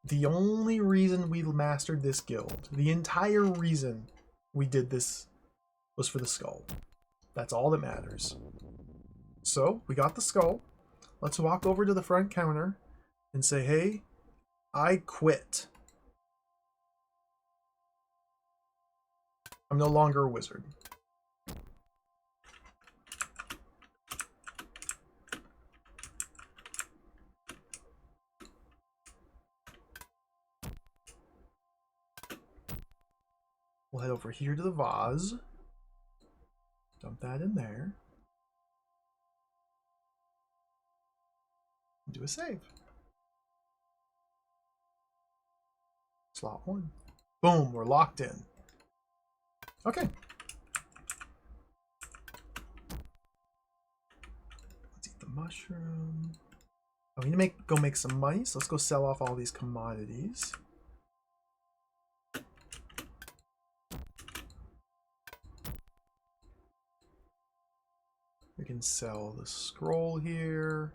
The only reason we mastered this guild, the entire reason we did this, was for the skull. That's all that matters. So, we got the skull. Let's walk over to the front counter and say, hey, I quit. I'm no longer a wizard. We'll head over here to the vase. Dump that in there. Do a save. Slot 1. Boom, we're locked in. Okay. Let's eat the mushroom. Oh, we need to go make some money, so let's go sell off all these commodities. We can sell the scroll here.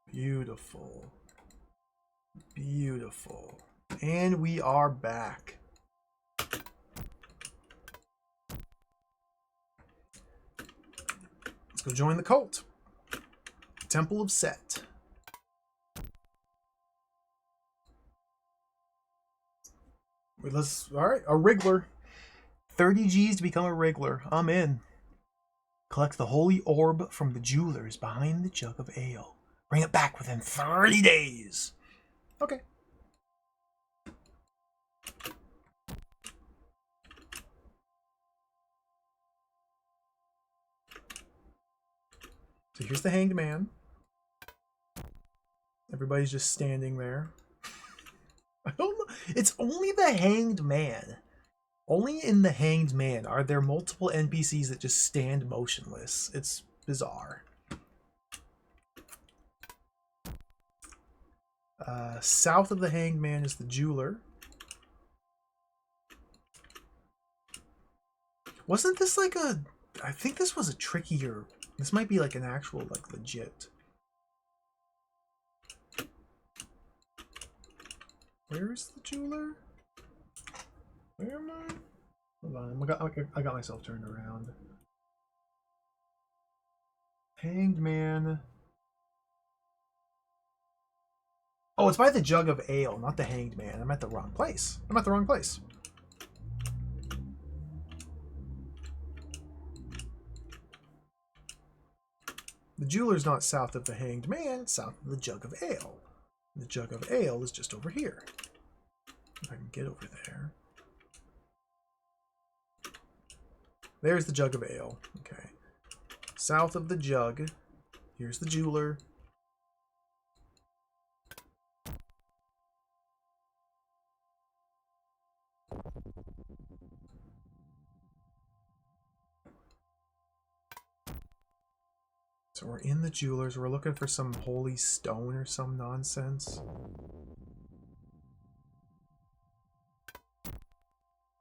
Beautiful. Beautiful. And we are back. go join the cult. Temple of Set. Wait, alright, a Wriggler. 30 G's to become a Wriggler. I'm in. Collect the holy orb from the jewelers behind the jug of ale. Bring it back within 30 days. Okay. So here's the Hanged Man. Everybody's just standing there. I don't know. It's only the Hanged Man. Only in the Hanged Man are there multiple NPCs that just stand motionless. It's bizarre. South of the Hanged Man is the Jeweler. Wasn't this like a... I think this was a trickier... This might be like an actual, like, legit... Where is the Jeweler? Where am I? Hold on, I got myself turned around. Hanged Man. Oh, it's by the Jug of Ale, not the Hanged Man. I'm at the wrong place. I'm at the wrong place. The Jeweler's not south of the Hanged Man, it's south of the Jug of Ale. The Jug of Ale is just over here. If I can get over there. There's the Jug of Ale. Okay. South of the Jug. Here's the Jeweler. So we're in the Jewelers. We're looking for some holy stone or some nonsense.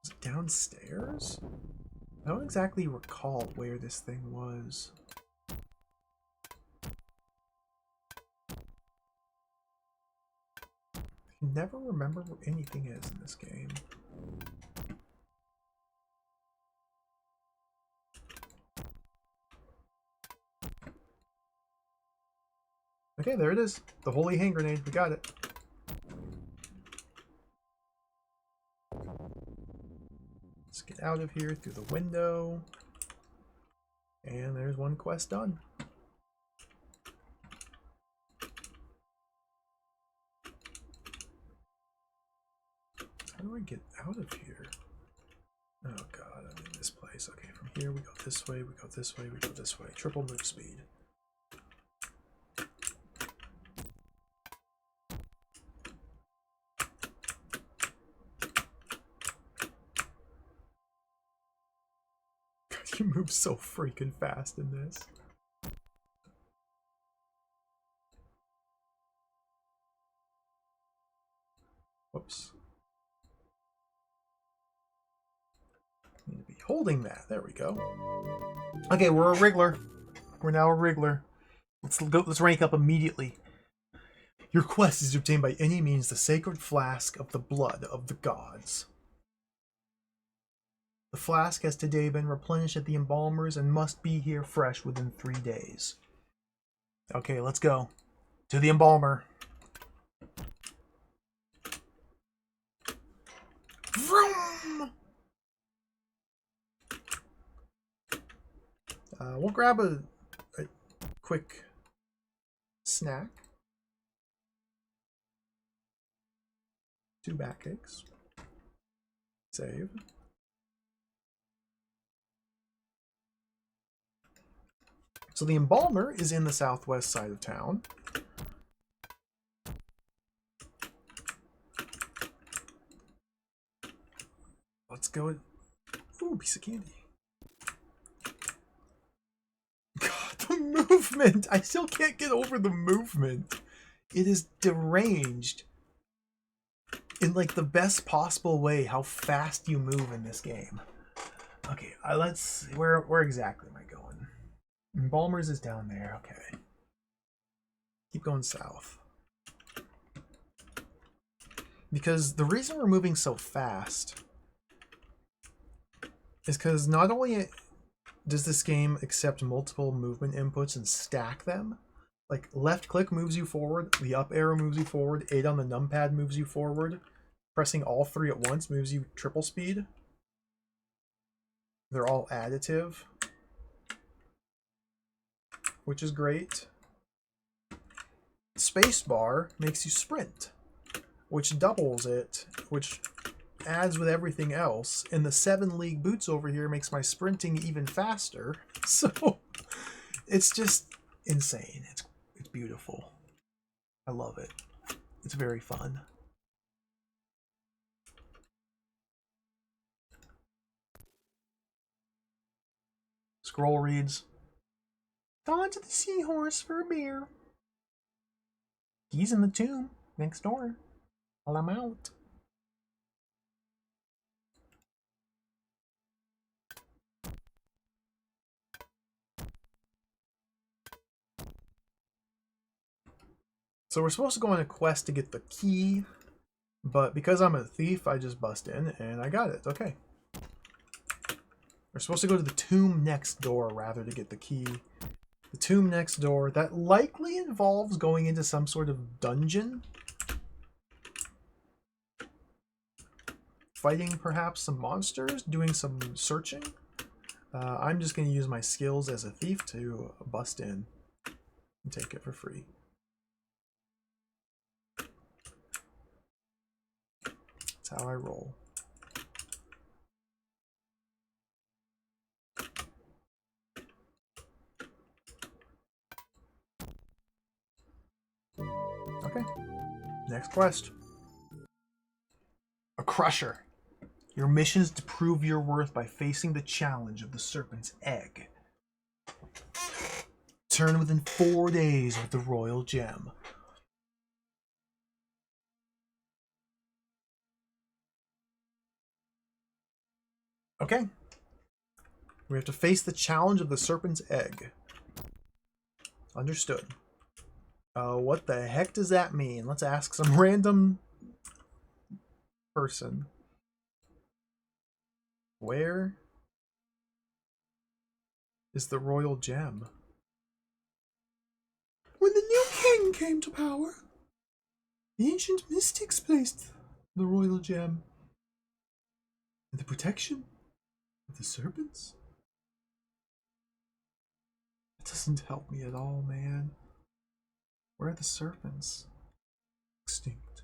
Is it downstairs? I don't exactly recall where this thing was. I can never remember where anything is in this game. Okay, there it is. The holy hand grenade. We got it. Let's get out of here through the window. And there's one quest done. How do I get out of here? Oh god, I'm in this place. Okay, from here we go this way, we go this way, we go this way. Triple move speed. You move so freaking fast in this. Whoops. Need to be holding that. There we go. Okay, we're a Wriggler. We're now a Wriggler. Let's rank up immediately. Your quest is to obtain by any means the sacred flask of the blood of the gods. The flask has today been replenished at the embalmers and must be here fresh within 3 days. Okay, let's go. To the embalmer. Vroom! We'll grab a quick snack. 2 backaches. Save. So the embalmer is in the southwest side of town. Let's go. Ooh, piece of candy. God, the movement! I still can't get over the movement. It is deranged. In like the best possible way, how fast you move in this game. Okay, let's. Where exactly am I going? Embalmers is down there. Okay. Keep going south. Because the reason we're moving so fast is because not only Does this game accept multiple movement inputs and stack them? Like left click moves you forward, the up arrow moves you forward, 8 on the numpad moves you forward, pressing all 3 at once moves you triple speed. They're all additive, which is great. Spacebar makes you sprint, which doubles it, which adds with everything else. And the 7 league boots over here makes my sprinting even faster. So it's just insane. It's beautiful. I love it. It's very fun. Scroll reads, "Gone to the seahorse for a beer. He's in the tomb next door. While I'm out." So we're supposed to go on a quest to get the key, but because I'm a thief, I just bust in and I got it. Okay. We're supposed to go to the tomb next door rather to get the key. The tomb next door, that likely involves going into some sort of dungeon. Fighting perhaps some monsters, doing some searching. I'm just going to use my skills as a thief to bust in and take it for free. That's how I roll. Okay, next quest. A crusher. Your mission is to prove your worth by facing the challenge of the serpent's egg. Turn within 4 days with the royal gem. Okay. We have to face the challenge of the serpent's egg. Understood. What the heck does that mean? Let's ask some random person. Where is the royal gem? When the new king came to power, the ancient mystics placed the royal gem in the protection of the serpents. That doesn't help me at all, man. Where are the serpents? Extinct.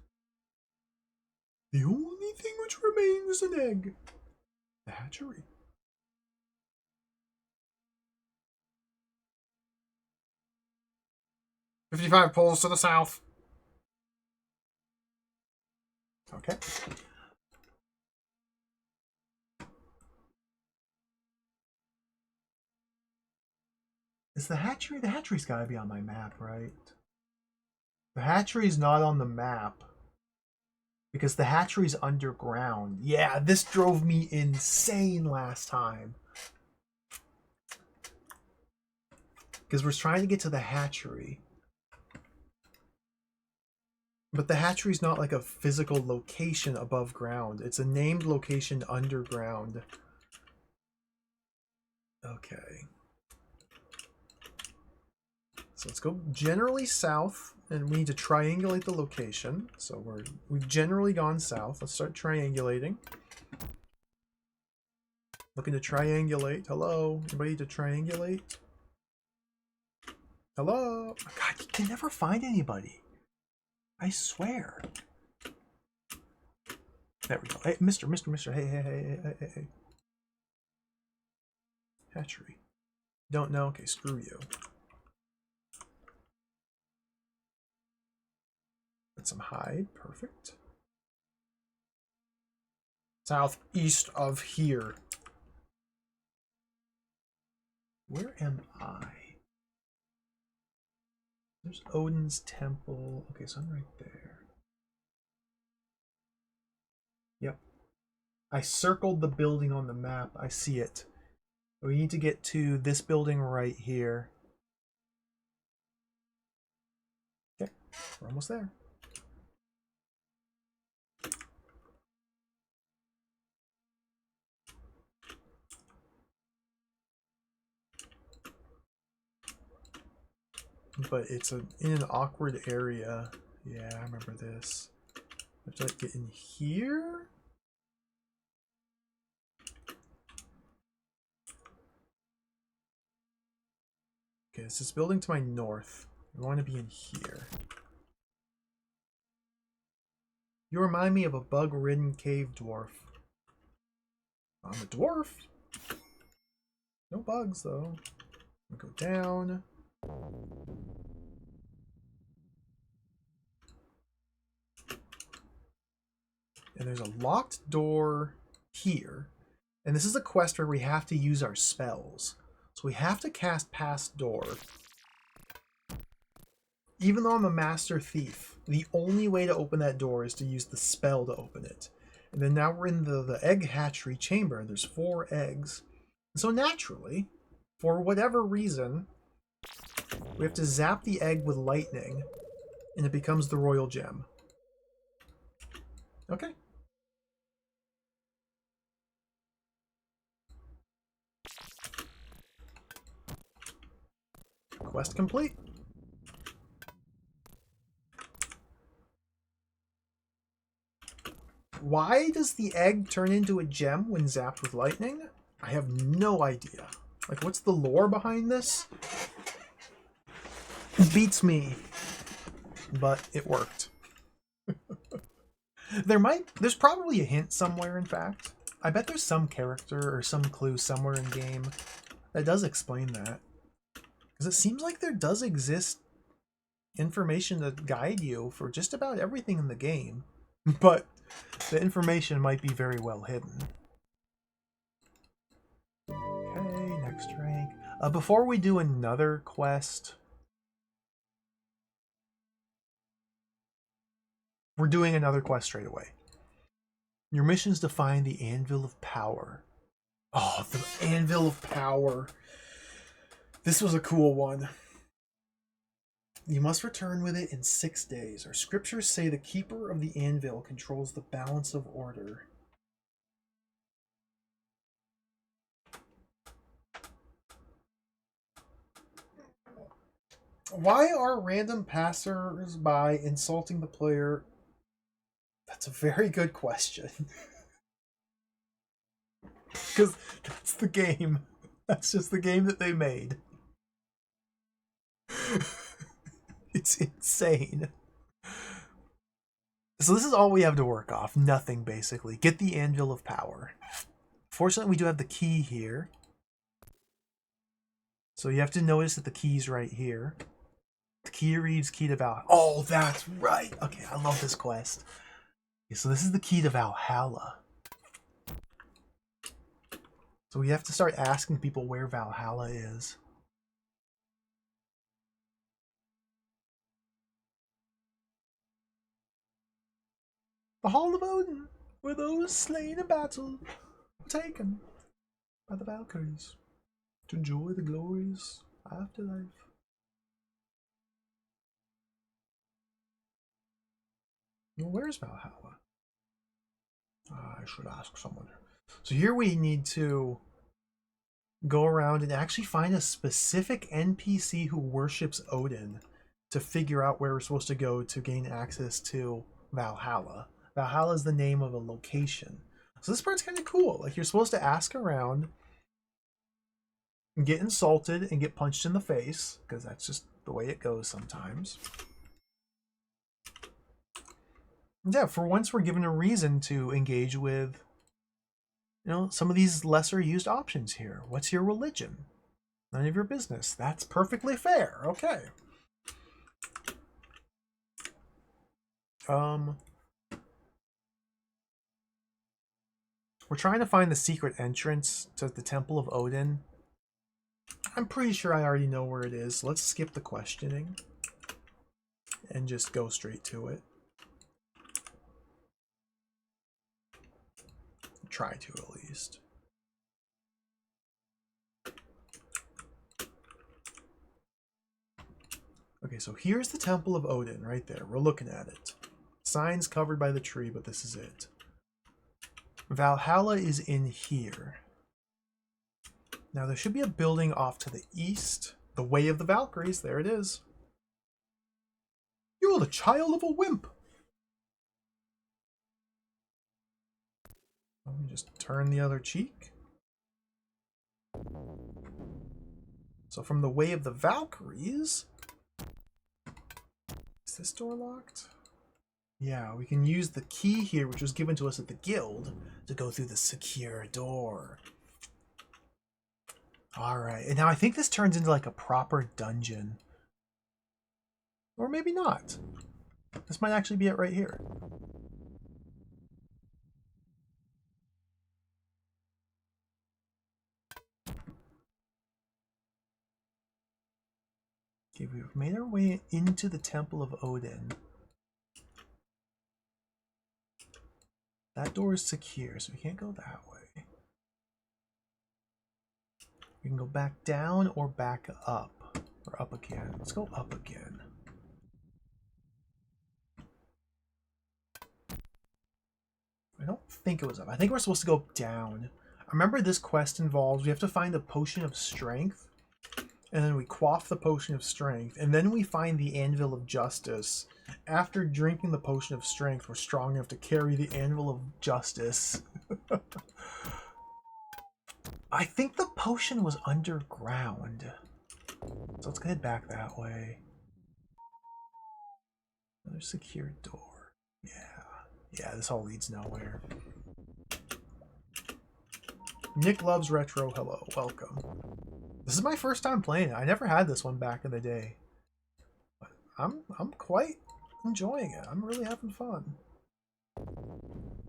The only thing which remains is an egg. The hatchery. "55 poles to the south." Okay. Is the hatchery? The hatchery's gotta be on my map, right? The hatchery's not on the map. Because the hatchery's underground. Yeah, this drove me insane last time. Because we're trying to get to the hatchery. But the hatchery's not like a physical location above ground. It's a named location underground. Okay. So let's go generally south, and we need to triangulate the location. So we've generally gone south. Let's start triangulating. Looking to triangulate. Hello? Anybody to triangulate? Hello? God, you can never find anybody. I swear. There we go. Hey, Mr. Hey. Hatchery. Don't know? Okay, screw you. Get some hide. Perfect. Southeast of here. Where am I? There's Odin's temple. Okay, so I'm right there. Yep. I circled the building on the map. I see it. We need to get to this building right here. Okay, we're almost there. but it's in an awkward area. Yeah, I remember this. I have to like get in here. Okay, it's this building to my north. I want to be in here. You remind me of a bug-ridden cave dwarf. I'm a dwarf. No bugs, though. I'm gonna go down. And there's a locked door here. And this is a quest where we have to use our spells. So we have to cast Past Door. Even though I'm a master thief, the only way to open that door is to use the spell to open it. And then now we're in the egg hatchery chamber. There's 4 eggs. And so naturally, for whatever reason, we have to zap the egg with lightning, and it becomes the royal gem. Okay. Quest complete. Why does the egg turn into a gem when zapped with lightning? I have no idea. Like, what's the lore behind this? It beats me. But it worked. There's probably a hint somewhere, in fact. I bet there's some character or some clue somewhere in game that does explain that. Because it seems like there does exist information to guide you for just about everything in the game. But the information might be very well hidden. Okay, next rank. Before we do another quest, we're doing another quest straight away. Your mission is to find the Anvil of Power. Oh, the Anvil of Power. This was a cool one. You must return with it in 6 days. Our scriptures say the keeper of the anvil controls the balance of order. Why are random passers-by insulting the player? That's a very good question. Because that's the game. That's just the game that they made. It's insane. So this is all we have to work off. Nothing, basically. Get the Anvil of Power. Fortunately, we do have the key here. So you have to notice that the key's right here. The key reads key to Valhalla. Oh, that's right. Okay, I love this quest. Okay, so this is the key to Valhalla. So we have to start asking people where Valhalla is. The Hall of Odin, where those slain in battle were taken by the Valkyries to enjoy the glories afterlife. Well, where's Valhalla? I should ask someone. So here we need to go around and actually find a specific NPC who worships Odin to figure out where we're supposed to go to gain access to Valhalla. Valhalla is the name of a location. So this part's kind of cool. Like, you're supposed to ask around and get insulted and get punched in the face, because that's just the way it goes sometimes. Yeah, for once we're given a reason to engage with, you know, some of these lesser used options here. What's your religion? None of your business. That's perfectly fair. Okay. We're trying to find the secret entrance to the Temple of Odin. I'm pretty sure I already know where it is. Let's skip the questioning and just go straight to it. Try to, at least. Okay, so here's the Temple of Odin right there. We're looking at it. Signs covered by the tree, but this is it. Valhalla is in here. Now there should be a building off to the east. The Way of the Valkyries, there it is. You're the child of a wimp. Let me just turn the other cheek. So from the way of the Valkyries... Is this door locked? Yeah, we can use the key here, which was given to us at the guild, to go through the secure door. Alright, and now I think this turns into like a proper dungeon. Or maybe not. This might actually be it right here. Okay, we've made our way into the Temple of Odin. That door is secure, so we can't go that way. We can go back down or back up. Or up again. Let's go up again. I don't think it was up. I think we're supposed to go down. I remember this quest involves we have to find a potion of strength. And then we quaff the potion of strength. And then we find the anvil of justice. After drinking the potion of strength, we're strong enough to carry the anvil of justice. I think the potion was underground. So let's head back that way. Another secured door. Yeah. Yeah, this all leads nowhere. Nick loves retro. Hello, welcome. This is my first time playing it. I never had this one back in the day. But I'm quite enjoying it. I'm really having fun.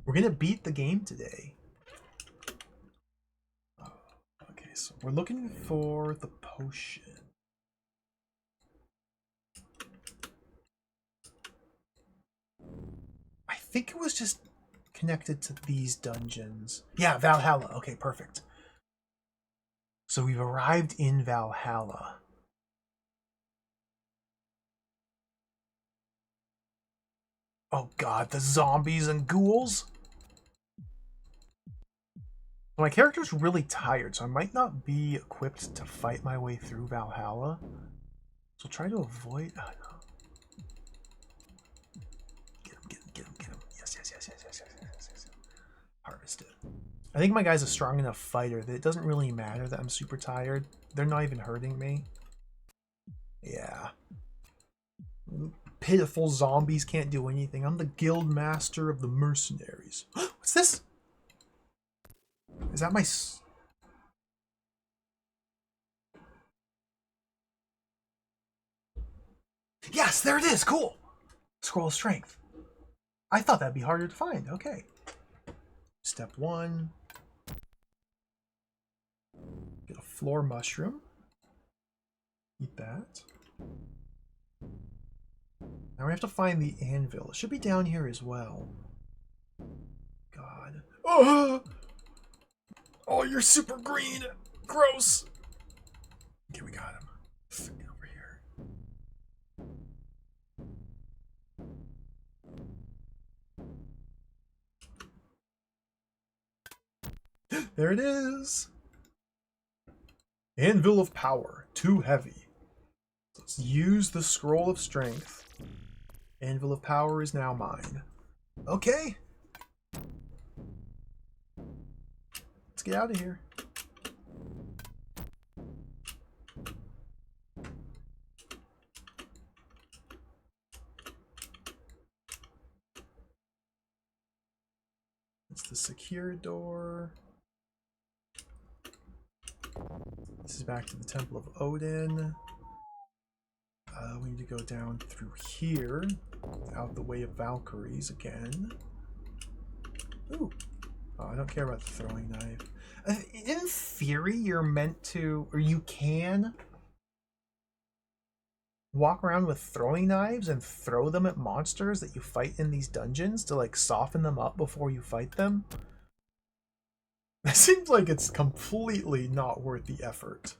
We're gonna beat the game today. Okay, so we're looking for the potion. I think it was just connected to these dungeons. Yeah, Valhalla. Okay, perfect. So we've arrived in Valhalla. Oh god, the zombies and ghouls. My character's really tired, so I might not be equipped to fight my way through Valhalla. So try to avoid... Oh, no. Get him. Yes. Harvest it. I think my guy's a strong enough fighter that it doesn't really matter that I'm super tired. They're not even hurting me. Yeah. Pitiful zombies can't do anything. I'm the guild master of the mercenaries. What's this? Is that my... Yes, there it is. Cool. Scroll of strength. I thought that'd be harder to find. Okay. Step 1. Get a floor mushroom. Eat that. Now we have to find the anvil. It should be down here as well. God. Oh! Oh, you're super green. Gross. Okay, we got him. Get over here. There it is. Anvil of power. Too heavy. Let's use the scroll of strength. Anvil of power is now mine. Okay. Let's get out of here. It's the secure door. This is back to the Temple of Odin. We need to go down through here, out the way of Valkyries again. Ooh. Oh, I don't care about the throwing knife. In theory, you're meant to, or you can walk around with throwing knives and throw them at monsters that you fight in these dungeons to like soften them up before you fight them. It seems like it's completely not worth the effort.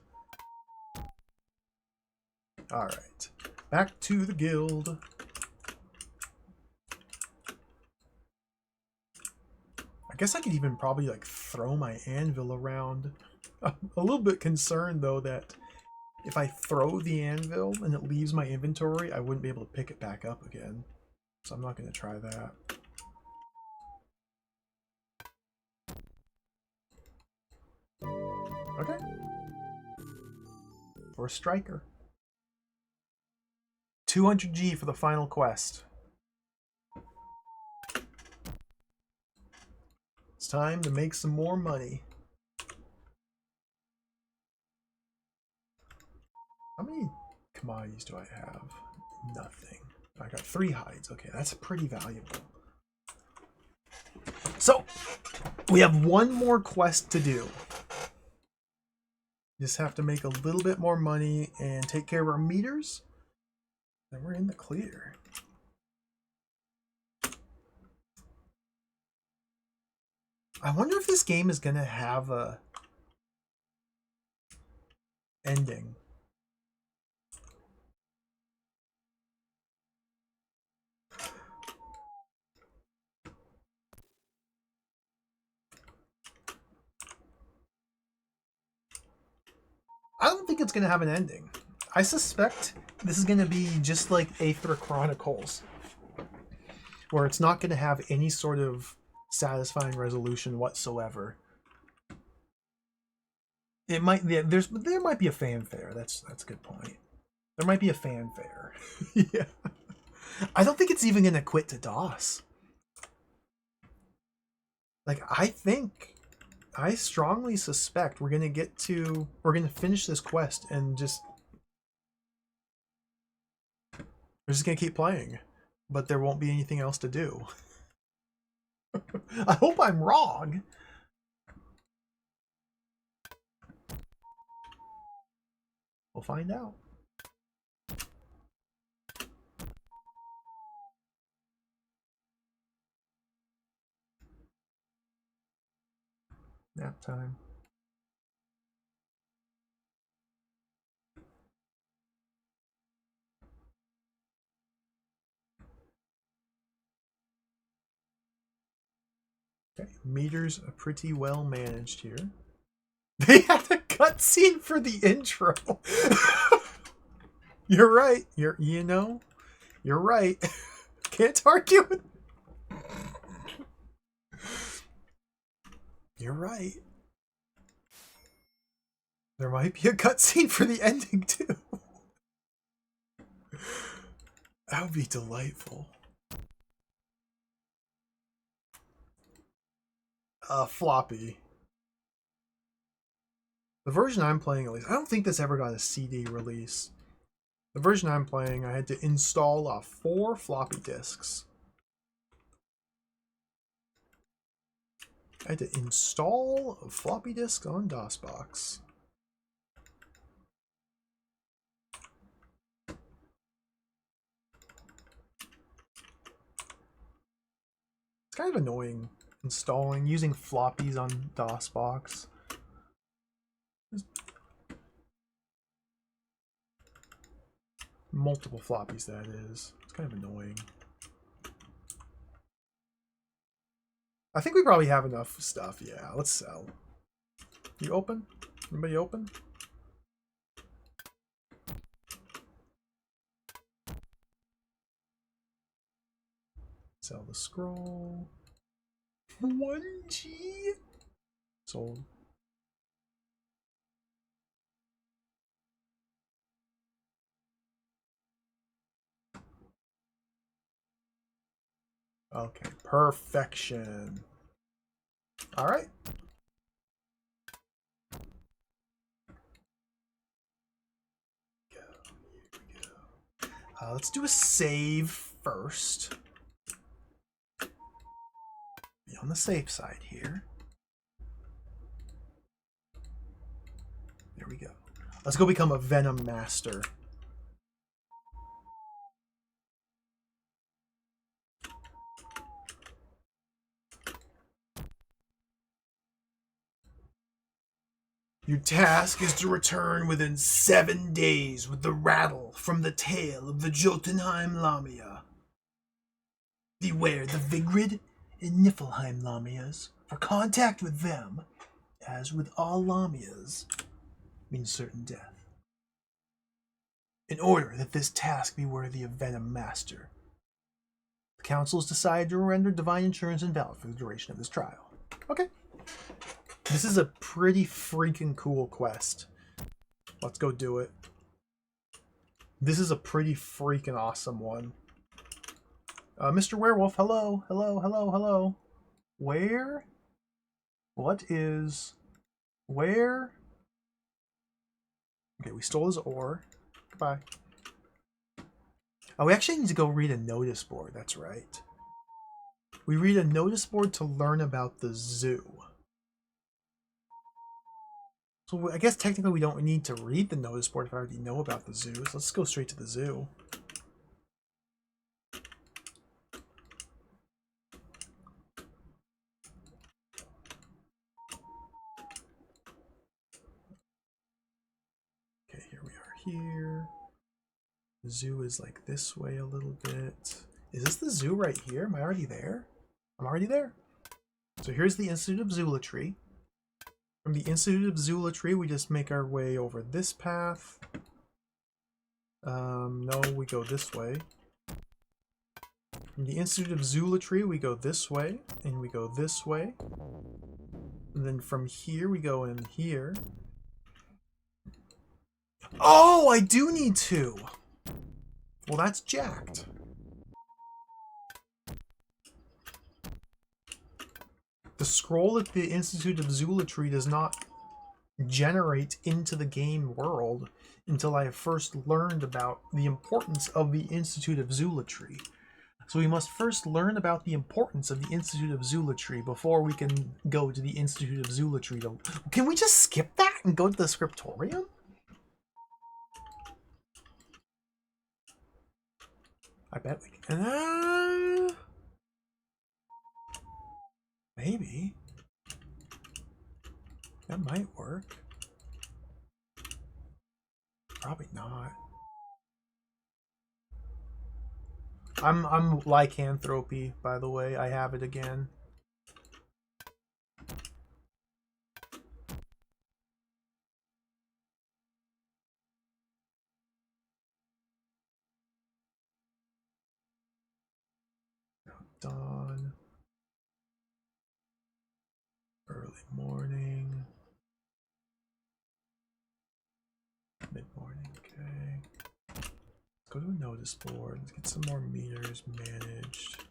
Alright, back to the guild. I guess I could even probably like throw my anvil around. I'm a little bit concerned though that if I throw the anvil and it leaves my inventory, I wouldn't be able to pick it back up again. So I'm not going to try that. Okay. For a striker. 200G for the final quest. It's time to make some more money. How many commodities do I have? Nothing. I got 3 hides. Okay, that's pretty valuable. So, we have one more quest to do. Just have to make a little bit more money and take care of our meters. Then we're in the clear. I wonder if this game is going to have a ending. I don't think it's going to have an ending. I suspect this is going to be just like Aether Chronicles, where it's not going to have any sort of satisfying resolution whatsoever. It might there might be a fanfare. That's a good point. There might be a fanfare. Yeah. I don't think it's even going to quit to DOS. Like, I strongly suspect we're going to finish this quest and we're just going to keep playing, but there won't be anything else to do. I hope I'm wrong. We'll find out. Nap time. Okay, meters are pretty well managed here. They had a cutscene for the intro. You're right. You're right. Can't argue with. You're right. There might be a cutscene for the ending too. That would be delightful. Floppy. The version I'm playing, at least, I don't think this ever got a CD release. The version I'm playing, I had to install 4 floppy disks. I had to install floppy disks on DOSBox. It's kind of annoying using floppies on DOSBox. Multiple floppies, that is. It's kind of annoying. I think we probably have enough stuff. Yeah, let's sell. You open? Anybody open? Sell the scroll. 1G? Sold. Okay, perfection. All right. Here we go. Let's do a save first. Be on the safe side here. There we go. Let's go become a Venom Master. Your task is to return within 7 days with the rattle from the tail of the Jotunheim Lamia. Beware the Vigrid and Niflheim Lamias, for contact with them, as with all Lamias, means certain death. in order that this task be worthy of Venom Master. The council has decided to render divine insurance invalid for the duration of this trial. Okay. This is a pretty freaking cool quest. Let's go do it. This is a pretty freaking awesome one. Mr. Werewolf, hello, hello, hello, hello. Where? What is... Where? Okay, we stole his ore. Goodbye. Oh, we actually need to go read a notice board. That's right. We read a notice board to learn about the zoo. So I guess technically we don't need to read the notice board if I already know about the zoo. So let's go straight to the zoo. Okay, here we are here. The zoo is like this way a little bit. Is this the zoo right here? Am I already there? I'm already there. So here's the Institute of Zoolatry. From the Institute of Zoolatry, we just make our way over this path. No, we go this way. From the Institute of Zoolatry, we go this way, and we go this way. And then from here, we go in here. Oh, I do need to! Well, that's jacked. The scroll at the Institute of Zoolatry does not generate into the game world until I have first learned about the importance of the Institute of Zoolatry. So we must first learn about the importance of the Institute of Zoolatry before we can go to the Institute of Zoolatry. Can we just skip that and go to the scriptorium? I bet we can. Maybe. That might work. Probably not. I'm lycanthropy, by the way. I have it again. Dawn. Early morning. Mid-morning, okay. Let's go to a notice board. Let's get some more meters managed.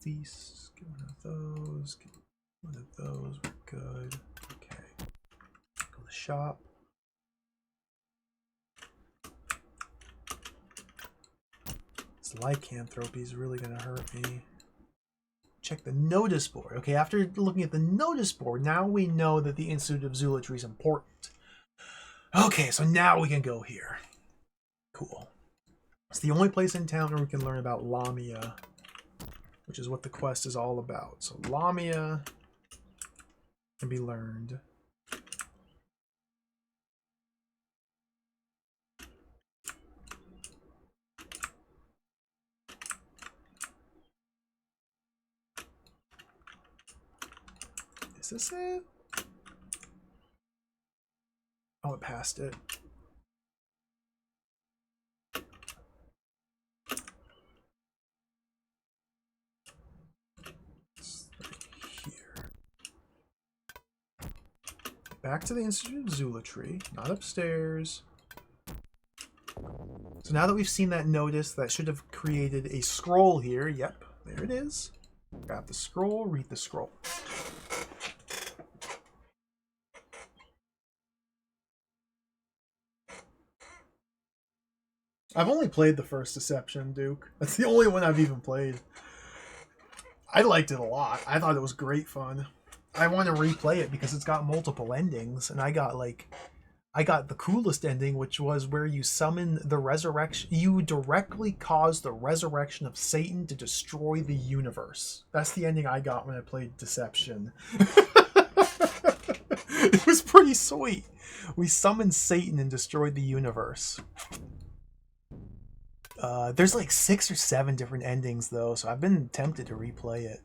Feast. Get one of those. Get one of those. We're good. Okay. Go to the shop. This lycanthropy is really gonna hurt me. Check the notice board. Okay, after looking at the notice board, now we know that the Institute of Zoolatry is important. Okay, so now we can go here. Cool. It's the only place in town where we can learn about Lamia, which is what the quest is all about. So Lamia can be learned. Is this it? Oh, it passed it. It's right here. Back to the Institute of Zoolatry, not upstairs. So now that we've seen that notice, that should have created a scroll here. Yep, there it is. Grab the scroll, read the scroll. I've only played the first Deception, Duke. That's the only one I've even played. I liked it a lot. I thought it was great fun. I want to replay it because it's got multiple endings, and I got the coolest ending, which was where you summon the resurrection. You directly cause the resurrection of Satan to destroy the universe. That's the ending I got when I played Deception. It was pretty sweet. We summoned Satan and destroyed the universe. There's like 6 or 7 different endings though, so I've been tempted to replay it.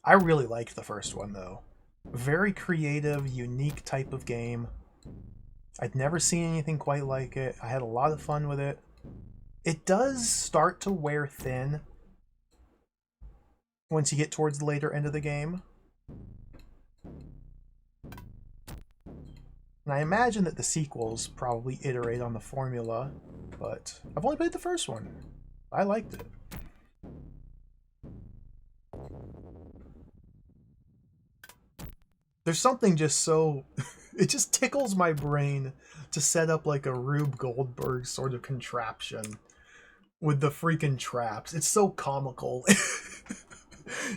I really liked the first one though. Very creative, unique type of game. I'd never seen anything quite like it. I had a lot of fun with it. It does start to wear thin once you get towards the later end of the game. And I imagine that the sequels probably iterate on the formula, but I've only played the first one. I liked it. There's something just so... it just tickles my brain to set up like a Rube Goldberg sort of contraption with the freaking traps. It's so comical.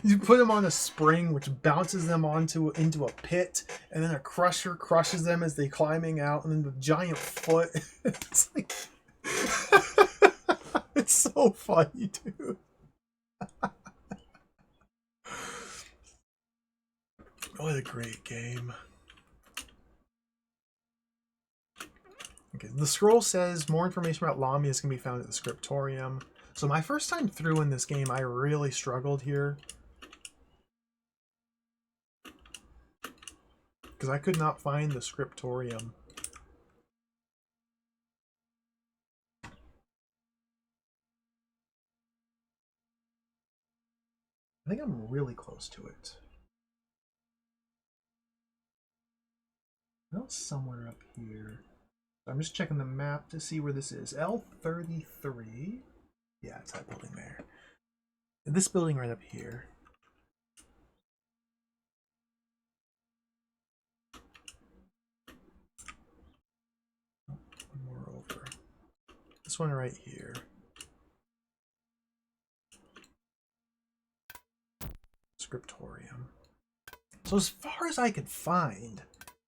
You put them on a spring which bounces them into a pit, and then a crusher crushes them as they're climbing out, and then the giant foot. It's like... it's so funny, dude. What a great game. Okay, the scroll says more information about Lamias can be found at the scriptorium. So my first time through in this game, I really struggled here. Because I could not find the scriptorium. I think I'm really close to it. Well, somewhere up here. I'm just checking the map to see where this is. L33. Yeah, it's that building there. This building right up here. One more over. This one right here. Scriptorium. So as far as I could find,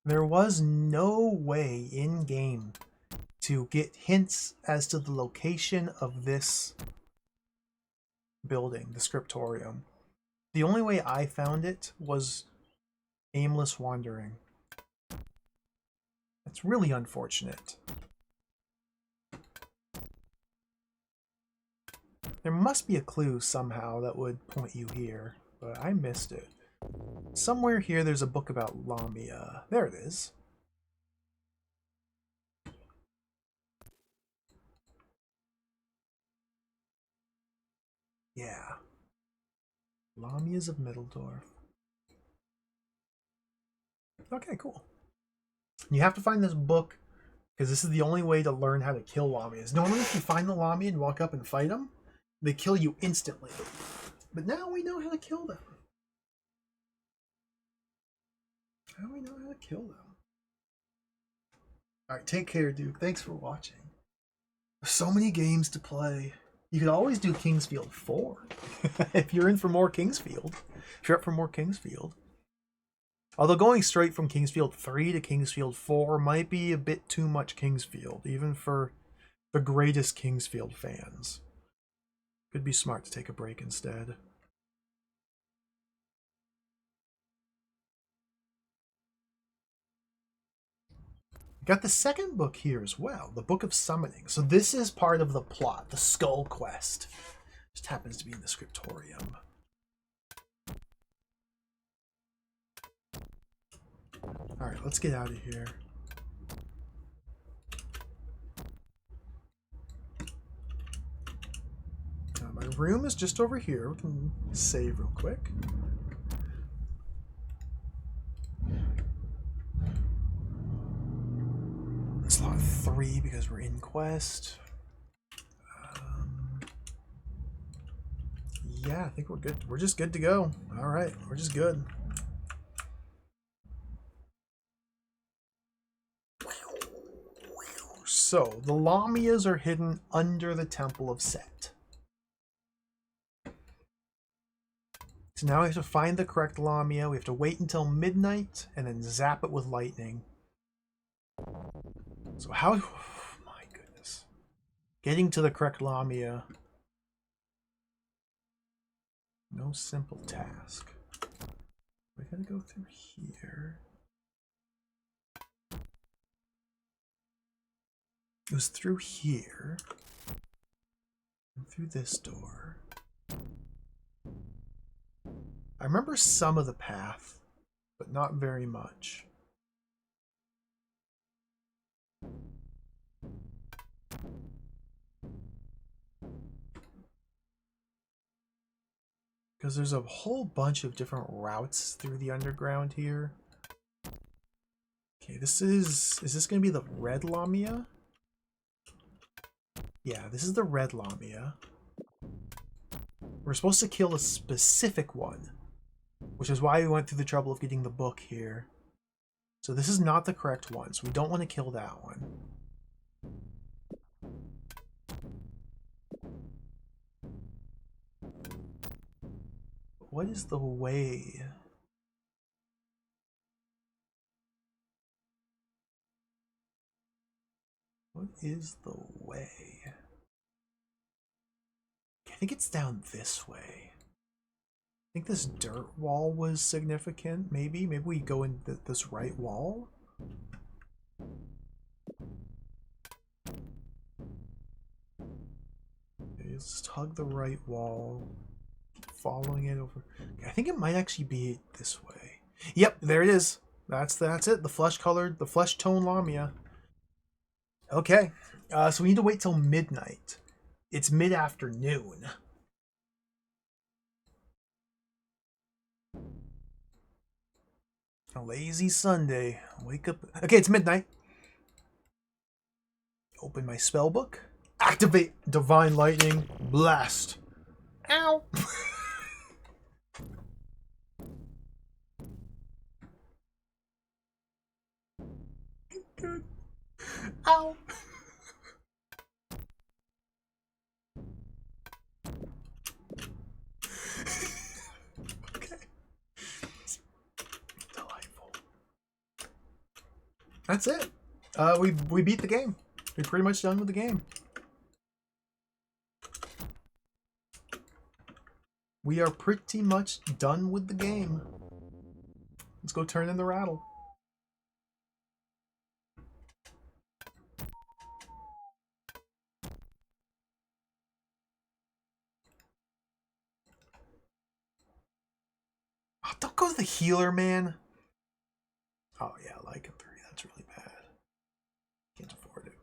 there was no way in-game to get hints as to the location of this building, the scriptorium. The only way I found it was aimless wandering. It's really unfortunate. There must be a clue somehow that would point you here, but I missed it. Somewhere here there's a book about Lamia. There it is. Yeah. Lamias of Middledorf. Okay, cool. You have to find this book because this is the only way to learn how to kill Lamias. Normally if you find the Lamia and walk up and fight them, they kill you instantly. But now we know how to kill them. Now we know how to kill them. Alright, take care, Duke. Thanks for watching. There's so many games to play. You could always do Kingsfield 4. If you're in for more Kingsfield. If you're up for more Kingsfield. Although going straight from Kingsfield 3 to Kingsfield 4 might be a bit too much Kingsfield, even for the greatest Kingsfield fans. Could be smart to take a break instead. Got the second book here as well, the Book of Summoning. So this is part of the plot, the Skull Quest. Just happens to be in the scriptorium. Alright, let's get out of here. My room is just over here. We can save real quick. Slot 3 because we're in quest. Yeah, I think we're good. We're just good to go. Alright, we're just good. So, the Lamias are hidden under the Temple of Set. So now we have to find the correct Lamia. We have to wait until midnight and then zap it with lightning. So how... Oh my goodness. Getting to the correct Lamia. No simple task. We gotta go through here. It was through here. And through this door. I remember some of the path, but not very much. Because there's a whole bunch of different routes through the underground here. Okay, is this going to be the red Lamia? Yeah, this is the red Lamia. We're supposed to kill a specific one, which is why we went through the trouble of getting the book here. So this is not the correct one, so we don't want to kill that one. What is the way? What is the way? I think it's down this way. I think this dirt wall was significant, maybe? Maybe we go in this right wall? Okay, let's just hug the right wall. Keep following it over. Okay, I think it might actually be this way. Yep, there it is. That's it. The flesh-colored, the flesh-tone Lamia. Okay, so we need to wait till midnight. It's mid-afternoon. A lazy Sunday. Wake up. Okay, it's midnight. Open my spell book. Activate Divine Lightning. Blast. Ow. Good. Ow. Okay. Delightful. That's it. We beat the game. We're pretty much done with the game. We are pretty much done with the game. Let's go turn in the rattle. Oh, don't go to the healer, man. Oh yeah, like a 3. That's really bad. Can't afford it.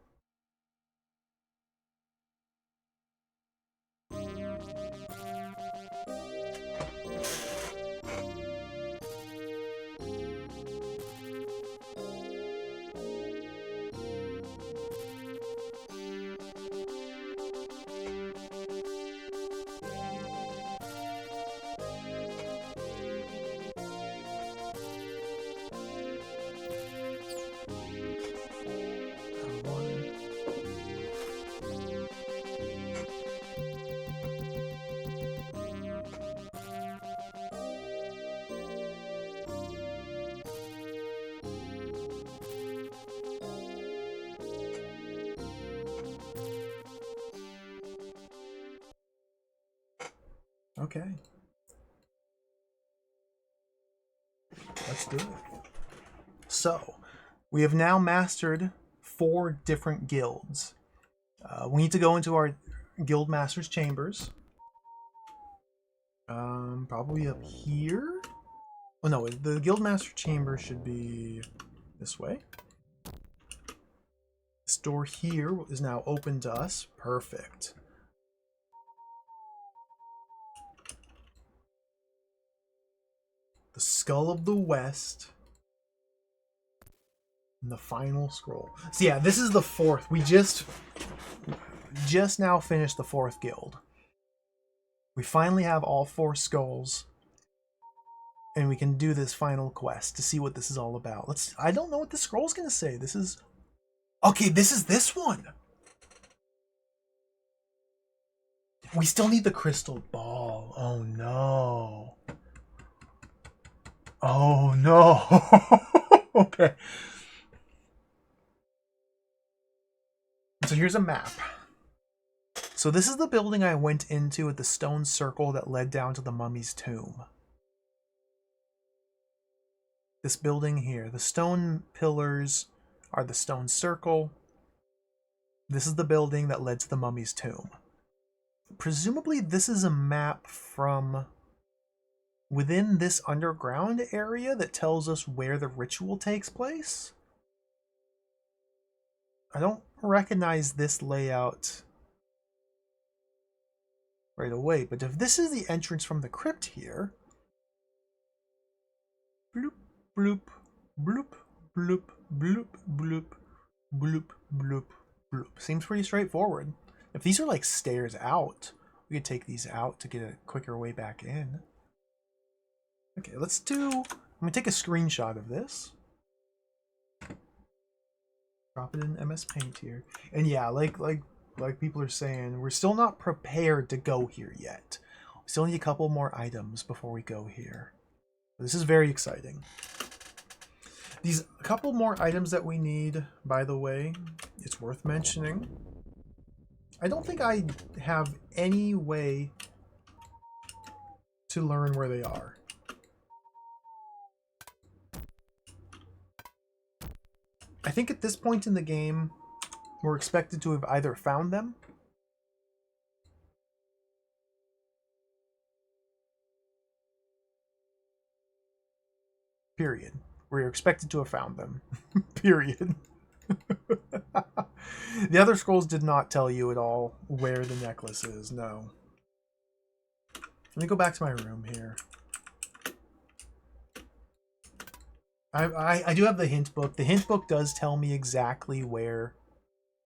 Okay. Let's do it. So, we have now mastered 4 different guilds. We need to go into our guild master's chambers. Probably up here? Oh no, the guild master chamber should be this way. This door here is now open to us. Perfect. The Skull of the West. And the final scroll. So yeah, this is the 4th. We just now finished the 4th guild. We finally have all 4 skulls. And we can do this final quest to see what this is all about. I don't know what the scroll's gonna say. This is... Okay, this is this one! We still need the crystal ball. Oh no. Oh no. Okay. So here's a map. So this is the building I went into at the stone circle that led down to the mummy's tomb. This building here. The stone pillars are the stone circle. This is the building that led to the mummy's tomb. Presumably this is a map from within this underground area that tells us where the ritual takes place. I don't recognize this layout right away. But if this is the entrance from the crypt here, bloop, bloop, bloop, bloop, bloop, bloop, bloop, bloop, bloop. Seems pretty straightforward. If these are like stairs out, we could take these out to get a quicker way back in. Okay, I'm gonna take a screenshot of this. Drop it in MS Paint here. And yeah, like people are saying, we're still not prepared to go here yet. We still need a couple more items before we go here. This is very exciting. These couple more items that we need, by the way, it's worth mentioning. I don't think I have any way to learn where they are. I think at this point in the game, we're expected to have either found them period. We're expected to have found them. Period. The other scrolls did not tell you at all where the necklace is, no. Let me go back to my room here. I do have the hint book. The hint book does tell me exactly where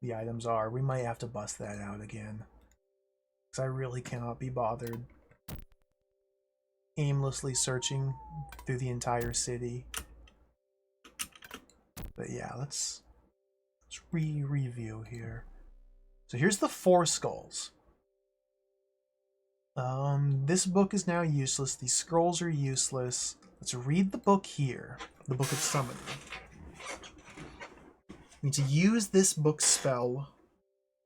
the items are. We might have to bust that out again, because I really cannot be bothered aimlessly searching through the entire city. But yeah, let's review here. So here's the 4 skulls. This book is now useless. These scrolls are useless. Let's read the book here. The Book of Summoning. We need to use this book spell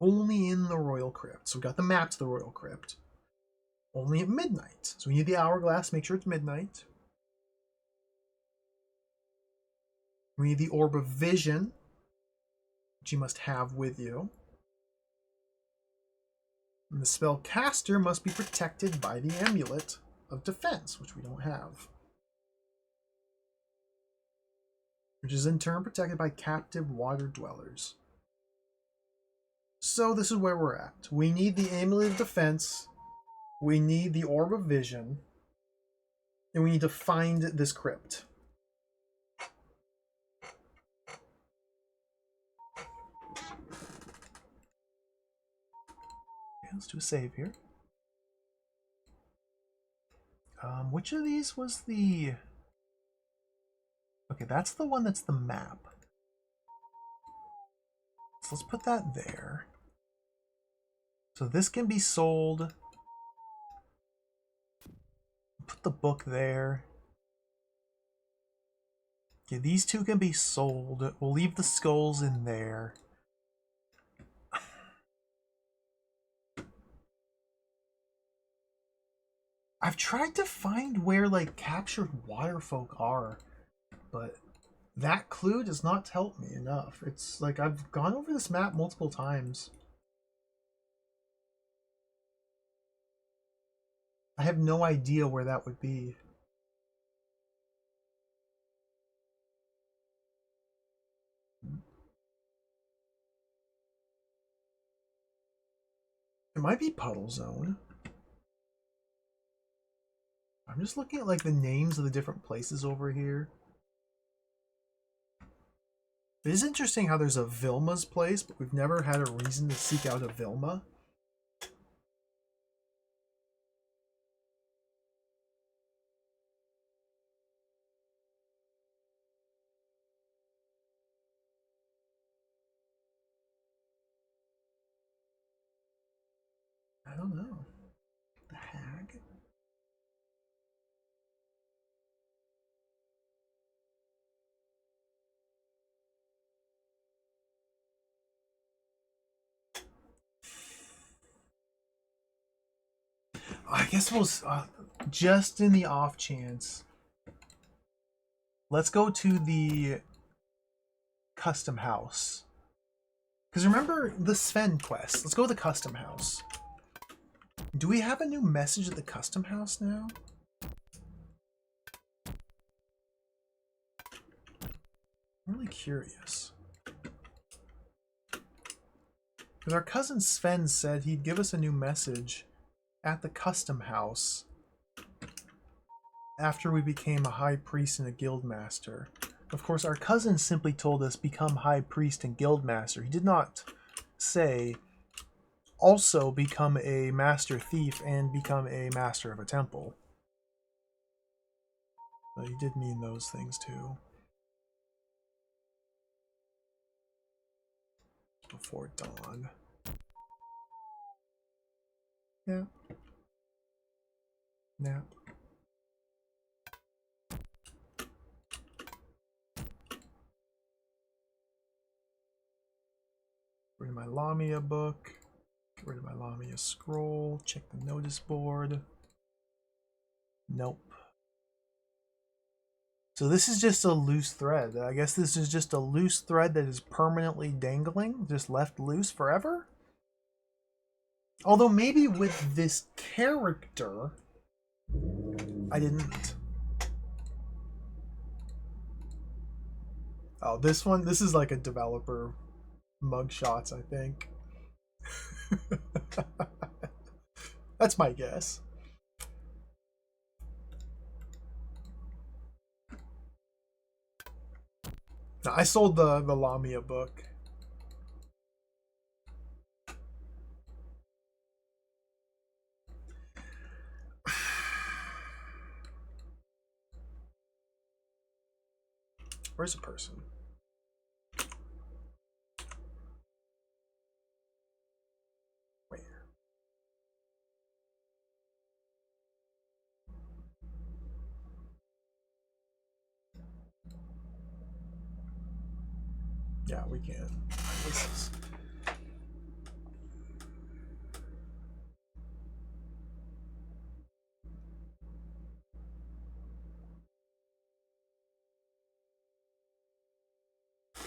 only in the Royal Crypt. So we got the map to the Royal Crypt. Only at midnight. So we need the hourglass. Make sure it's midnight. We need the Orb of Vision, which you must have with you. And the spellcaster must be protected by the Amulet of Defense, which we don't have. Which is in turn protected by captive water dwellers. So this is where we're at. We need the Amulet of Defense, we need the Orb of Vision, and we need to find this crypt. Okay, let's do a save here. Which of these was the... Okay, that's the one that's the map. So let's put that there. So this can be sold. Put the book there. Okay, these two can be sold. We'll leave the skulls in there. I've tried to find where, like, captured waterfolk are, but that clue does not help me enough. It's like I've gone over this map multiple times. I have no idea where that would be. It might be Puddle Zone. I'm just looking at like the names of the different places over here. It is interesting how there's a Vilma's place, but we've never had a reason to seek out a Vilma. I don't know. The Hag? I guess we'll, just in the off chance, let's go to the custom house. Because remember the Sven quest. Let's go to the custom house. Do we have a new message at the custom house now? I'm really curious. Because our cousin Sven said he'd give us a new message at the custom house after we became a high priest and a guild master. Of course, our cousin simply told us become high priest and guild master. He did not say also become a master thief and become a master of a temple. But he did mean those things too. Before dawn. Yeah. Nap. Get rid of my Lamia book. Get rid of my Lamia scroll. Check the notice board. Nope. So this is just a loose thread. I guess this is just a loose thread that is permanently dangling, just left loose forever? Although maybe with this character, I didn't. Oh, this one? This is like a developer mugshots, I think. That's my guess. No, I sold the Lamia book. Where's a person? Where? Yeah, we can. This is...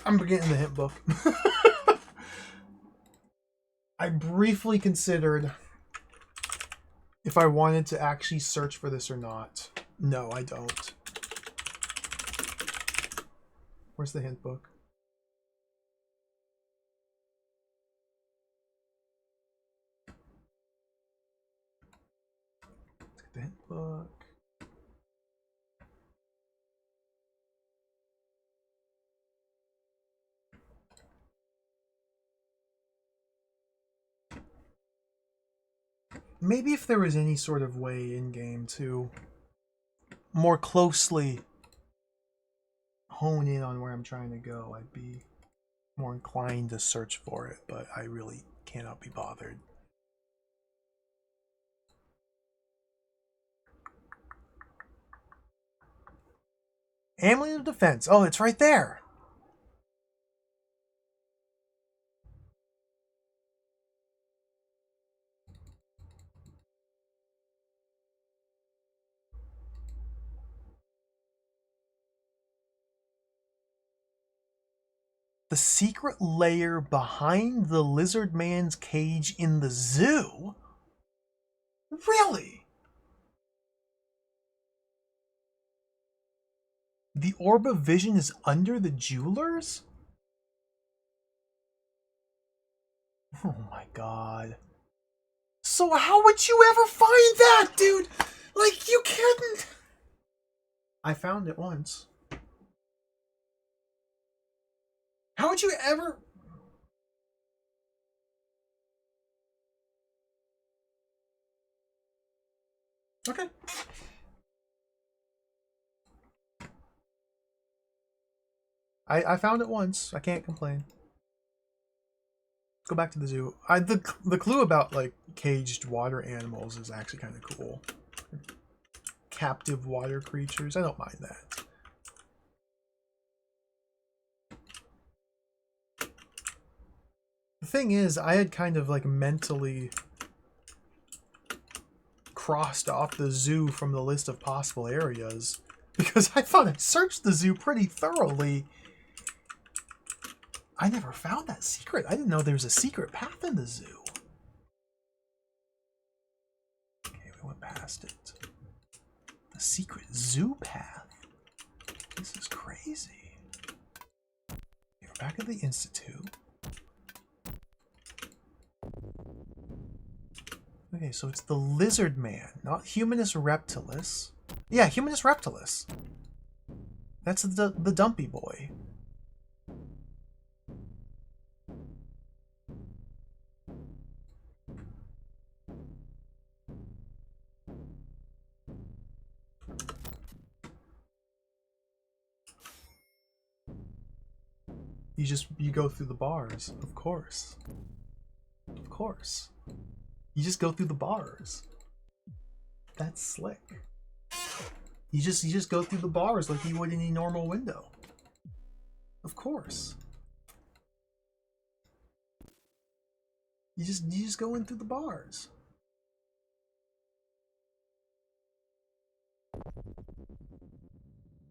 I'm getting the hint book. I briefly considered if I wanted to actually search for this or not. No, I don't. Where's the hint book? Let's get the hint book. Maybe if there was any sort of way in-game to more closely hone in on where I'm trying to go, I'd be more inclined to search for it, but I really cannot be bothered. Amulet of Defense. Oh, it's right there. The secret lair behind the lizard man's cage in the zoo? Really? The Orb of Vision is under the jewelers? Oh my god. So how would you ever find that, dude? Like, you couldn't. I found it once. How would you ever... Okay. I found it once. I can't complain. Go back to the zoo. The clue about like caged water animals is actually kind of cool. Captive water creatures. I don't mind that. The thing is, I had kind of like mentally crossed off the zoo from the list of possible areas because I thought I'd searched the zoo pretty thoroughly. I never found that secret. I didn't know there was a secret path in the zoo. Okay, we went past it. The secret zoo path. This is crazy. We're back at the Institute. Okay, so it's the lizard man, not Humanus reptilis. Yeah, Humanus reptilis. That's the dumpy boy. You go through the bars, of course. Of course. You just go through the bars. That's slick. You just go through the bars like you would any normal window. Of course. You just go in through the bars.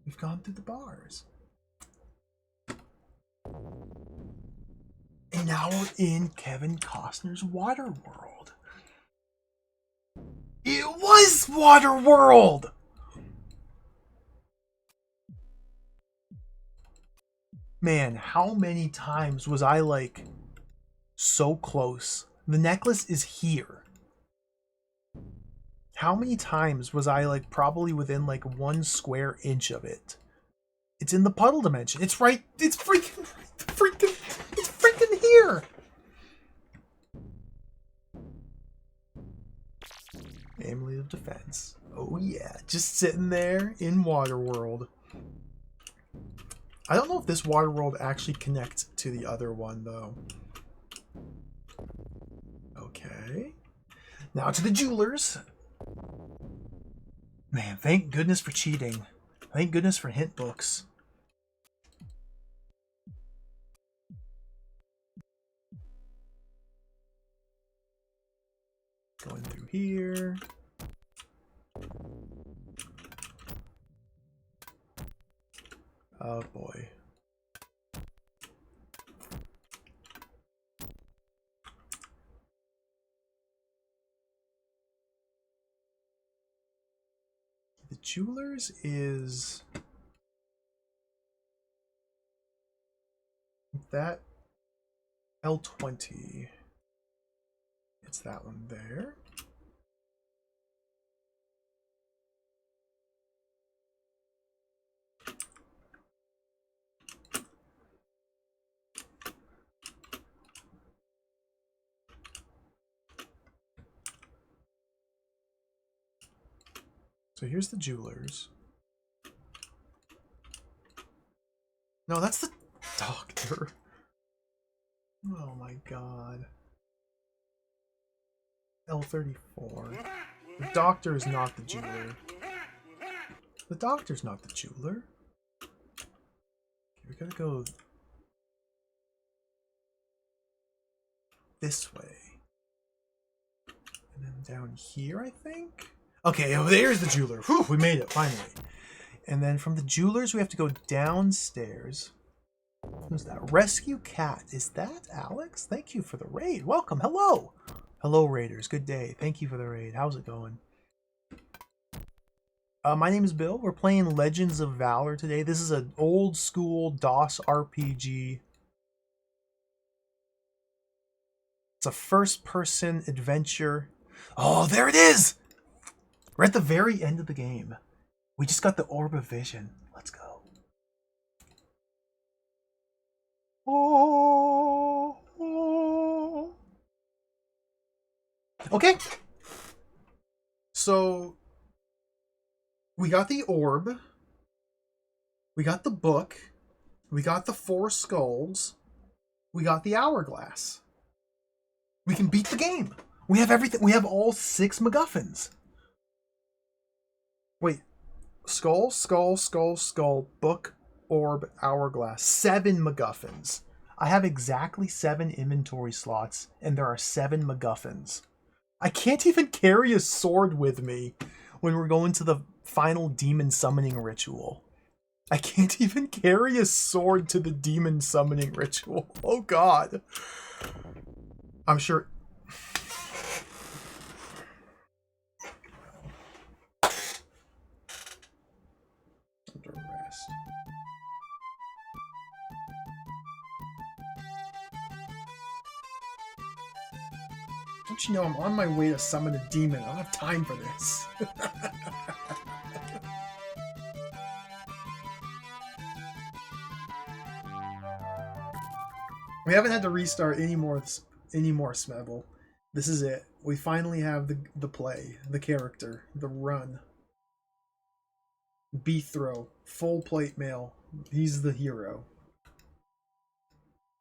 We've gone through the bars. And now we're in Kevin Costner's Waterworld. It was Waterworld! Man, how many times was I like so close? The necklace is here. How many times was I like probably within like 1 square inch of it? It's in the puddle dimension. It's right. It's freaking here. Amulet of Defense. Oh yeah, just sitting there in Waterworld. I don't know if this Waterworld actually connects to the other one though. Okay. Now to the jewelers. Man, thank goodness for cheating. Thank goodness for hint books. Going through here. Oh boy. The jewelers is that L20. It's that one there. So here's the jewelers. No, that's the doctor. Oh my god. L34. The doctor is not the jeweler. The doctor's not the jeweler. Okay, we gotta go this way. And then down here, I think? Okay, oh, there's the jeweler. Whew, we made it, finally. And then from the jewelers, we have to go downstairs. Who's that? Rescue Cat. Is that Alex? Thank you for the raid. Welcome. Hello. Hello, Raiders. Good day. Thank you for the raid. How's it going? My name is Bill. We're playing Legends of Valor today. This is an old school DOS RPG. It's a first-person adventure. Oh, there it is! We're at the very end of the game. We just got the Orb of Vision. Let's go. Oh, oh. Okay. So, we got the orb. We got the book. We got the 4 skulls. We got the hourglass. We can beat the game. We have everything. We have all 6 MacGuffins. Wait. Skull, skull, skull, skull, book, orb, hourglass. 7 MacGuffins. I have exactly 7 inventory slots, and there are 7 MacGuffins. I can't even carry a sword with me when we're going to the final demon summoning ritual. I can't even carry a sword to the demon summoning ritual. Oh god. I'm sure... Under rest. Don't you know I'm on my way to summon a demon? I don't have time for this. We haven't had to restart any more Smevel. This is it. We finally have the play, the character, the run. Beathrow, full plate mail. He's the hero.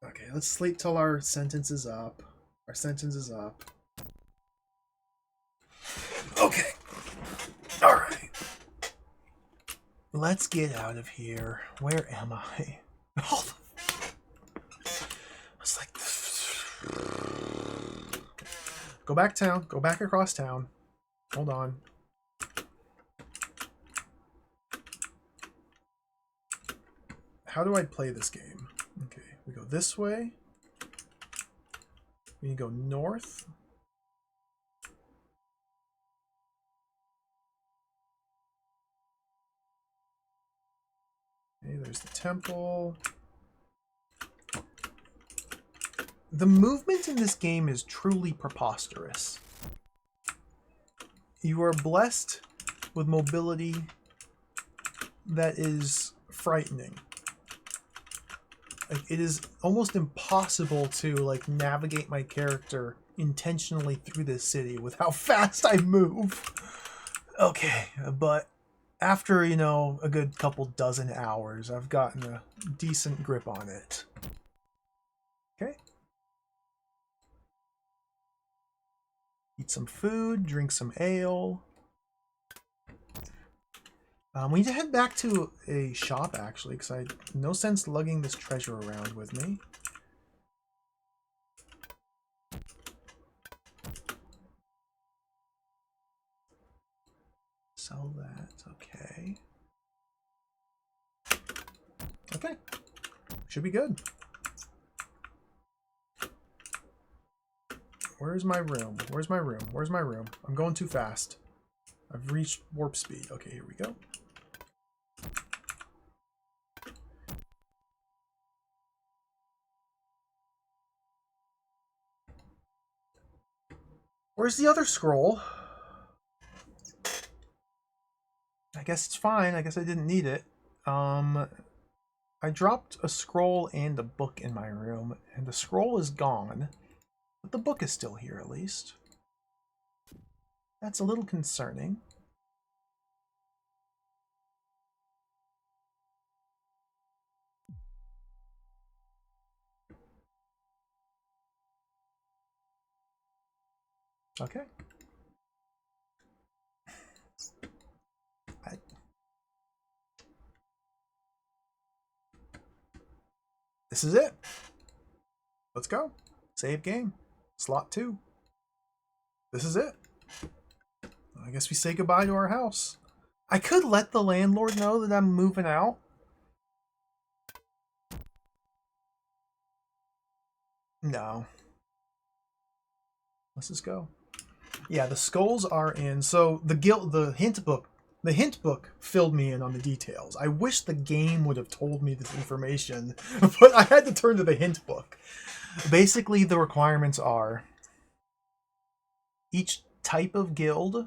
Okay, let's sleep till our sentence is up. Our sentence is up. Okay. Alright. Let's get out of here. Where am I? Oh, it's like... Go back town. Go back across town. Hold on. How do I play this game? Okay, we go this way. We go north. Okay, there's the temple. The movement in this game is truly preposterous. You are blessed with mobility that is frightening. Like, it is almost impossible to like navigate my character intentionally through this city with how fast I move. Okay, but after, you know, a good couple dozen hours, I've gotten a decent grip on it. Okay. Eat some food, drink some ale. We need to head back to a shop, actually, because I no sense lugging this treasure around with me. Sell that. Okay. Okay. Should be good. Where's my room? Where's my room? Where's my room? I'm going too fast. I've reached warp speed. Okay, here we go. Where's the other scroll? I guess it's fine. I guess I didn't need it. I dropped a scroll and a book in my room, and the scroll is gone, but the book is still here at least. That's a little concerning. Okay. This is it. Let's go. Save game. Slot 2. This is it. I guess we say goodbye to our house. I could let the landlord know that I'm moving out. No. Let's just go. Yeah, the skulls are in. So the hint book filled me in on the details. I wish the game would have told me this information, but I had to turn to the hint book. Basically, the requirements are each type of guild,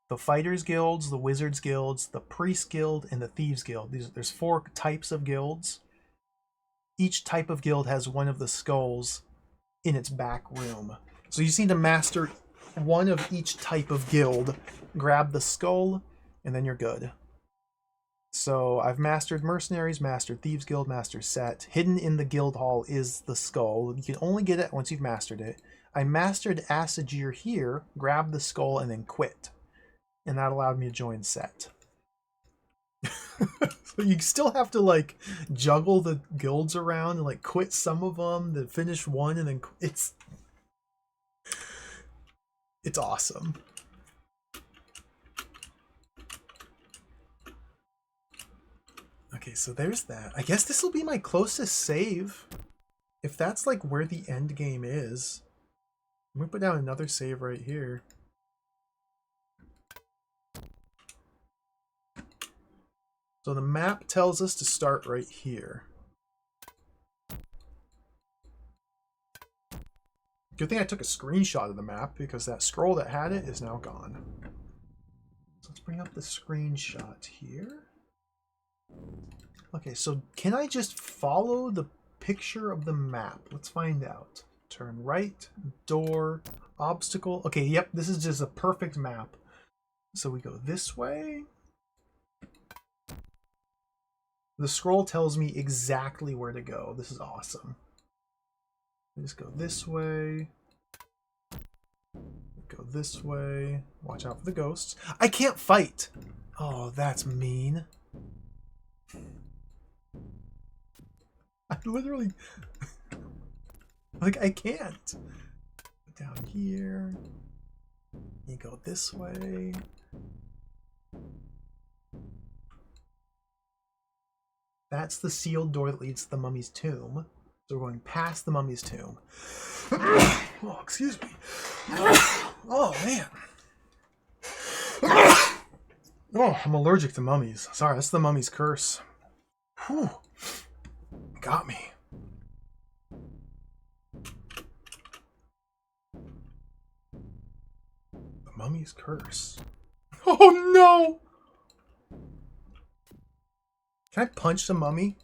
the Fighters Guilds, the Wizards Guilds, the Priest Guild, and the Thieves Guild. There's 4 types of guilds. Each type of guild has one of the skulls in its back room. So you just need to master one of each type of guild, grab the skull, and then you're good. So I've mastered Mercenaries, mastered Thieves Guild, mastered Set. Hidden in the guild hall is the skull. You can only get it once you've mastered it. I mastered Assagear here, grabbed the skull, and then quit. And that allowed me to join Set. So you still have to like juggle the guilds around and like quit some of them, then finish one, and then it's awesome. Okay, so there's that. I guess this will be my closest save. If that's like where the end game is. I'm gonna put down another save right here. So the map tells us to start right here. Good thing I took a screenshot of the map because that scroll that had it is now gone. So let's bring up the screenshot here. Okay, so can I just follow the picture of the map? Let's find out. Turn right, door, obstacle. Okay, yep, this is just a perfect map. So we go this way. The scroll tells me exactly where to go. This is awesome. We just go this way. Go this way. Watch out for the ghosts. I can't fight! Oh, that's mean. I literally... like, I can't. Down here. You go this way. That's the sealed door that leads to the mummy's tomb. So we're going past the mummy's tomb. Oh, excuse me. Oh, man. Oh, I'm allergic to mummies. Sorry, that's the mummy's curse. Whew. Got me. The mummy's curse. Oh, no! Can I punch the mummy?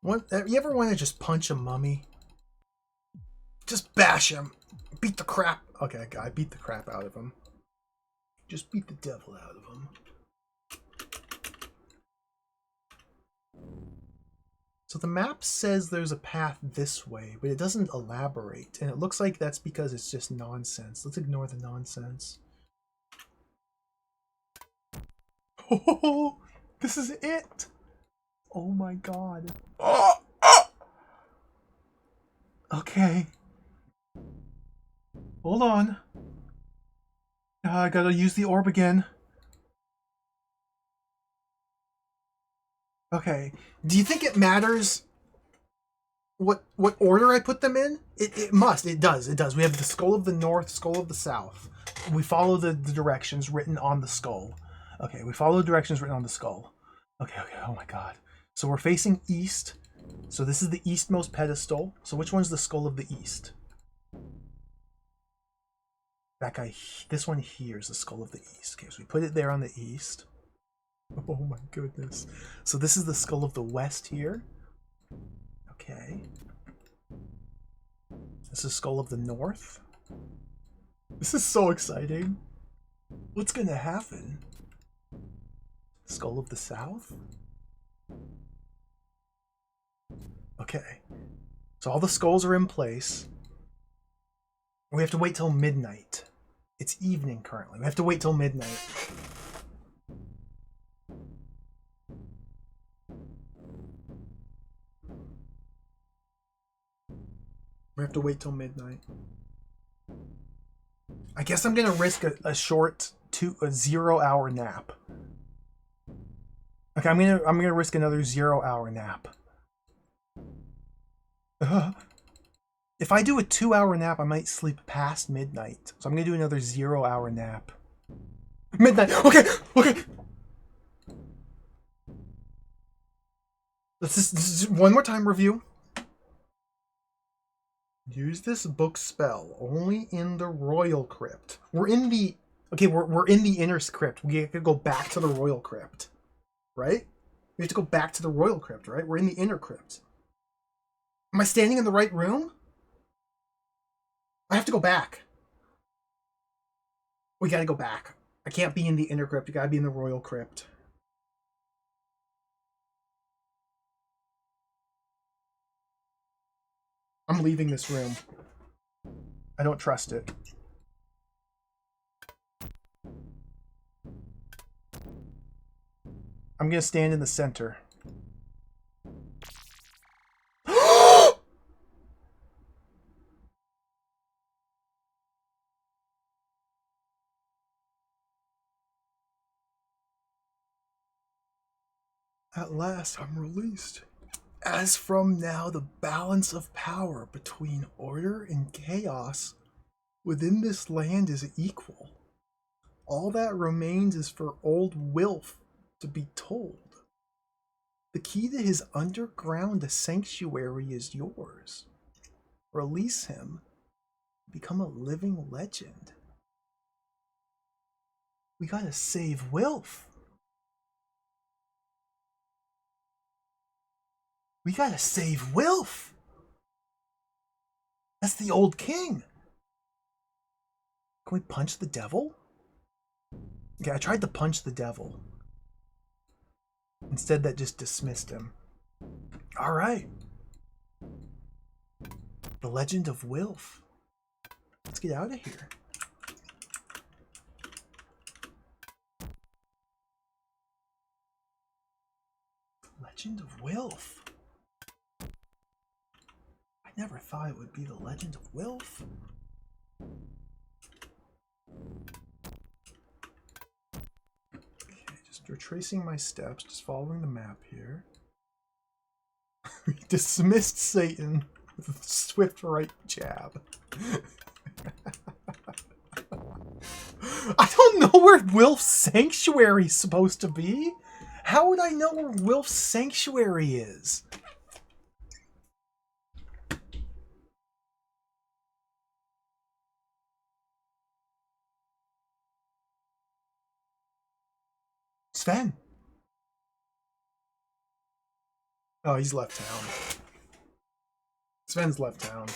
What? You ever want to just punch a mummy? Just bash him. Beat the crap. Okay, I beat the crap out of him. Just beat the devil out of him. So the map says there's a path this way, but it doesn't elaborate. And it looks like that's because it's just nonsense. Let's ignore the nonsense. Oh, this is it. Oh my god. Oh, oh. Okay. Hold on. I gotta use the orb again. Okay. Do you think it matters what order I put them in? It must. It does. It does. We have the skull of the north, skull of the south. We follow the directions written on the skull. Okay, we follow the directions written on the skull. Okay, okay. Oh my god. So we're facing east. So this is the eastmost pedestal. So which one's the skull of the east? That guy, this one here is the skull of the east. Okay, so we put it there on the east. Oh my goodness. So this is the skull of the west here. Okay. This is skull of the north. This is so exciting. What's gonna happen? Skull of the south? Okay. So all the skulls are in place. We have to wait till midnight. It's evening currently. We have to wait till midnight. We have to wait till midnight. I guess I'm gonna risk a short 0 hour nap. Okay, I'm gonna risk another 0 hour nap. If I do a 2 hour nap, I might sleep past midnight. So I'm gonna do another 0 hour nap. Midnight. Okay. Okay. This is one more time review. Use this book spell only in the royal crypt. We're in the we're in the inner crypt. We have to go back to the royal crypt, right? We have to go back to the royal crypt, right? We're in the inner crypt. Am I standing in the right room? I have to go back. We gotta go back. I can't be in the inner crypt. You gotta be in the royal crypt. I'm leaving this room. I don't trust it. I'm gonna stand in the center. At last, I'm released. As from now, the balance of power between order and chaos within this land is equal. All that remains is for old Wilf to be told. The key to his underground sanctuary is yours. Release him. Become a living legend. We gotta save Wilf. We gotta save Wilf. That's the old king. Can we punch the devil? Okay, I tried to punch the devil. Instead, that just dismissed him. Alright. The Legend of Wilf. Let's get out of here. Legend of Wilf. I never thought it would be the Legend of Wilf. Okay, just retracing my steps, just following the map here. We dismissed Satan with a swift right jab. I don't know where Wilf's Sanctuary is supposed to be. How would I know where Wilf's Sanctuary is? Sven. Oh, he's left town. Sven's left town.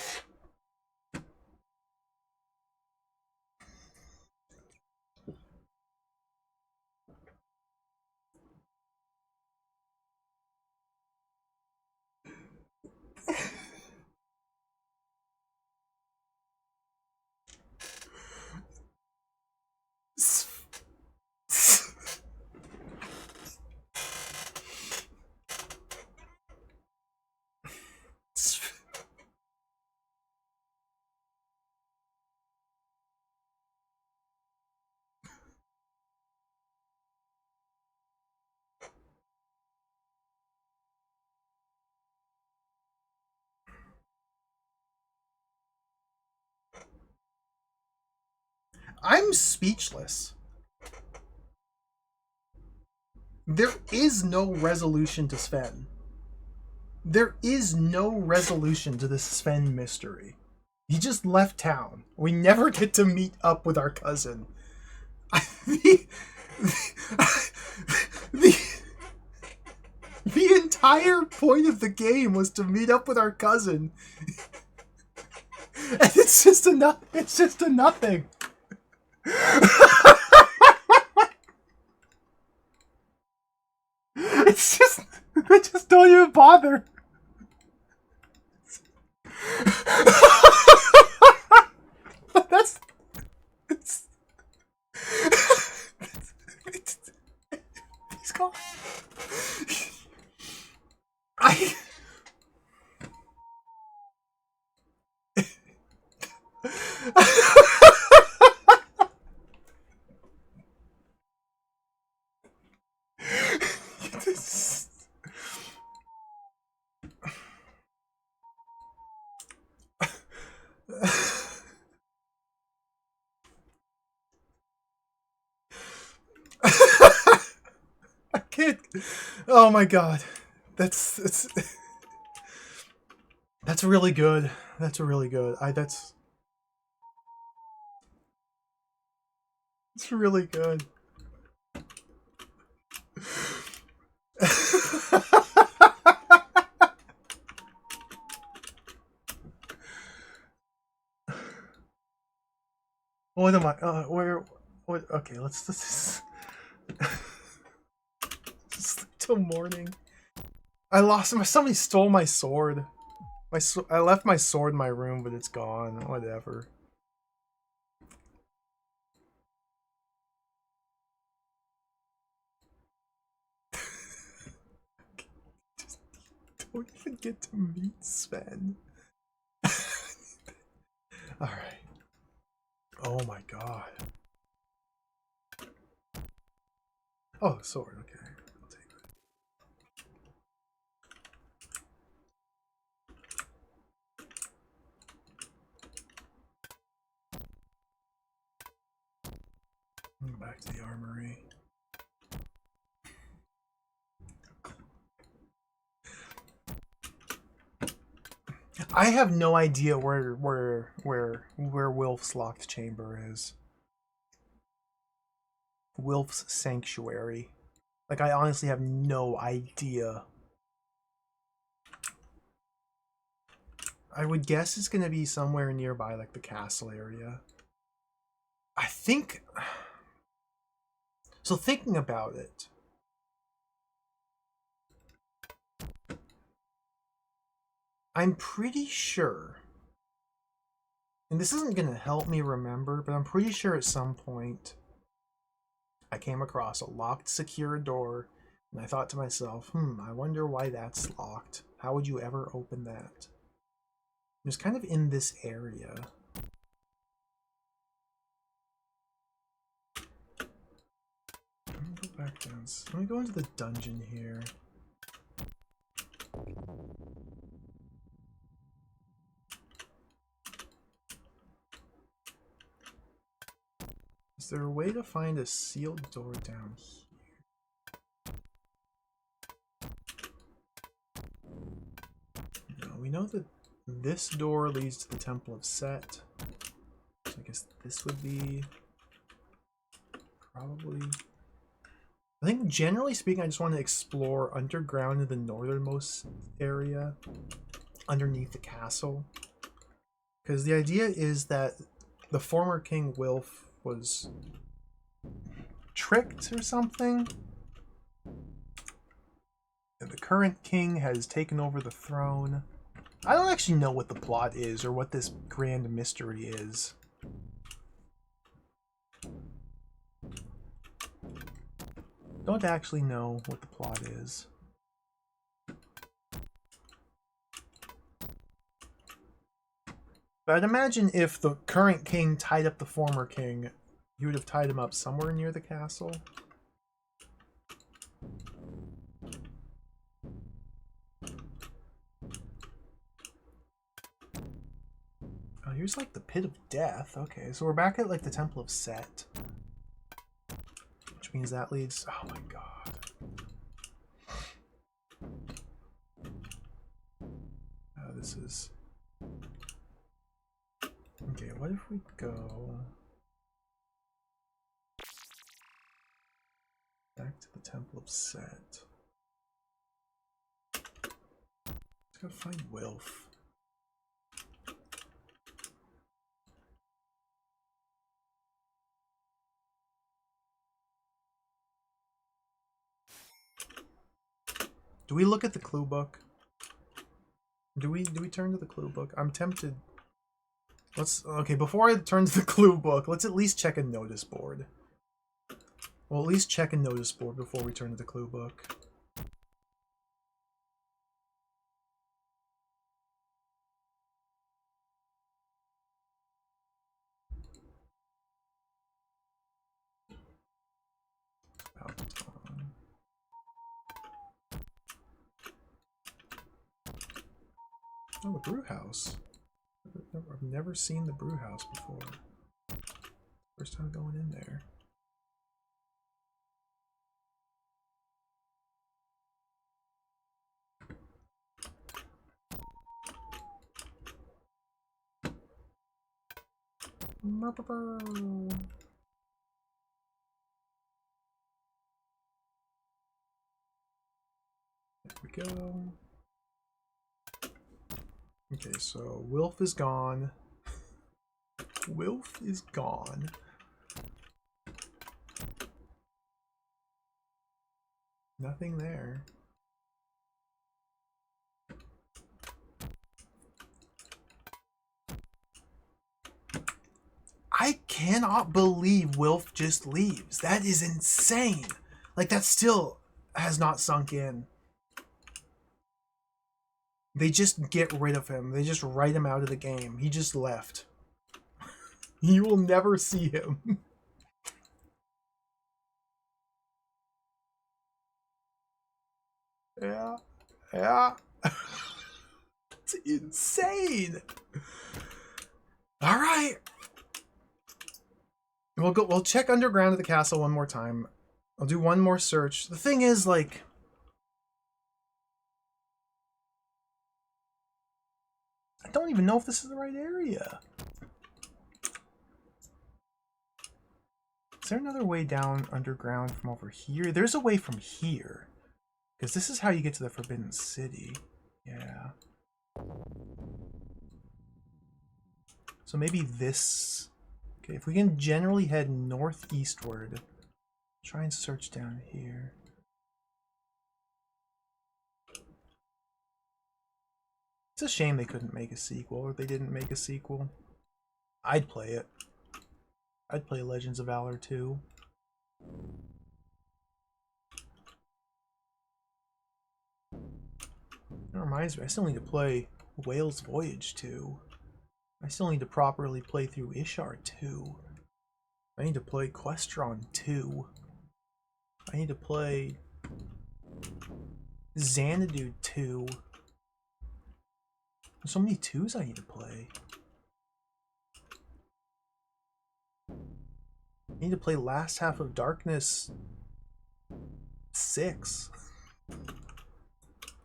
I'm speechless. There is no resolution to Sven. There is no resolution to this Sven mystery. He just left town. We never get to meet up with our cousin. The entire point of the game was to meet up with our cousin. And it's just a nothing. It's just, I just don't even bother. He's gone. I can't. Oh my god, that's really good. That's really good. That's really good. What am I? Where? What? Okay, let's just sleep till morning. I lost my. Somebody stole my sword. I left my sword in my room, but it's gone. Whatever. Just don't even get to meet Sven. All right. Oh my god. Oh, sword. Okay, I'll take that. Go back to the armory. I have no idea where Wilf's locked chamber is. Wilf's sanctuary. Like, I honestly have no idea. I would guess it's gonna be somewhere nearby, like the castle area. I think. So thinking about it, I'm pretty sure, and this isn't gonna help me remember, but I'm pretty sure at some point I came across a locked, secure door, and I thought to myself, I wonder why that's locked. How would you ever open that? It was kind of in this area. Let me go back down. Let me go into the dungeon here. Is there a way to find a sealed door down here? No, we know that this door leads to the Temple of Set. So I guess this would be probably... I think generally speaking, I just want to explore underground in the northernmost area, underneath the castle. Because the idea is that the former King Wilf was tricked or something. And the current king has taken over the throne. I don't actually know what the plot is or what this grand mystery is. Don't actually know what the plot is. But I'd imagine if the current king tied up the former king, he would have tied him up somewhere near the castle. Oh, here's like the Pit of Death. Okay, so we're back at like the Temple of Set. Which means that leads... Oh my god. This is... Okay, what if we go... back to the Temple of Set. Let's go find Wilf. Do we look at the clue book? Do we turn to the clue book? I'm tempted. Okay, before I turn to the clue book, let's at least check a notice board. We'll at least check a notice board before we turn to the clue book. Oh, the brew house. I've never seen the brew house before. First time going in there. There we go. Okay, so Wilf is gone. Wilf is gone. Nothing there. I cannot believe Wilf just leaves. That is insane. Like, that still has not sunk in. They just get rid of him. They just write him out of the game. He just left. You will never see him. Yeah. Yeah. It's insane. All right. We'll check underground at the castle one more time. I'll do one more search. The thing is, like, I don't even know if this is the right area. Is there another way down underground from over here? There's a way from here. Because this is how you get to the Forbidden City. Yeah. So maybe this... Okay, if we can generally head northeastward. Try and search down here. It's a shame they couldn't make a sequel, or they didn't make a sequel. I'd play it. I'd play Legends of Valor 2. That reminds me, I still need to play Whale's Voyage 2. I still need to properly play through Ishar 2. I need to play Questron 2. I need to play Xanadu 2. There's so many 2s I need to play. I need to play Last Half of Darkness 6.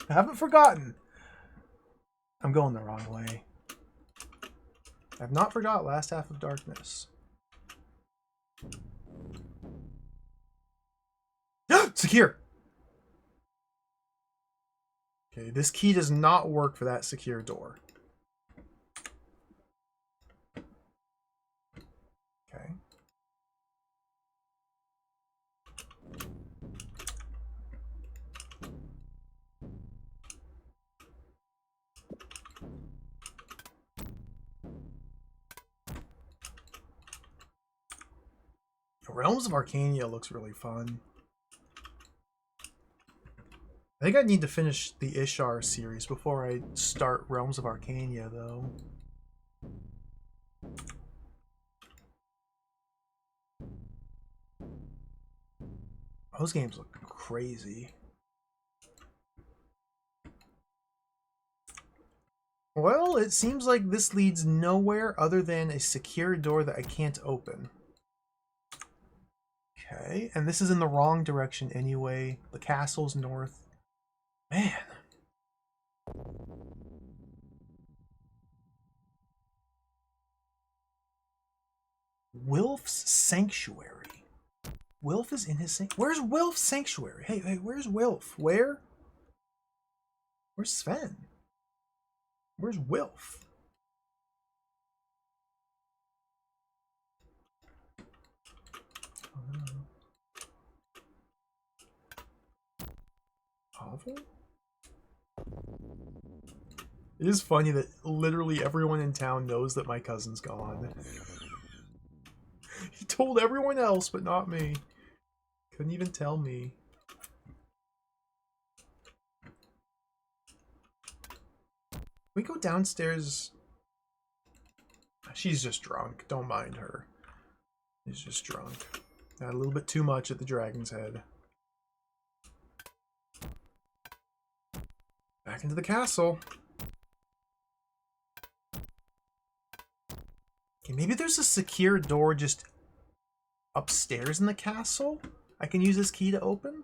I haven't forgotten. I'm going the wrong way. I've not forgot Last Half of Darkness. Secure! Okay, this key does not work for that secure door. Okay. Realms of Arcania looks really fun. I think I need to finish the Ishar series before I start Realms of Arcania, though. Those games look crazy. Well, it seems like this leads nowhere other than a secure door that I can't open. Okay, and this is in the wrong direction anyway. The castle's north. Man. Wilf's Sanctuary. Wilf is in his Where's Wilf's Sanctuary? Hey, where's Wilf? Where? Where's Sven? Where's Wilf? Hovel? It is funny that literally everyone in town knows that my cousin's gone. He told everyone else, but not me. Couldn't even tell me. We go downstairs. She's just drunk. Don't mind her. She's just drunk. Had a little bit too much at the Dragon's Head. Back into the castle. Okay, maybe there's a secure door just upstairs in the castle I can use this key to open?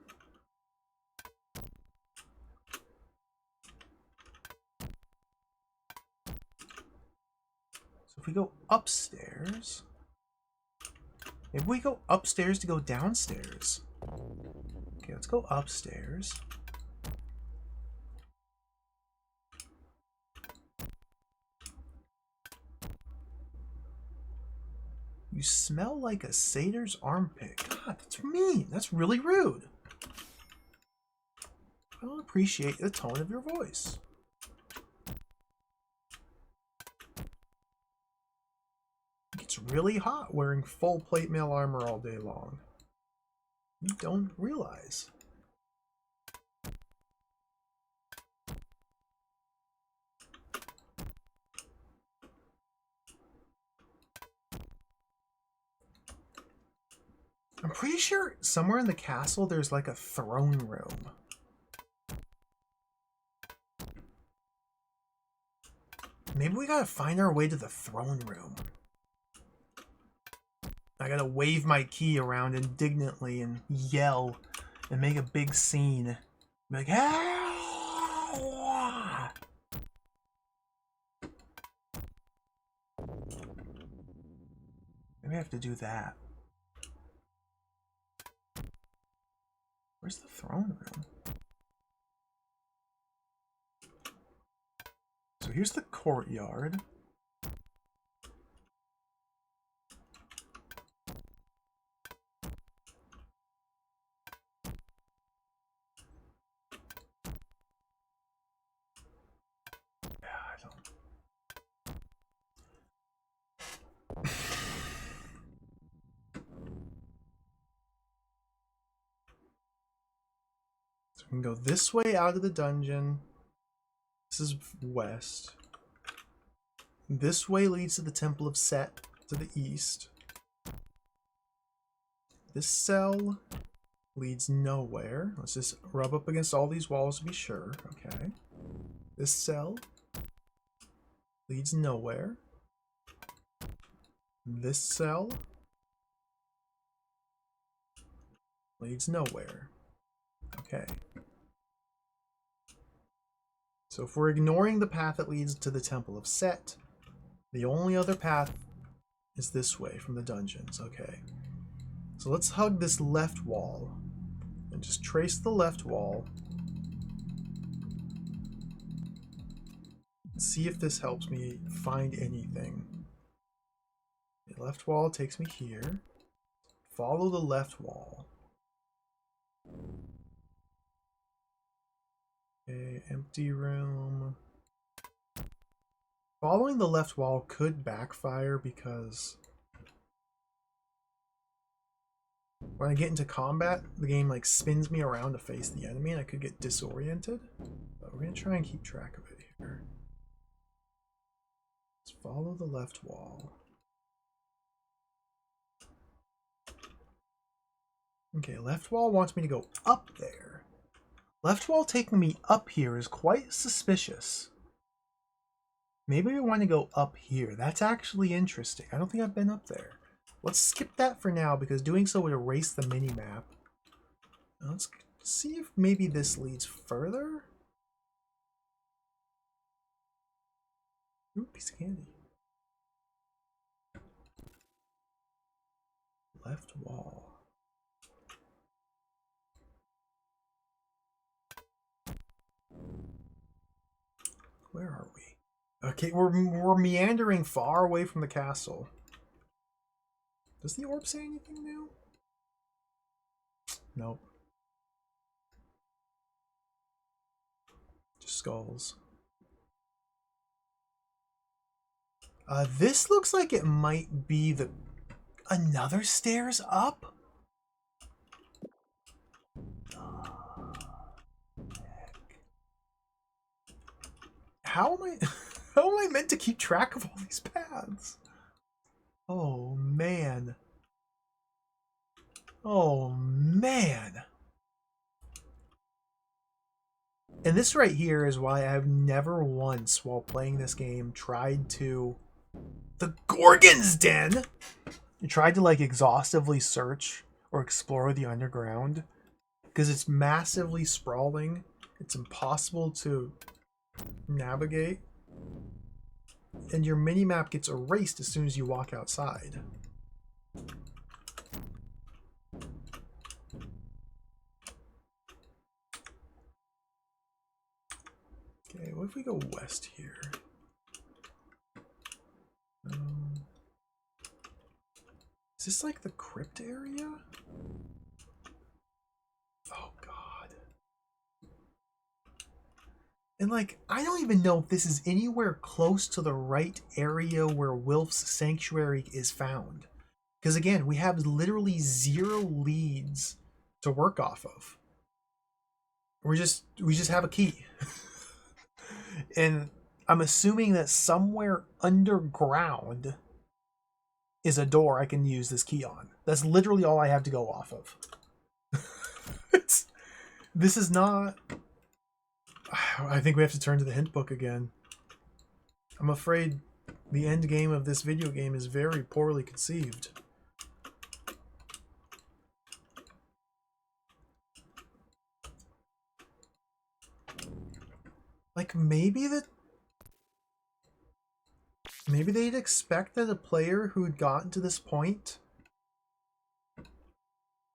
So if we go upstairs... Maybe we go upstairs to go downstairs. Okay, let's go upstairs. You smell like a satyr's armpit. God, that's mean. That's really rude. I don't appreciate the tone of your voice. It's really hot wearing full plate mail armor all day long. You don't realize. I'm pretty sure somewhere in the castle there's like a throne room. Maybe we gotta find our way to the throne room. I gotta wave my key around indignantly and yell and make a big scene. Be like, ah! have to do that. Where's the throne room? So here's the courtyard. So we can go this way out of the dungeon. This is west. This way leads to the Temple of Set to the east. This cell leads nowhere. Let's just rub up against all these walls to be sure. Okay. This cell leads nowhere. This cell leads nowhere. Okay. So if we're ignoring the path that leads to the Temple of Set, the only other path is this way from the dungeons. Okay. So let's hug this left wall and just trace the left wall. See if this helps me find anything. The left wall takes me here. Follow the left wall. Okay, empty room. Following the left wall could backfire because when I get into combat, the game like spins me around to face the enemy and I could get disoriented. But we're gonna try and keep track of it here. Let's follow the left wall. Okay, left wall wants me to go up there. Left wall taking me up here is quite suspicious. Maybe we want to go up here. That's actually interesting. I don't think I've been up there. Let's skip that for now because doing so would erase the mini-map. Let's see if maybe this leads further. Ooh, piece of candy. Left wall. Where are we? Okay, we're meandering far away from the castle. Does the orb say anything new? Nope. Just skulls. This looks like it might be another stairs up? How am I how am I meant to keep track of all these paths? Oh man. Oh man. And this right here is why I've never once while playing this game tried to the Gorgon's Den. You tried to like exhaustively search or explore the underground because it's massively sprawling. It's impossible to navigate. And your mini-map gets erased as soon as you walk outside. Okay, what if we go west here? Is this like the crypt area? Oh god. And like, I don't even know if this is anywhere close to the right area where Wilf's sanctuary is found. Because again, we have literally 0 leads to work off of. We just have a key. And I'm assuming that somewhere underground is a door I can use this key on. That's literally all I have to go off of. This is not... I think we have to turn to the hint book again. I'm afraid the end game of this video game is very poorly conceived. Like maybe Maybe they'd expect that a player who'd gotten to this point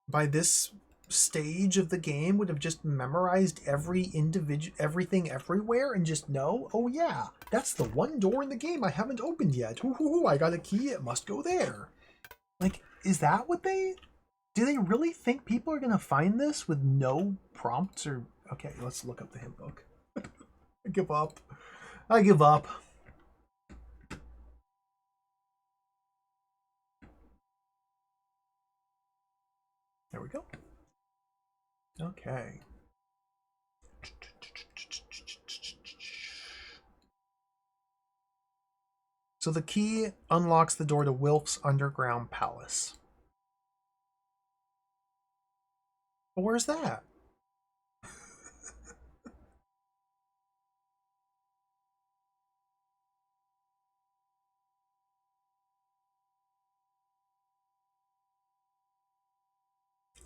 by this stage of the game would have just memorized everything everywhere and just know, oh yeah, that's the one door in the game I haven't opened yet. Ooh, I got a key, it must go there. Like, is that what do they really think people are gonna find this with no prompts or... Okay, let's look up the hint book. I give up. I give up. There we go. Okay. So the key unlocks the door to Wilf's underground palace. But where's that?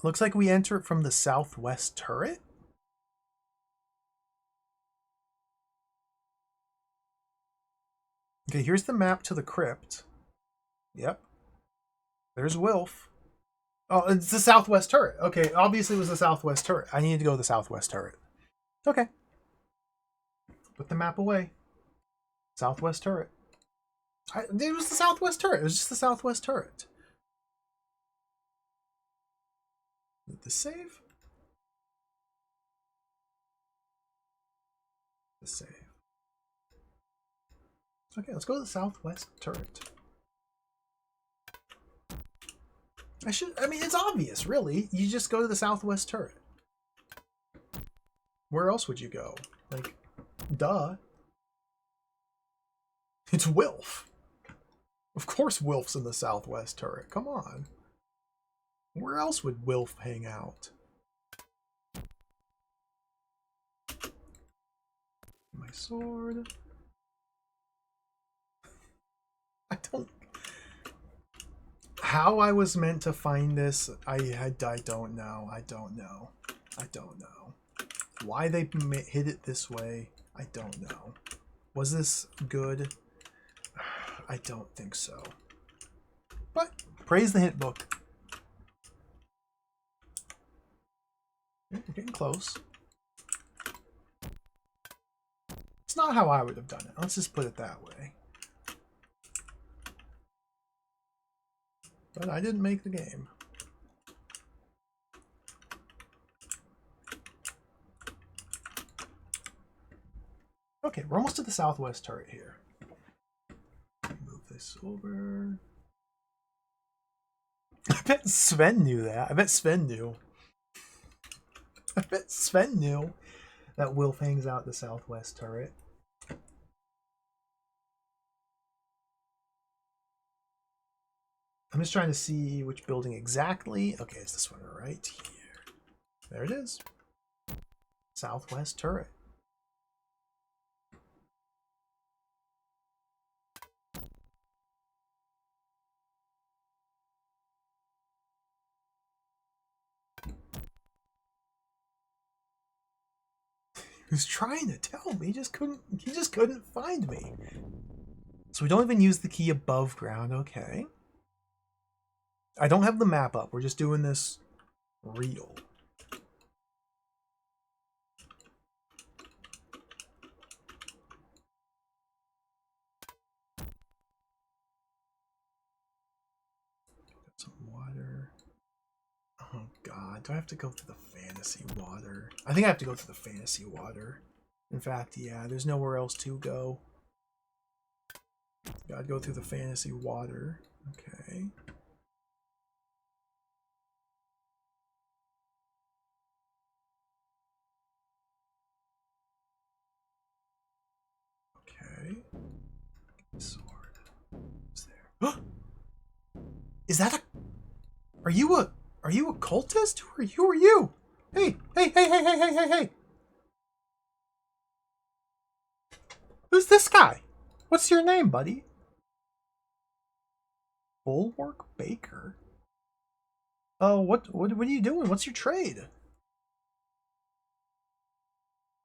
Looks like we enter it from the southwest turret. Okay, here's the map to the crypt. Yep. There's Wilf. Oh, it's the southwest turret. Okay, obviously it was the southwest turret. I needed to go to the southwest turret. Okay. Put the map away. Southwest turret. It was the southwest turret. It was just the southwest turret. Did this save? The save. Okay, let's go to the southwest turret. I mean, it's obvious, really. You just go to the southwest turret. Where else would you go? Like, duh. It's Wilf. Of course Wilf's in the southwest turret. Come on. Where else would Wilf hang out? My sword. I don't... How I was meant to find this, I don't know. I don't know. I don't know. Why they hid it this way, I don't know. Was this good? I don't think so. But praise the hint book. We're getting close. It's not how I would have done it. Let's just put it that way. But I didn't make the game. Okay, we're almost to the southwest turret here. Move this over. I bet Sven knew that. I bet Sven knew. I bet Sven knew that Wilf hangs out the southwest turret. I'm just trying to see which building exactly. Okay, it's this one right here. There it is. Southwest turret. He was trying to tell me, he just couldn't find me. So we don't even use the key above ground, okay. I don't have the map up, we're just doing this real. Got some water. Oh god, do I have to go to the fantasy water? I think I have to go to the fantasy water. In fact, yeah, there's nowhere else to go. Gotta go through the fantasy water. Okay. Okay. Sword. What's there? Is that a... Are you a cultist? Who are you? Hey! Who's this guy? What's your name, buddy? Bulwark Baker? Oh, what are you doing? What's your trade?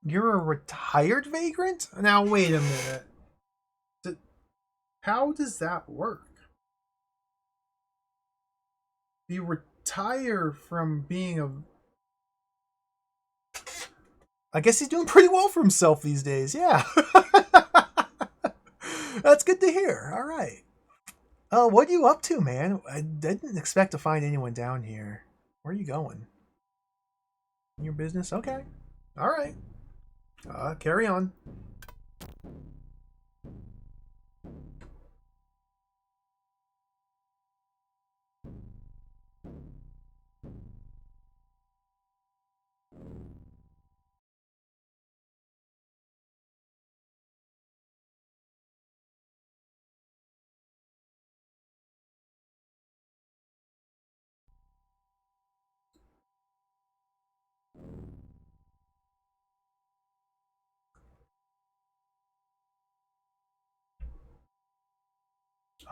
You're a retired vagrant? Now, wait a minute. How does that work? You retire from being a... I guess he's doing pretty well for himself these days, yeah. That's good to hear. All right. What are you up to, man? I didn't expect to find anyone down here. Where are you going? In your business? Okay. All right. Carry on.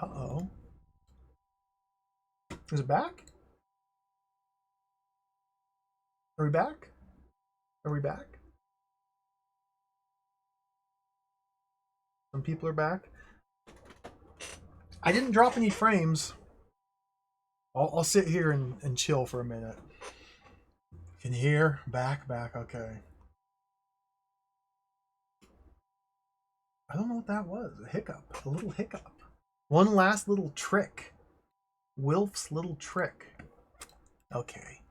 Uh-oh. Is it back? Are we back? Are we back? Some people are back. I didn't drop any frames. I'll sit here and chill for a minute. Can you hear? Back, okay. I don't know what that was. A hiccup. A little hiccup. One last little trick. Wilf's little trick. Okay.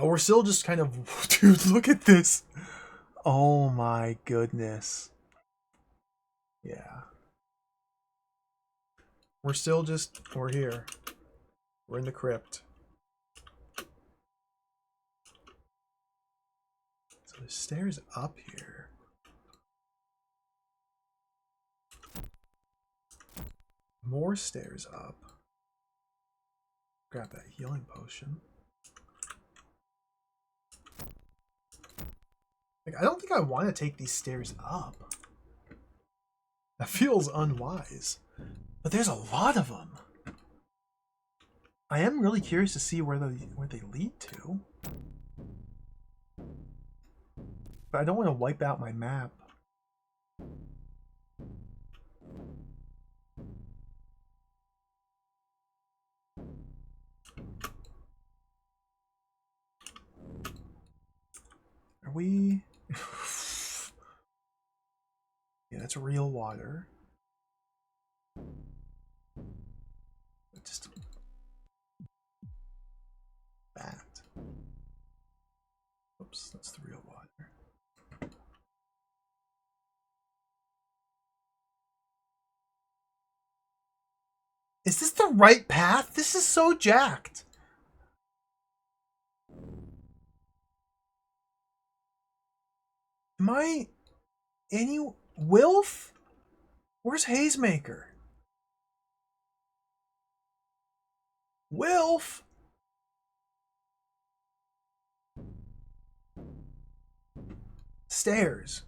We're still just kind of... Dude, look at this. Oh my goodness. Yeah. We're still just... We're here. We're in the crypt. So there's stairs up here. More stairs up. Grab that healing potion. Like, I don't think I want to take these stairs up. That feels unwise. But there's a lot of them. I am really curious to see where they lead to. But I don't want to wipe out my map. Are we... Yeah, that's real water. Just... That. Oops, that's the real water. Is this the right path? This is so jacked. Am I... any... Wilf? Where's Hazemaker? Wilf? Stairs.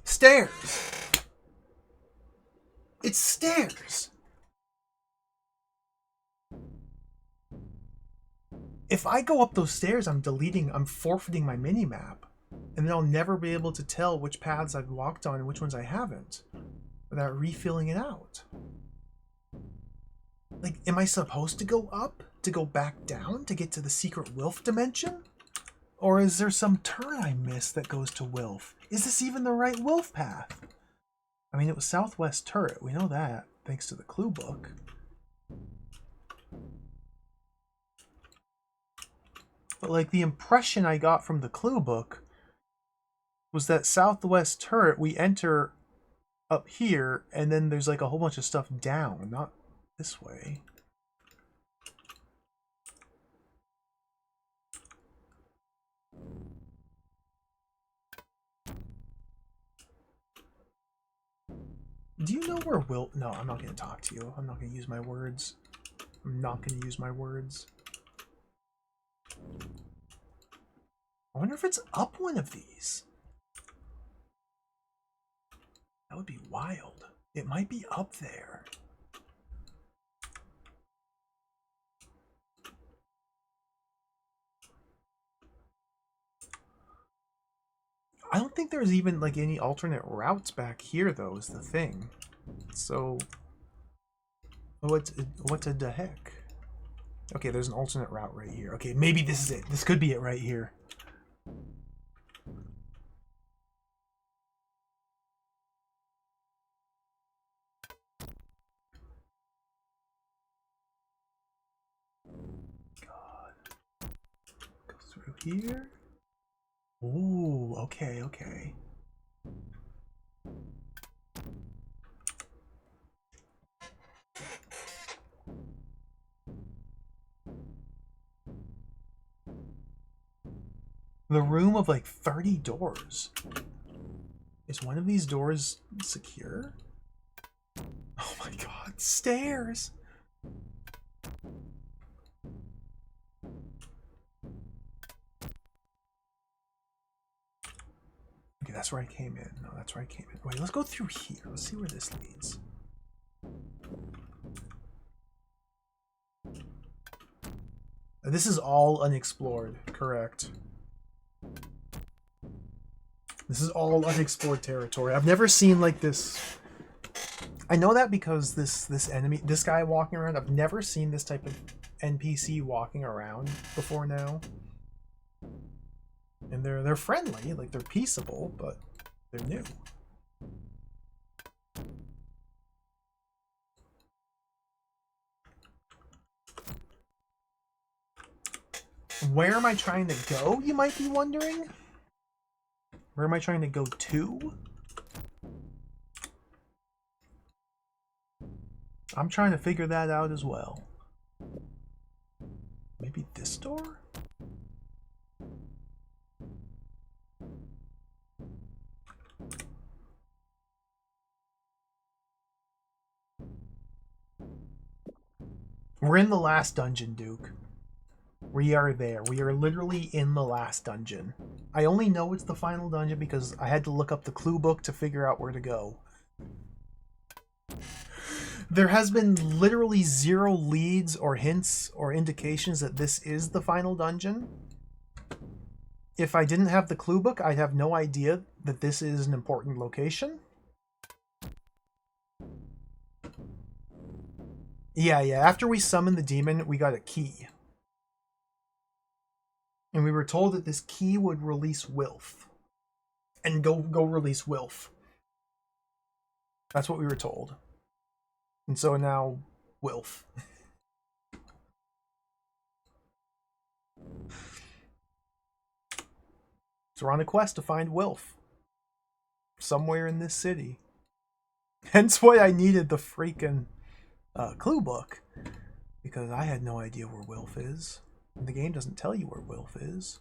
Stairs. It's stairs. If I go up those stairs, I'm forfeiting my mini-map. And then I'll never be able to tell which paths I've walked on and which ones I haven't. Without refilling it out. Like, am I supposed to go up? To go back down? To get to the secret Wilf dimension? Or is there some turn I missed that goes to Wilf? Is this even the right Wilf path? I mean, it was Southwest Turret. We know that, thanks to the clue book. But, like, the impression I got from the clue book was that Southwest Turret, we enter up here, and then there's, like, a whole bunch of stuff down, not this way. Do you know where No, I'm not going to talk to you. I'm not going to use my words. I'm not going to use my words. I wonder if it's up one of these. That would be wild. It might be up there. I don't think there's even like any alternate routes back here though, is the thing. So what the heck? Okay, there's an alternate route right here. Okay, maybe this is it. This could be it right here. God. Go through here. Ooh, okay, okay. The room of like 30 doors. Is one of these doors secure? Oh my god, stairs! Okay, that's where I came in. No, that's where I came in. Wait, let's go through here. Let's see where this leads. This is all unexplored, correct? This is all unexplored territory. I've never seen like this. I know that because this guy walking around, I've never seen this type of NPC walking around before now. And they're friendly, like they're peaceable, but they're new. Where am I trying to go, you might be wondering? Where am I trying to go to? I'm trying to figure that out as well. Maybe this door? We're in the last dungeon, Duke. We are there. We are literally in the last dungeon. I only know it's the final dungeon because I had to look up the clue book to figure out where to go. There has been literally zero leads or hints or indications that this is the final dungeon. If I didn't have the clue book, I'd have no idea that this is an important location. Yeah. After we summoned the demon, we got a key. And we were told that this key would release Wilf. And go release Wilf. That's what we were told. And so now, Wilf. So we're on a quest to find Wilf. Somewhere in this city. Hence why I needed the freaking clue book. Because I had no idea where Wilf is. And the game doesn't tell you where Wilf is.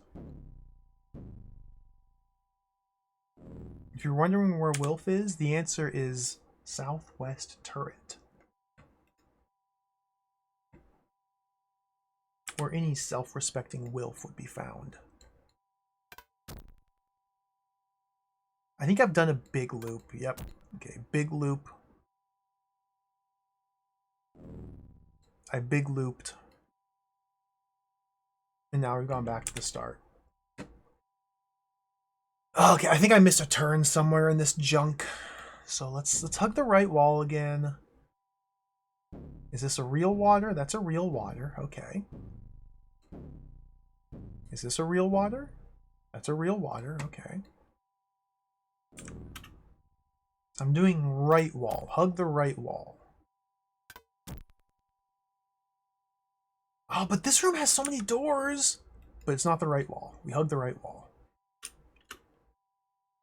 If you're wondering where Wilf is, the answer is southwest turret. Where any self-respecting Wilf would be found. I think I've done a big loop. Yep. Okay, big loop. I big looped. And now we've gone back to the start. Okay, I think I missed a turn somewhere in this junk. So let's hug the right wall again. Is this a real water? That's a real water. Okay. Is this a real water? That's a real water. Okay. I'm doing right wall. Hug the right wall. Oh, but this room has so many doors. But it's not the right wall. We hug the right wall.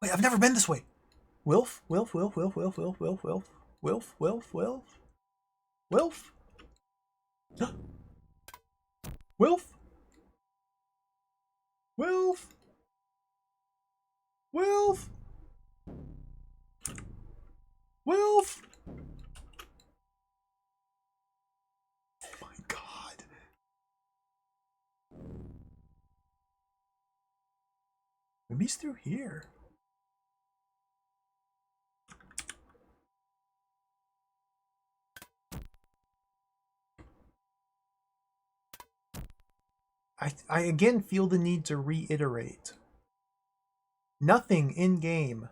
Wait, I've never been this way. Wilf, Wilf, Wilf, Wilf, Wilf, Wilf, Wilf, Wilf, Wilf, Wilf, Wilf, Wilf. Wilf. Wilf. Wilf. Wilf. Oh my god. Maybe he's through here. I again feel the need to reiterate. Nothing in-game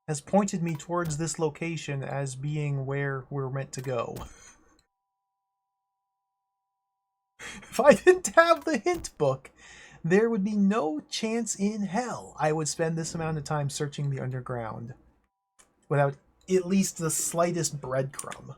has pointed me towards this location as being where we're meant to go. If I didn't have the hint book, there would be no chance in hell I would spend this amount of time searching the underground without at least the slightest breadcrumb.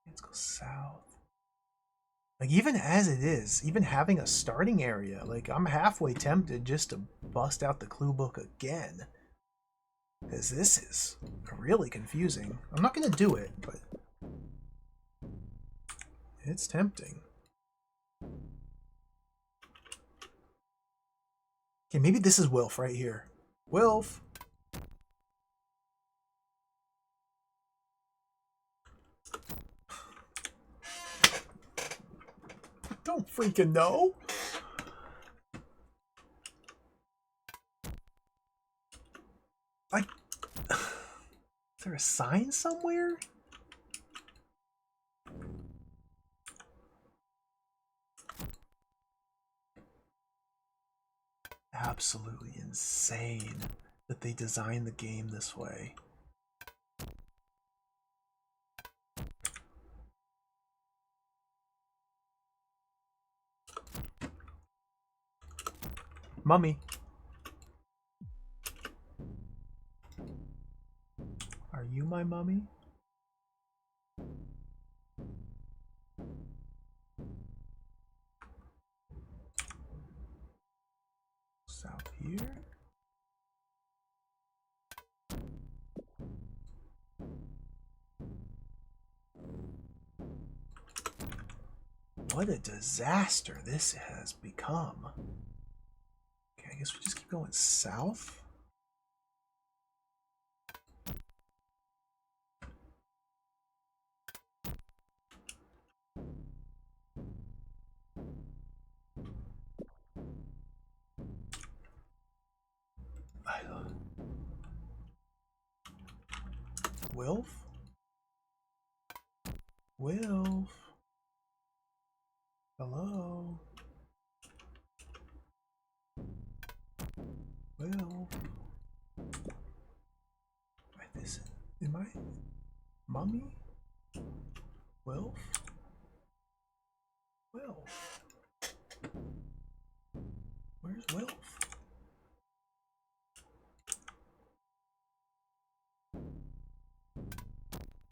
Let's go south. Like, even as it is, even having a starting area, like, I'm halfway tempted just to bust out the clue book again. Because this is really confusing. I'm not going to do it, but it's tempting. Okay, maybe this is Wilf right here. Wilf! Don't freaking know! Is there a sign somewhere? Absolutely insane that they designed the game this way. Mummy. Are you my mummy? South here? What a disaster this has become. Okay, I guess we just keep going south. Wilf? Wilf? Hello? Wilf? Wait, this am I mummy? Wilf? Wilf? Where's Wilf?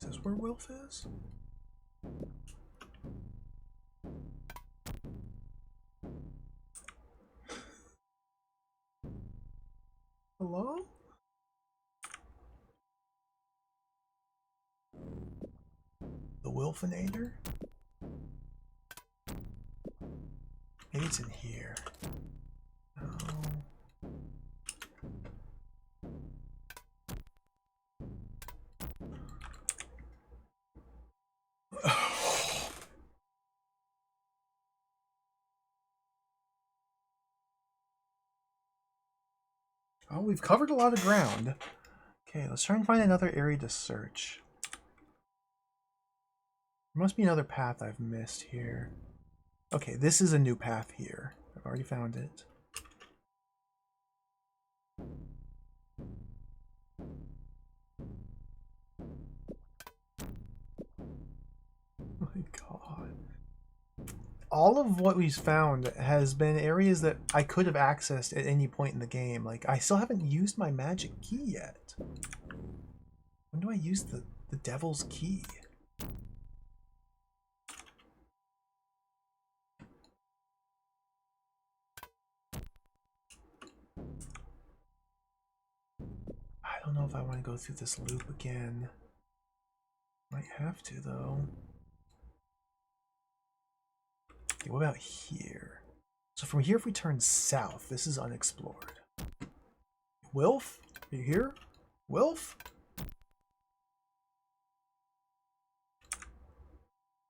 Is this where Wilf is? Hello? The Wilfinator? Maybe it's in here. No. Oh, we've covered a lot of ground. Okay, let's try and find another area to search. There must be another path I've missed here. Okay, this is a new path here. I've already found it. Oh my god. All of what we've found has been areas that I could have accessed at any point in the game. Like, I still haven't used my magic key yet. When do I use the devil's key? I don't know if I want to go through this loop again. Might have to, though. Okay, what about here? So from here, if we turn south, this is unexplored. Wilf? Are you here? Wilf?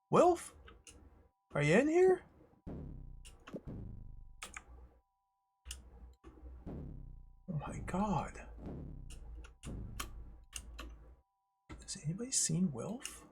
Wilf? Are you in here? my god. Has anybody seen Wilf?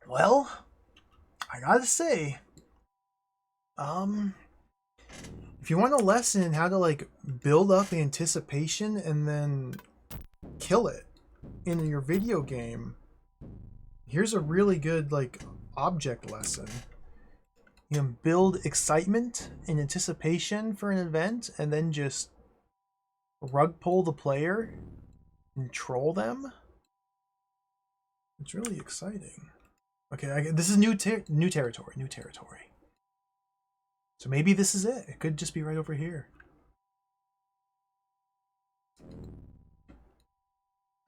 Well, I gotta say, if you want a lesson in how to like build up anticipation and then kill it in your video game, here's a really good like object lesson. You can build excitement and anticipation for an event and then just rug pull the player and troll them. It's really exciting. Okay, this is new territory. So maybe this is it. It could just be right over here.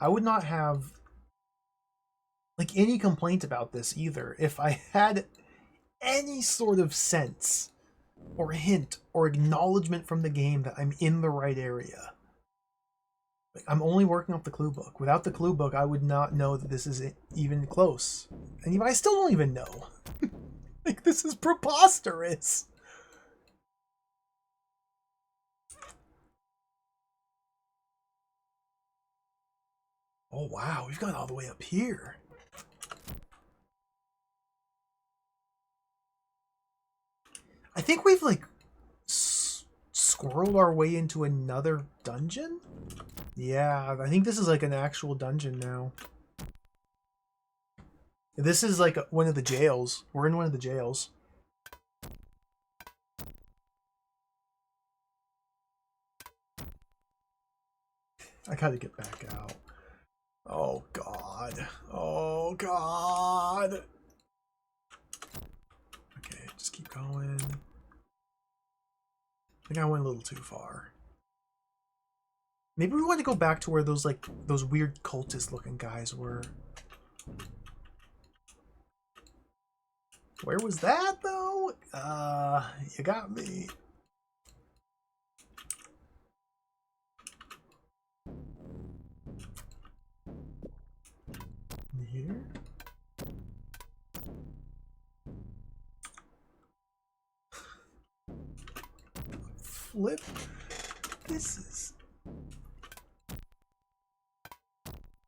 I would not have like any complaint about this either if I had any sort of sense or hint or acknowledgement from the game that I'm in the right area. Like, I'm only working off the clue book. Without the clue book, I would not know that this is even close. And even I still don't even know. Like, this is preposterous. Oh wow, we've gone all the way up here. I think we've like squirreled our way into another dungeon. Yeah, I think this is like an actual dungeon now. This is like one of the jails. We're in one of the jails. I gotta get back out. Oh god. Oh god. Okay, just keep going. I think I went a little too far. Maybe we want to go back to where those weird cultist looking guys were. Where was that though? You got me. Here. Flip. This is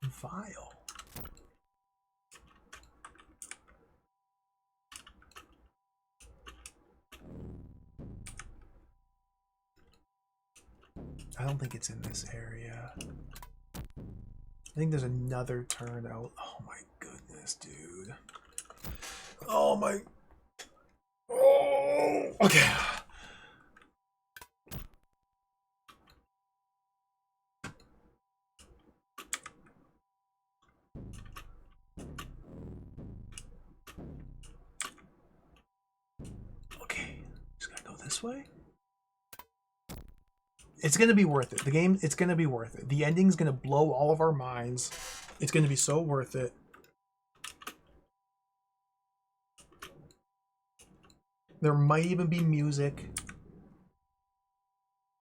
vile. I don't think it's in this area. I think there's another turn out. Oh my goodness, dude. Oh my. Oh. Okay. Okay. Just gotta go this way. It's gonna be worth it. The game, it's gonna be worth it. The ending's gonna blow all of our minds. It's gonna be so worth it. There might even be music.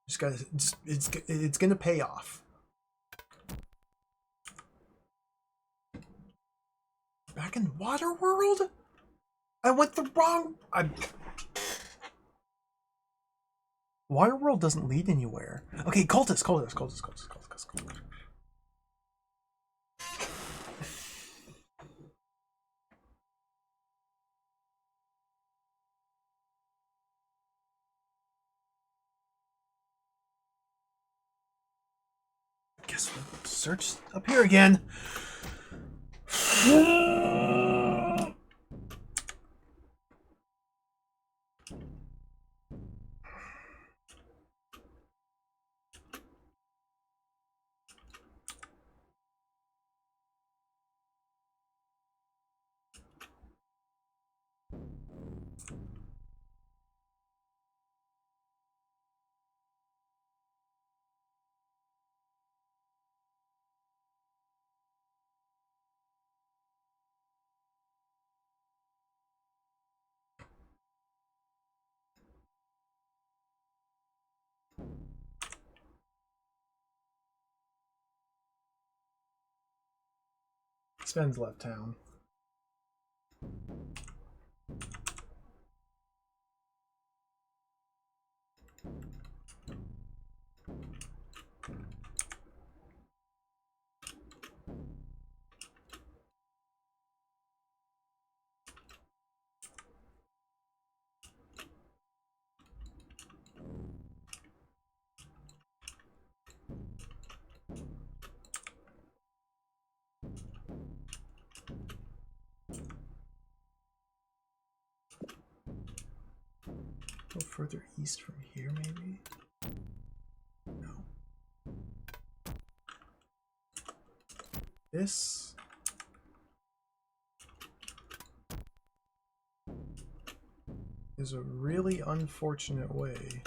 Just gotta, it's gonna pay off. Back in Waterworld? I went the wrong. Waterworld doesn't lead anywhere. Okay, cultist. Guess what? Search up here again. Sven's left town. Go further east from here, maybe? No. This is a really unfortunate way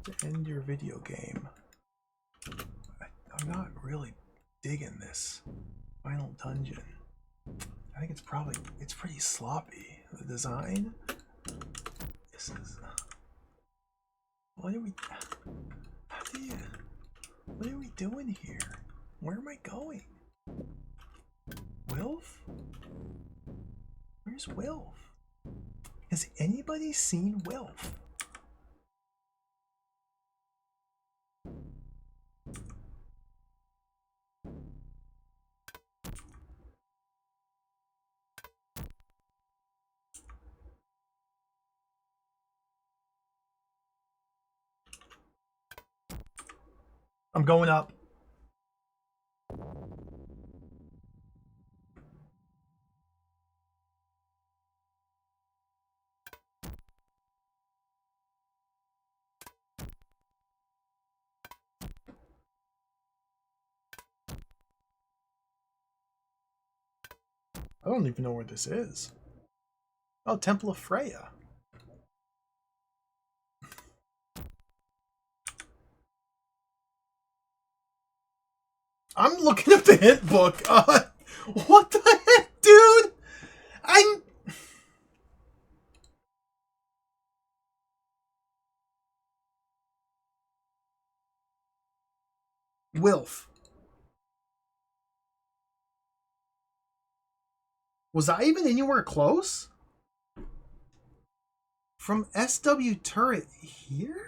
to end your video game. I'm not really digging this final dungeon. I think it's pretty sloppy. The design. This is. What are we doing here? Where am I going? Wilf? Where's Wilf? Has anybody seen Wilf? I'm going up. I don't even know where this is. Oh, Temple of Freya. I'm looking up the hint book. What the heck, dude? Wilf. Was I even anywhere close? From SW turret here?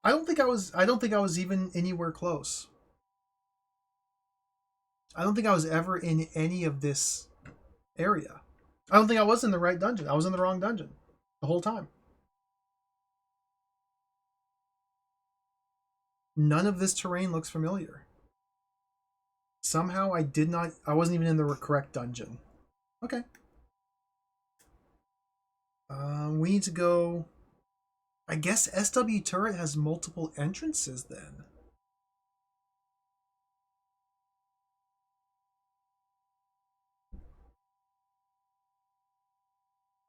I don't think I was even anywhere close. I don't think I was ever in any of this area. I don't think I was in the right dungeon. I was in the wrong dungeon the whole time. None of this terrain looks familiar. Somehow I wasn't even in the correct dungeon. Okay. We need to go. I guess SW turret has multiple entrances then.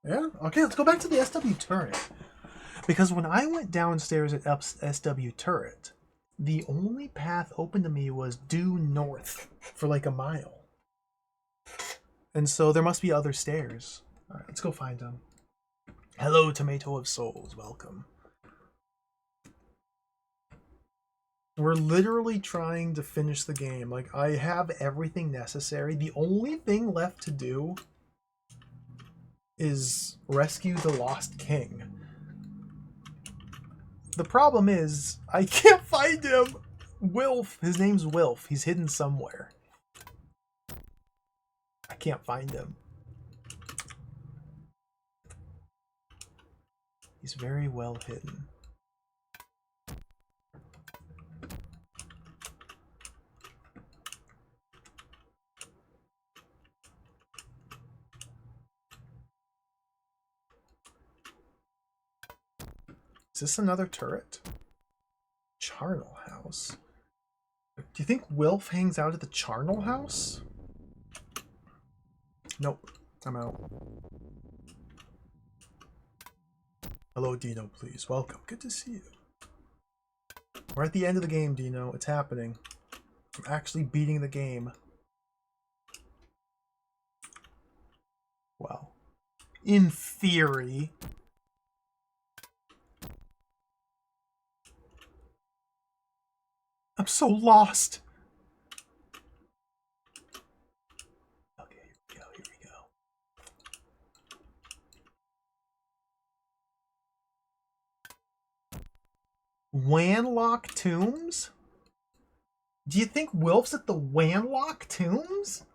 Yeah? Okay, let's go back to the SW turret. Because when I went downstairs at SW turret, the only path open to me was due north for like a mile. And so there must be other stairs. Alright, let's go find them. Hello, Tomato of Souls. Welcome. We're literally trying to finish the game. Like, I have everything necessary. The only thing left to do is rescue the Lost King. The problem is, I can't find him! Wilf. His name's Wilf. He's hidden somewhere. I can't find him. He's very well hidden. Is this another turret? Charnel House. Do you think Wilf hangs out at the Charnel House? Nope. I'm out. Hello, Dino, please. Welcome. Good to see you. We're at the end of the game, Dino. It's happening. I'm actually beating the game. Well, in theory. I'm so lost. Okay, here we go, here we go. Wanlock Tombs? Do you think Wilf's at the Wanlock Tombs?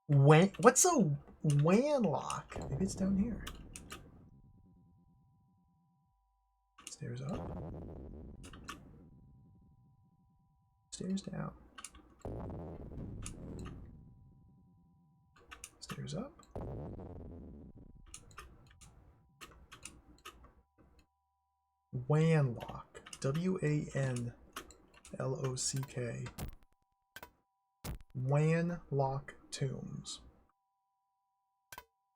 What's a Wanlock? Maybe it's down here. Stairs up. Stairs down. Stairs up. Wanlock. W-A-N-L-O-C-K. Wanlock Tombs.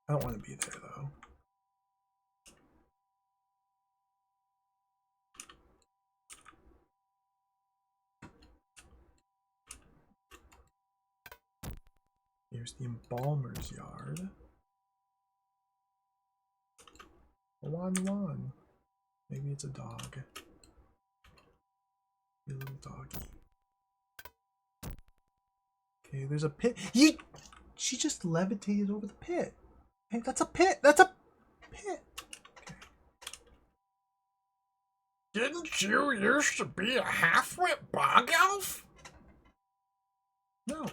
I don't want to be there, though. Here's the embalmer's yard. One. Maybe it's a dog. A little doggy. Okay, there's a pit. She just levitated over the pit. Hey, that's a pit. That's a pit. Okay. Didn't you used to be a half-wit bog elf? No.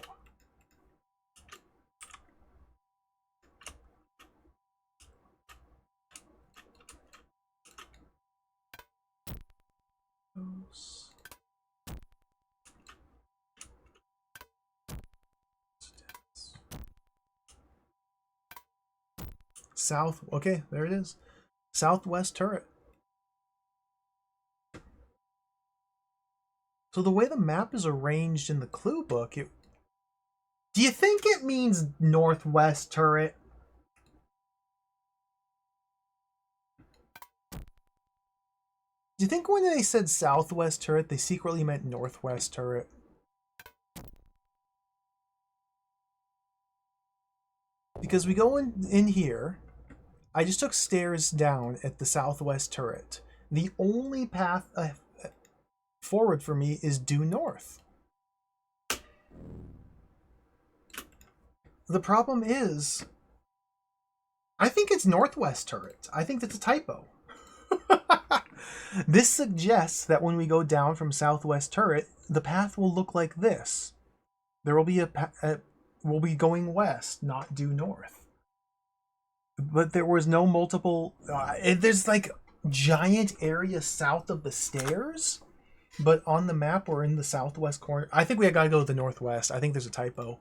South. Okay, there it is. Southwest turret. So the way the map is arranged in the clue book, do you think it means northwest turret? Do you think when they said southwest turret, they secretly meant northwest turret? Because we go in here. I just took stairs down at the southwest turret. The only path forward for me is due north. The problem is, I think it's northwest turret. I think that's a typo. This suggests that when we go down from southwest turret, the path will look like this. There will be we'll be going west, not due north. But there was no multiple. There's like giant area south of the stairs, but on the map we're in the southwest corner. I think we gotta go to the northwest. I think there's a typo.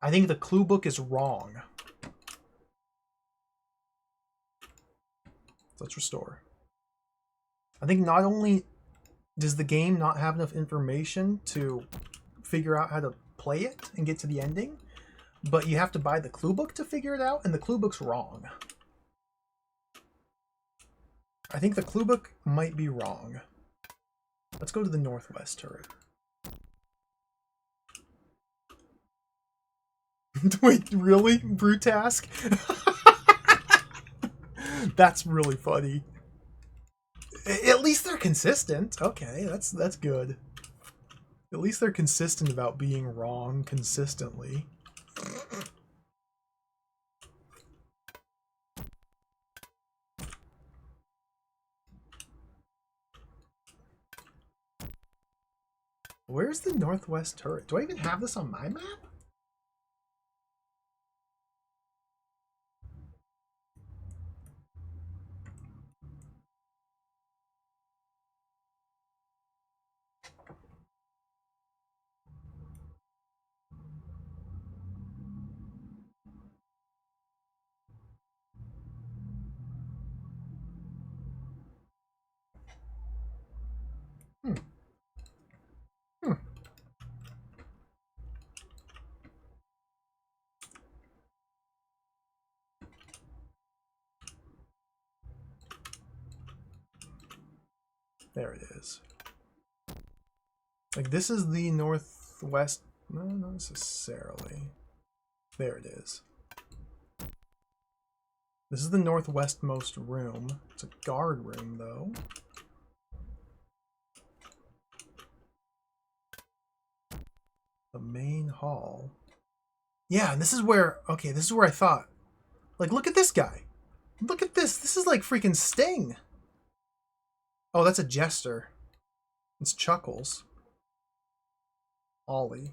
I think the clue book is wrong. Let's restore. I think not only does the game not have enough information to figure out how to play it and get to the ending, but you have to buy the clue book to figure it out, and the clue book's wrong. I think the clue book might be wrong. Let's go to the northwest turret. Wait, really? Brutask? That's really funny. At least they're consistent. Okay, that's good. At least they're consistent about being wrong consistently. Where's the northwest turret? Do I even have this on my map? There it is. Like, this is the northwest. No, not necessarily. There it is. This is the northwestmost room. It's a guard room, though. The main hall. Yeah, and this is where... Okay, this is where I thought... Like, look at this guy. Look at this. This is like freaking Sting. Oh, that's a jester. It's Chuckles. Ollie.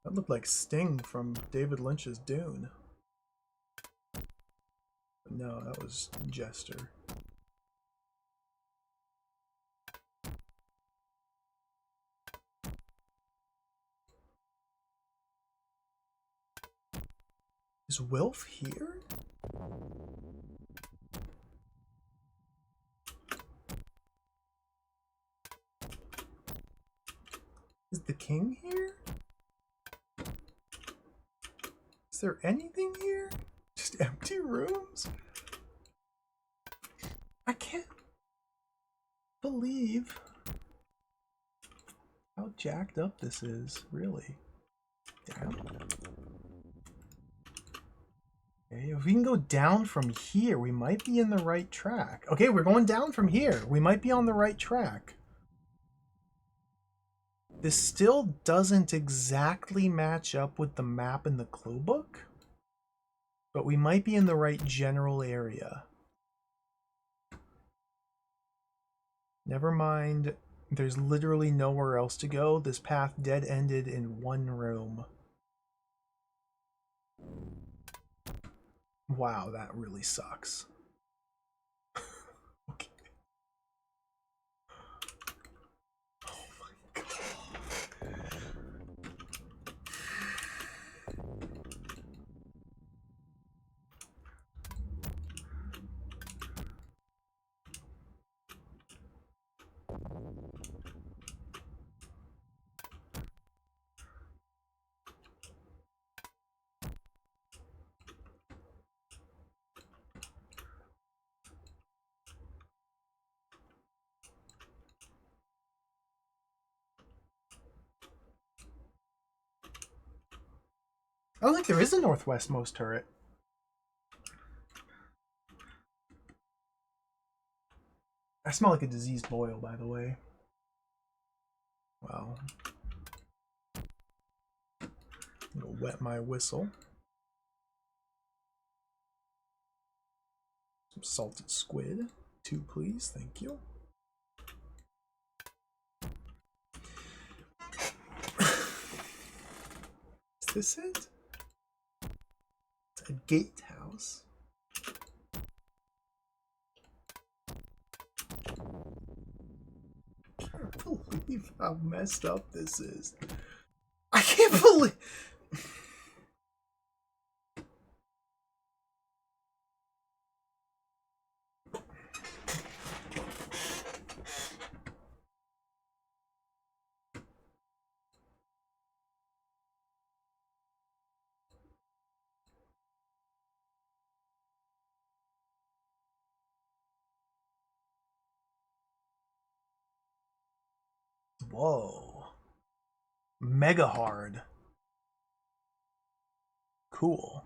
That looked like Sting from David Lynch's Dune. But no, that was Jester. Is Wilf here? Is the king here? Is there anything here? Just empty rooms? I can't believe how jacked up this is, really. Damn. Okay, if we can go down from here, we might be in the right track. Okay, we're going down from here. We might be on the right track. This still doesn't exactly match up with the map in the clue book, but we might be in the right general area. Never mind, there's literally nowhere else to go. This path dead-ended in one room. Wow, that really sucks. Okay. Oh my god. I don't think there is a northwestmost turret. I smell like a diseased boil, by the way. Well, I'm gonna wet my whistle. Some salted squid. 2, please. Thank you. Is this it? It's a gatehouse. I can't believe how messed up this is. I can't believe... Whoa. Mega hard. Cool.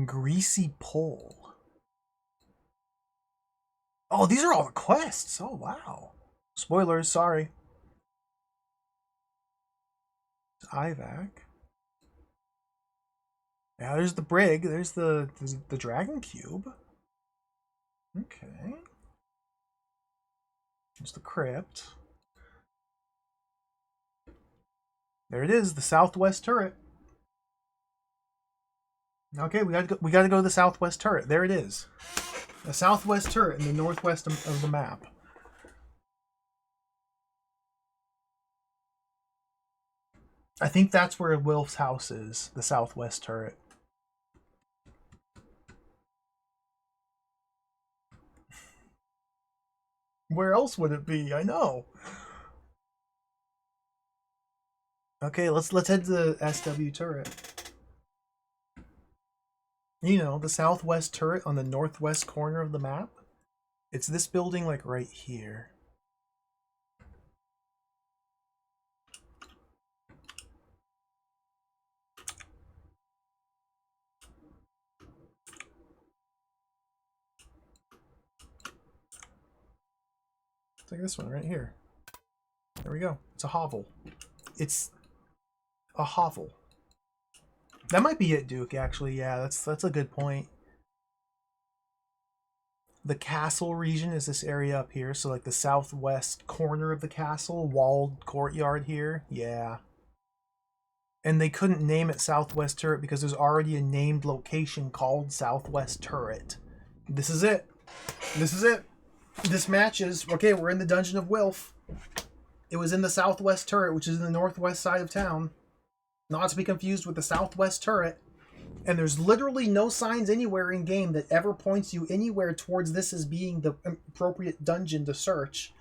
Greasy pole. Oh, these are all the quests. Oh, wow. Spoilers, sorry. Ivac. Yeah, there's the brig. There's the dragon cube. Okay. There's the crypt. There it is, the southwest turret. Okay, we gotta go to the southwest turret. There it is. The southwest turret in the northwest of the map. I think that's where Wilf's house is, the southwest turret. Where else would it be? I know. Okay, let's head to the SW turret. You know, the southwest turret on the northwest corner of the map. It's this building, like, right here. It's like this one right here. There we go. It's a hovel. It's a hovel. That might be it, Duke, actually. Yeah, that's a good point. The castle region is this area up here, so like the southwest corner of the castle, walled courtyard here. Yeah. And they couldn't name it Southwest Turret because there's already a named location called Southwest Turret. This is it. This is it. This matches. Okay, we're in the Dungeon of Wilf. It was in the Southwest Turret, which is in the northwest side of town. Not to be confused with the Southwest Turret. And there's literally no signs anywhere in game that ever points you anywhere towards this as being the appropriate dungeon to search.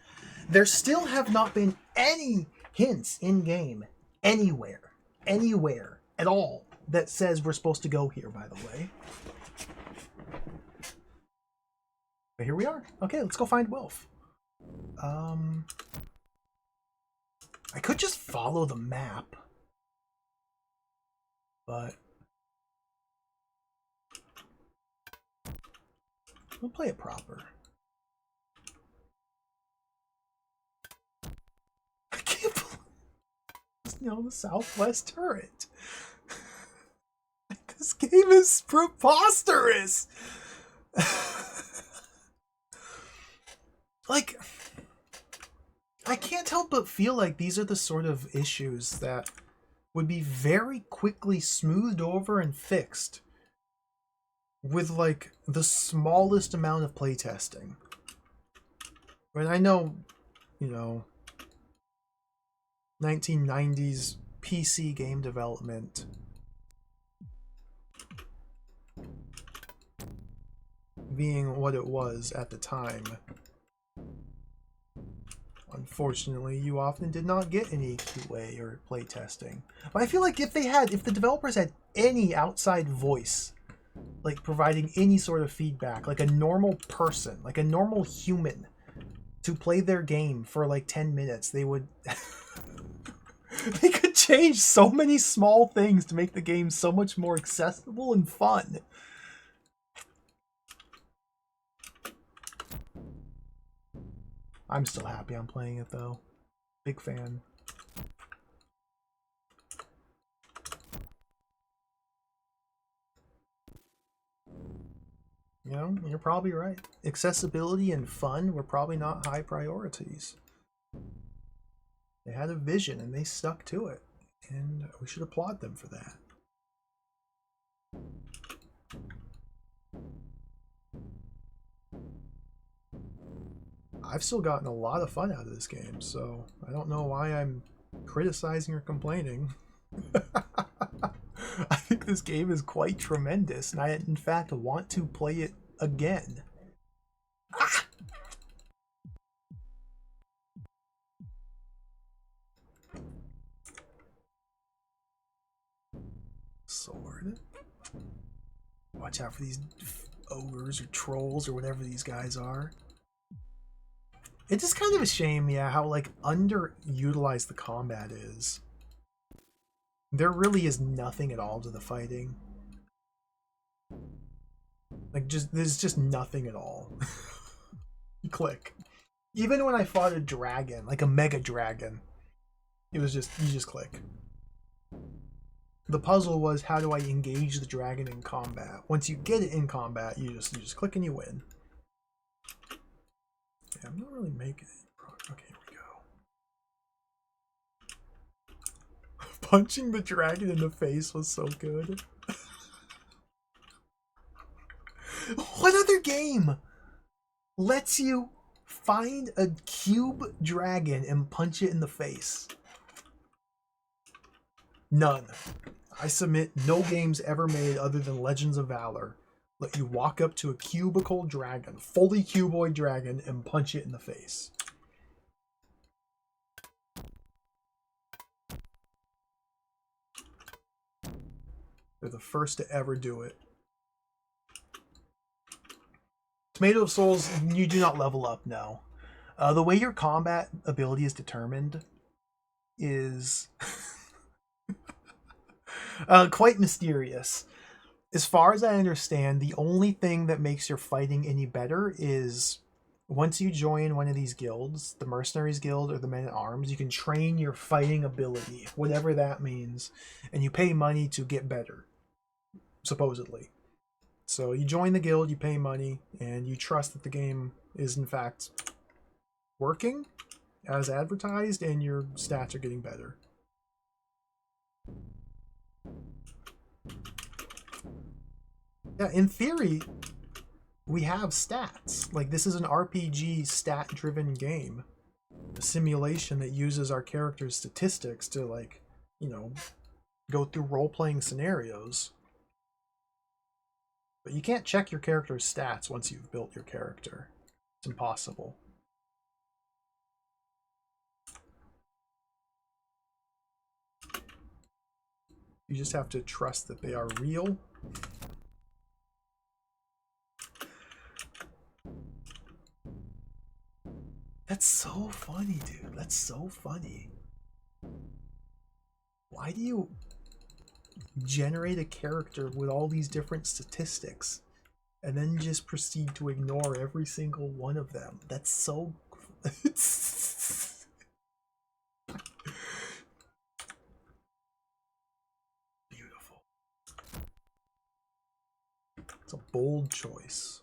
There still have not been any hints in game anywhere at all that says we're supposed to go here, by the way. But here we are. Okay, let's go find Wilf. I could just follow the map, but we'll play it proper. I can't believe it's, the Southwest Turret. This game is preposterous. Like, I can't help but feel like these are the sort of issues that would be very quickly smoothed over and fixed with, like, the smallest amount of playtesting. But I know, 1990s PC game development being what it was at the time. Unfortunately, you often did not get any QA or playtesting. But I feel like if the developers had any outside voice, like providing any sort of feedback, like a normal person, like a normal human, to play their game for like 10 minutes, they would... they could change so many small things to make the game so much more accessible and fun. I'm still happy I'm playing it, though. Big fan. You're probably right. Accessibility and fun were probably not high priorities. They had a vision and they stuck to it. And we should applaud them for that. I've still gotten a lot of fun out of this game, so I don't know why I'm criticizing or complaining. I think this game is quite tremendous, and I, in fact, want to play it again. Ah! Sword. Watch out for these ogres or trolls or whatever these guys are. It's just kind of a shame, yeah, how, like, underutilized the combat is. There really is nothing at all to the fighting. Like, there's just nothing at all. You click. Even when I fought a dragon, like a mega dragon, it was just, you just click. The puzzle was, how do I engage the dragon in combat? Once you get it in combat, you just click and you win. Yeah, I'm not really making it. Okay, here we go. Punching the dragon in the face was so good. What other game lets you find a cube dragon and punch it in the face? None. I submit no games ever made other than Legends of Valor let you walk up to a cubical dragon, fully cuboid dragon, and punch it in the face. They're the first to ever do it. Tomato of Souls, you do not level up, no. The way your combat ability is determined is quite mysterious. As far as I understand, the only thing that makes your fighting any better is once you join one of these guilds, the Mercenaries Guild or the Men-at-Arms, you can train your fighting ability, whatever that means, and you pay money to get better, supposedly. So you join the guild, you pay money, and you trust that the game is in fact working as advertised, and your stats are getting better. Yeah, in theory, we have stats. Like, this is an RPG stat-driven game. A simulation that uses our character's statistics to, like, you know, go through role-playing scenarios. But you can't check your character's stats once you've built your character. It's impossible. You just have to trust that they are real. That's so funny, dude. That's so funny. Why do you generate a character with all these different statistics and then just proceed to ignore every single one of them? That's so... beautiful. It's a bold choice.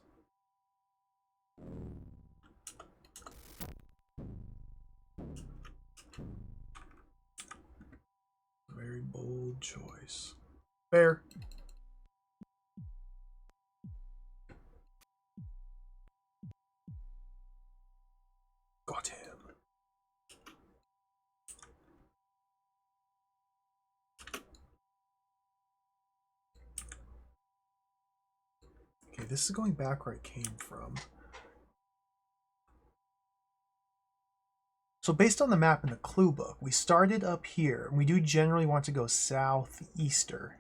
Very bold choice. Fair. Got him. Okay, this is going back where I came from. So based on the map in the clue book, we started up here, and we do generally want to go southeasterly.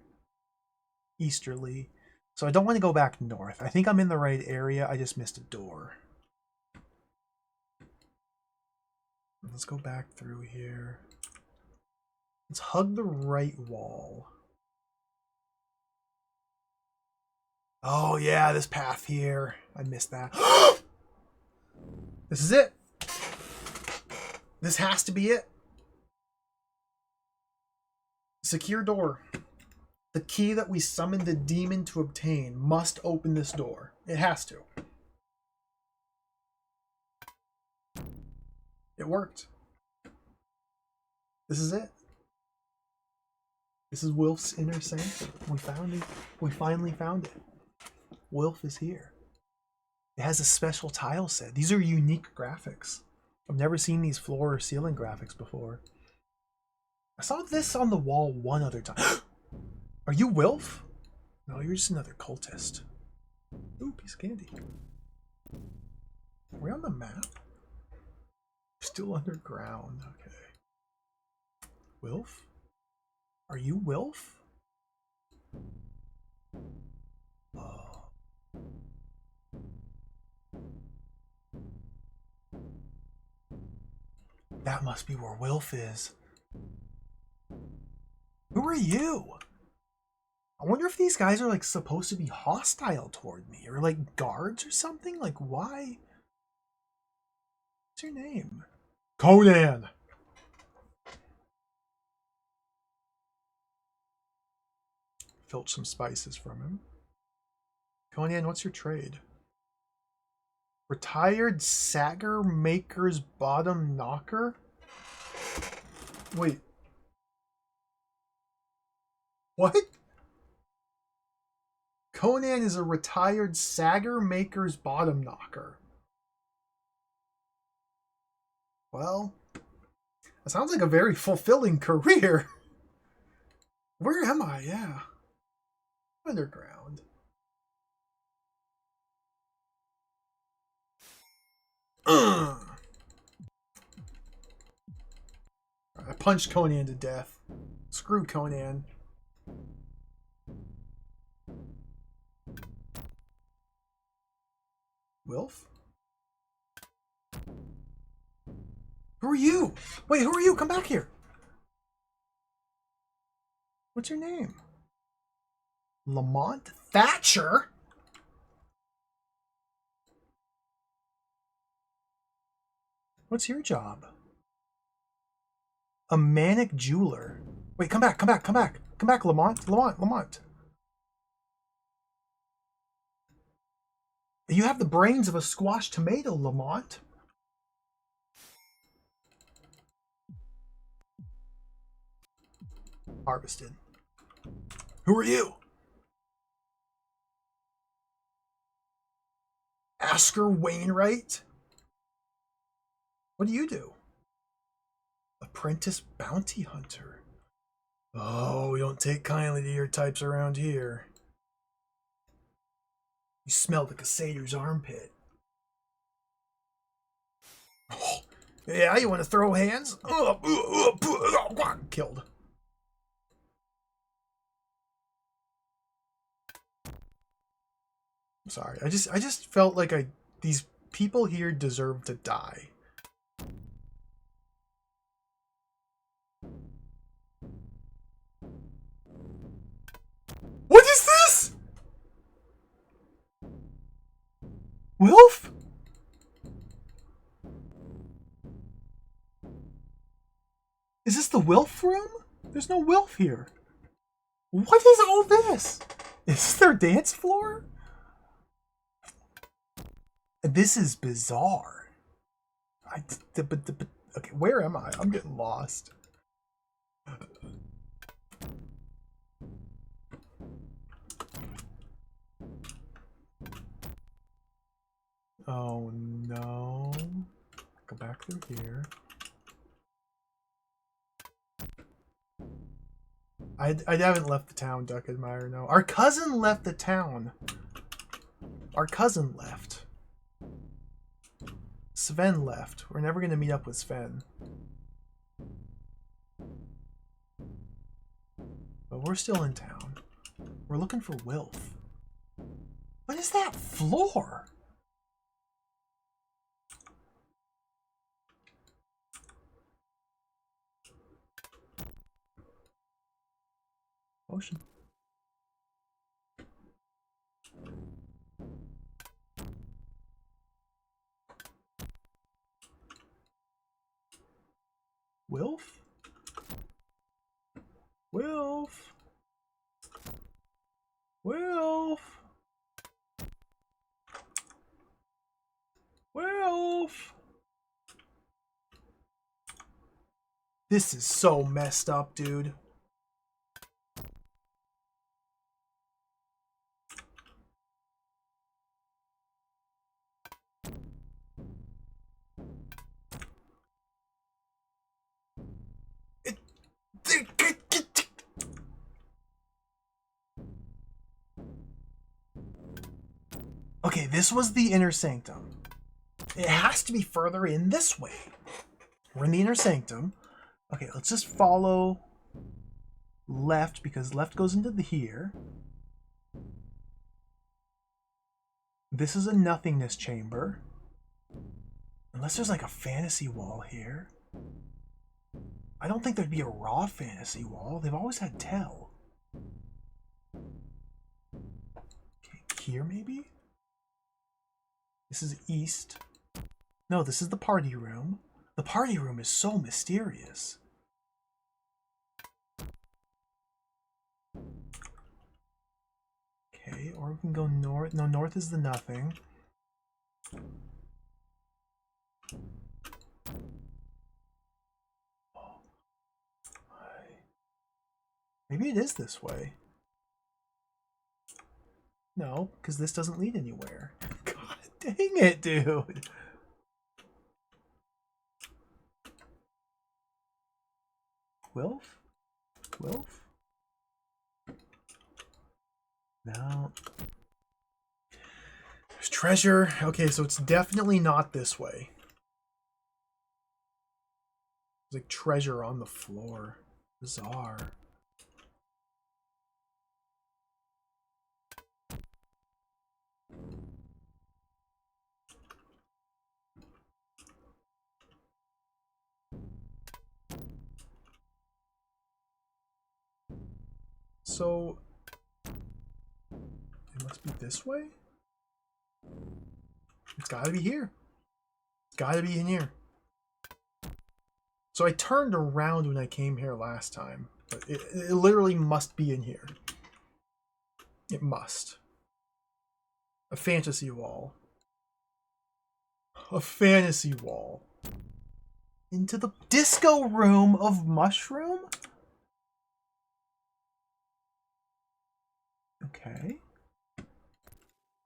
So I don't want to go back north. I think I'm in the right area. I just missed a door. Let's go back through here. Let's hug the right wall. Oh yeah, this path here. I missed that. This is it. This has to be it. Secure door. The key that we summoned the demon to obtain must open this door. It has to. It worked. This is it. This is Wilf's inner sanctum. We found it. We finally found it. Wilf is here. It has a special tile set. These are unique graphics. I've never seen these floor or ceiling graphics before. I saw this on the wall one other time. Are you Wilf? No, you're just another cultist. Ooh, piece of candy. Are we on the map? Still underground. Okay. Wilf? Are you Wilf? Oh. That must be where Wilf is. Who are you? I wonder if these guys are like supposed to be hostile toward me, or like guards or something. Like, why? What's your name? Conan. Filch some spices from him. Conan, what's your trade? Retired Sagger Maker's Bottom Knocker? Wait. What? Conan is a retired Sagger Maker's Bottom Knocker. Well, that sounds like a very fulfilling career. Where am I? Yeah. Underground. I punched Conan to death. Screw Conan. Wilf? Who are you? Wait, who are you? Come back here. What's your name? Lamont Thatcher? What's your job? A manic jeweler. Wait, come back, come back, come back. Come back, Lamont. Lamont. You have the brains of a squashed tomato, Lamont. Harvested. Who are you? Asker Wainwright? What do you do? Apprentice bounty hunter. Oh, we don't take kindly to your types around here. You smell like a satyr's armpit. Oh, yeah, you want to throw hands? Killed. I'm sorry. I just felt like these people here deserve to die. What is this? Wilf? Is this the Wilf room? There's no Wilf here. What is all this? Is this their dance floor? This is bizarre. Okay, where am I? I'm getting lost. Oh no. Go back through here. I haven't left the town, Duck Admire, no. Our cousin left the town. Our cousin left. Sven left. We're never going to meet up with Sven. But we're still in town. We're looking for Wilf. What is that floor? Ocean. Wilf? Wilf? Wilf? Wilf? This is so messed up, dude. Okay, this was the inner sanctum. It has to be further in this way. We're in the inner sanctum. Okay, let's just follow left because left goes into the here. This is a nothingness chamber. Unless there's like a fantasy wall here. I don't think there'd be a raw fantasy wall. They've always had tell. Okay, here maybe? This is east. No, this is the party room. The party room is so mysterious. Okay, or we can go north. No, north is the nothing. Maybe it is this way. No, because this doesn't lead anywhere. God dang it, dude. Wilf? Wilf? No. There's treasure. Okay, so it's definitely not this way. There's like treasure on the floor. Bizarre. So it must be this way? It's gotta be here. It's gotta be in here. So I turned around when I came here last time. But it literally must be in here. It must. A fantasy wall. A fantasy wall. Into the disco room of Mushroom? Okay.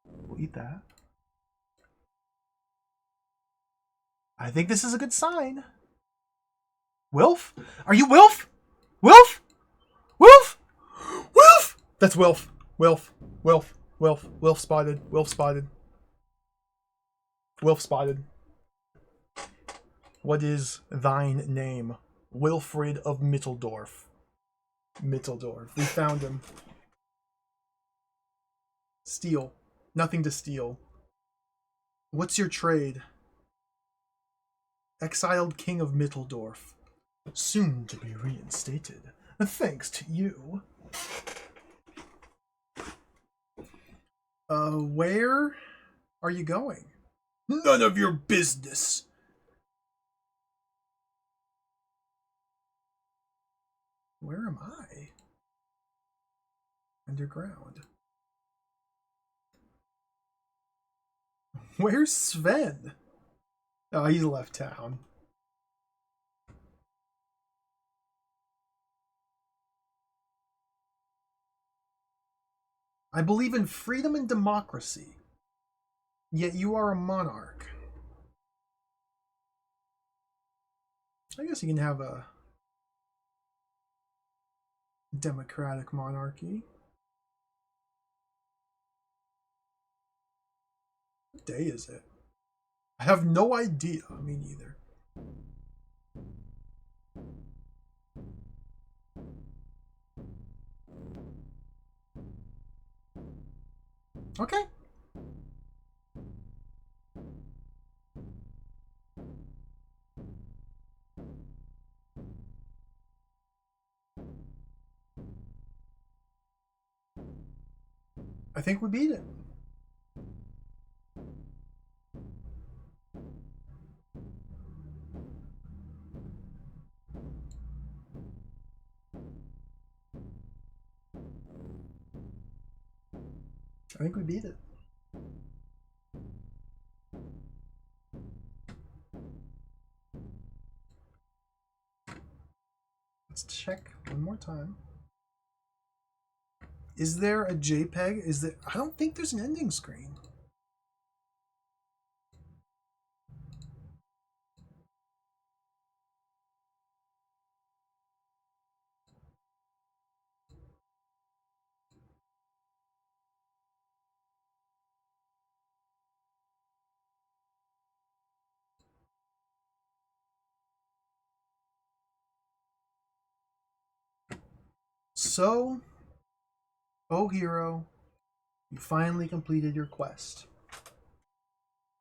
We'll eat that. I think this is a good sign. Wilf? Are you Wilf? Wilf? Wilf? Wilf? That's Wilf. Wilf. Wilf. Wilf. Wilf spotted. Wilf spotted. Wilf spotted. What is thine name? Wilfrid of Mitteldorf. Mitteldorf. We found him. Steal. Nothing to steal. What's your trade? Exiled King of Mitteldorf. Soon to be reinstated. Thanks to you. Where are you going? None of your business. Where am I? Underground. Where's Sven? Oh, he's left town. I believe in freedom and democracy. Yet you are a monarch. I guess you can have a democratic monarchy. What day is it? I have no idea. Me neither. Okay. I think we beat it. I think we beat it. Let's check one more time. Is there a JPEG? Is there? I don't think there's an ending screen. So, oh hero, you finally completed your quest.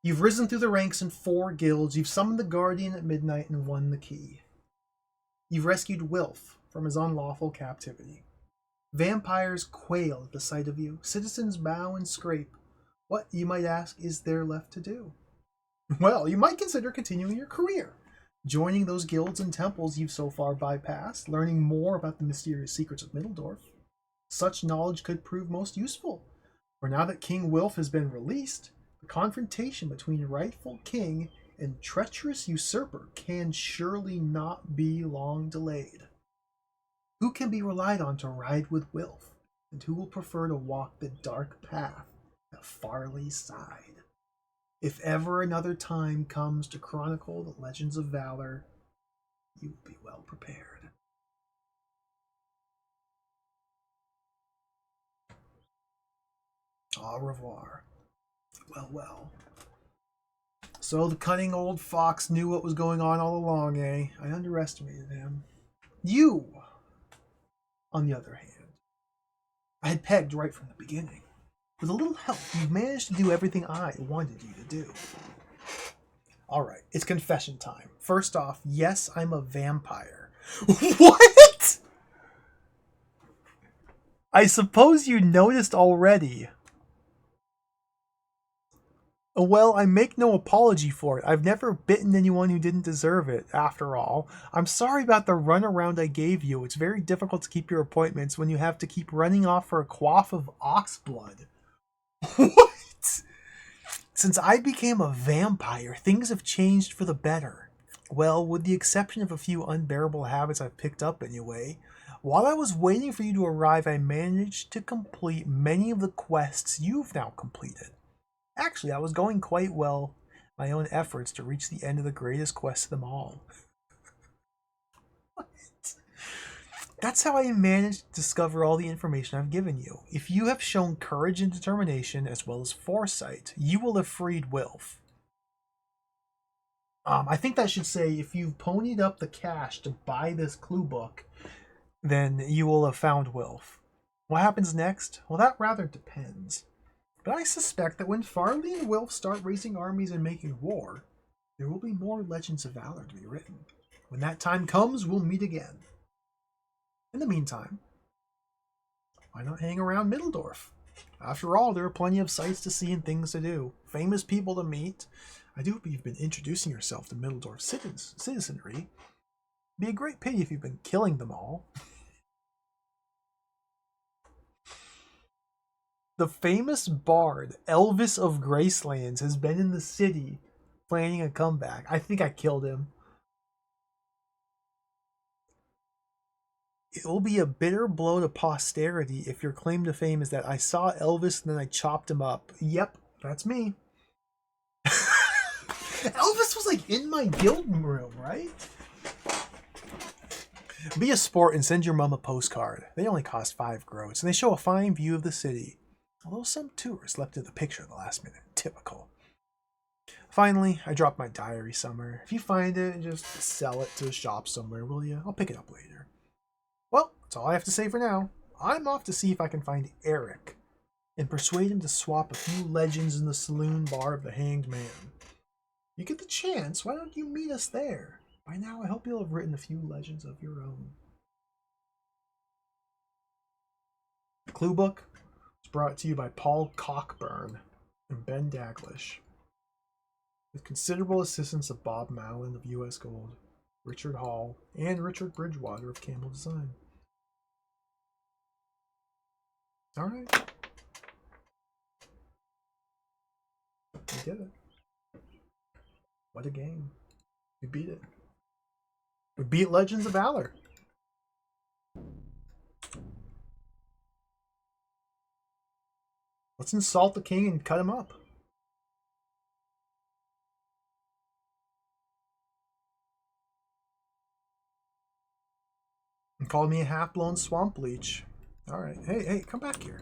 You've risen through the ranks in 4 guilds, you've summoned the Guardian at midnight and won the key. You've rescued Wilf from his unlawful captivity. Vampires quail at the sight of you, citizens bow and scrape. What, you might ask, is there left to do? Well, you might consider continuing your career, joining those guilds and temples you've so far bypassed, learning more about the mysterious secrets of Mitteldorf. Such knowledge could prove most useful, for now that King Wilf has been released, the confrontation between rightful king and treacherous usurper can surely not be long delayed. Who can be relied on to ride with Wilf, and who will prefer to walk the dark path at Farley's side? If ever another time comes to chronicle the legends of Valour, you will be well prepared. Au revoir. Well, well. So the cunning old fox knew what was going on all along, eh? I underestimated him. You, on the other hand, I had pegged right from the beginning. With a little help, you've managed to do everything I wanted you to do. Alright, it's confession time. First off, yes, I'm a vampire. What? I suppose you noticed already. Well, I make no apology for it. I've never bitten anyone who didn't deserve it, after all. I'm sorry about the runaround I gave you. It's very difficult to keep your appointments when you have to keep running off for a quaff of ox blood. What? Since I became a vampire, things have changed for the better. Well, with the exception of a few unbearable habits I've picked up anyway. While I was waiting for you to arrive, I managed to complete many of the quests you've now completed. Actually, I was going quite well my own efforts to reach the end of the greatest quest of them all. What? That's how I managed to discover all the information I've given you. If you have shown courage and determination as well as foresight, you will have freed Wilf. I think that should say if you've ponied up the cash to buy this clue book, then you will have found Wilf. What happens next? Well, that rather depends. But I suspect that when Farley and Wilf start raising armies and making war, there will be more Legends of Valor to be written. When that time comes, we'll meet again. In the meantime, why not hang around Middledorf? After all, there are plenty of sights to see and things to do, famous people to meet. I do hope you've been introducing yourself to Middledorf citizenry. It'd be a great pity if you've been killing them all. The famous bard, Elvis of Gracelands, has been in the city planning a comeback. I think I killed him. It will be a bitter blow to posterity if your claim to fame is that I saw Elvis and then I chopped him up. Yep, that's me. Elvis was like in my guild room, right? Be a sport and send your mom a postcard. They only cost 5 groats and they show a fine view of the city. Although some tourists left in the picture at the last minute. Typical. Finally, I dropped my diary somewhere. If you find it, just sell it to a shop somewhere, will you? I'll pick it up later. Well, that's all I have to say for now. I'm off to see if I can find Eric and persuade him to swap a few legends in the saloon bar of the Hanged Man. You get the chance, why don't you meet us there? By now, I hope you'll have written a few legends of your own. The clue book was brought to you by Paul Cockburn and Ben Daglish, with considerable assistance of Bob Mallon of U.S. Gold, Richard Hall, and Richard Bridgewater of Campbell Design. Alright. We did it. What a game. We beat it. We beat Legends of Valor. Let's insult the king and cut him up. And called me a half-blown swamp leech. Alright. Hey, come back here.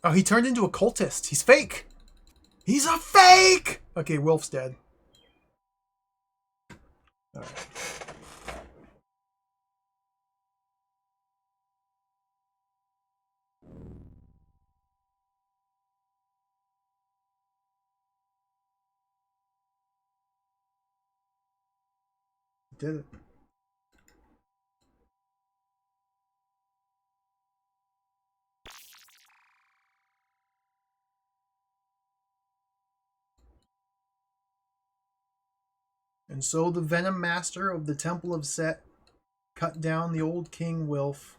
Oh, he turned into a cultist. He's fake. He's a fake! Okay, Wilf's dead. Alright. Did it. And so the Venom Master of the Temple of Set cut down the old King Wilf.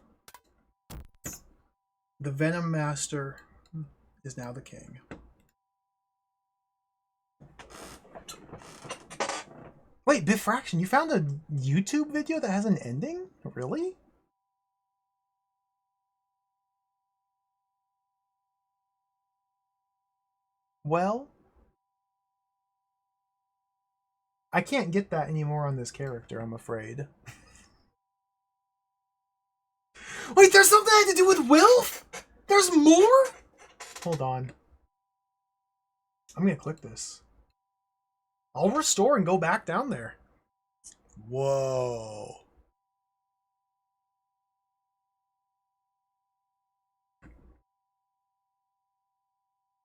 The Venom Master is now the king. Wait, Biffraction, you found a YouTube video that has an ending? Really? Well, I can't get that anymore on this character, I'm afraid. Wait, there's something I had to do with Wilf? There's more? Hold on. I'm gonna click this. I'll restore and go back down there. Whoa.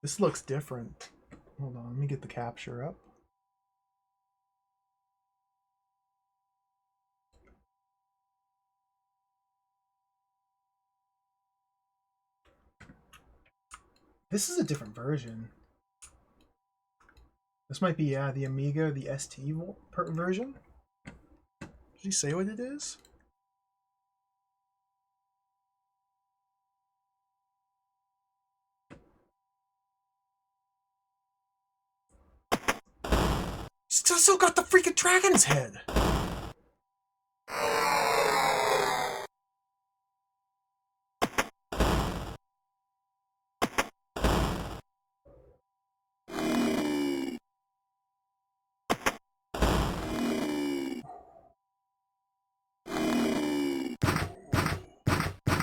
This looks different. Hold on, let me get the capture up. This is a different version. This might be, the Amiga, the ST version. Did he say what it is? Still got the freaking dragon's head.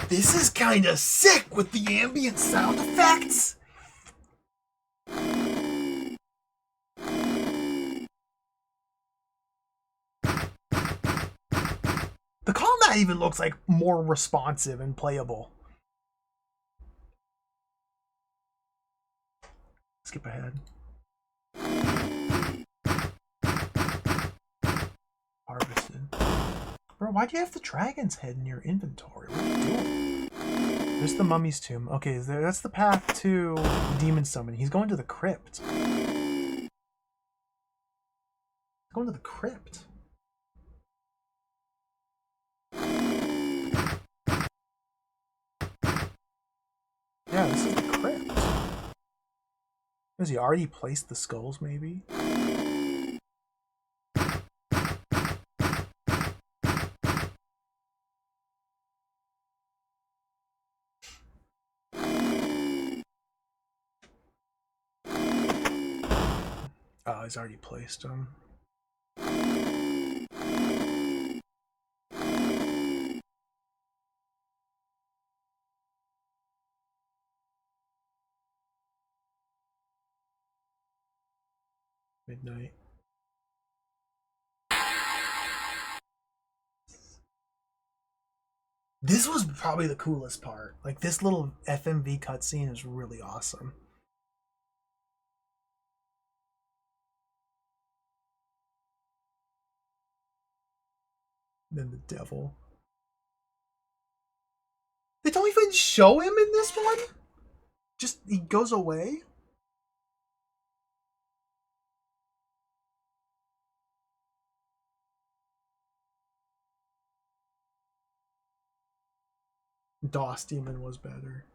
This is kind of sick with the ambient sound effects. The combat even looks like more responsive and playable. Skip ahead. Harvested. Bro, why do you have the dragon's head in your inventory? What are you doing? There's the mummy's tomb. Okay, that's the path to demon summoning. He's going to the crypt. He's going to the crypt. Yeah, this is the crypt. Has he already placed the skulls, maybe? Oh, he's already placed them. Midnight. This was probably the coolest part. Like, this little FMV cutscene is really awesome. Then the devil. They don't even show him in this one? Just, he goes away? DOS Demon was better.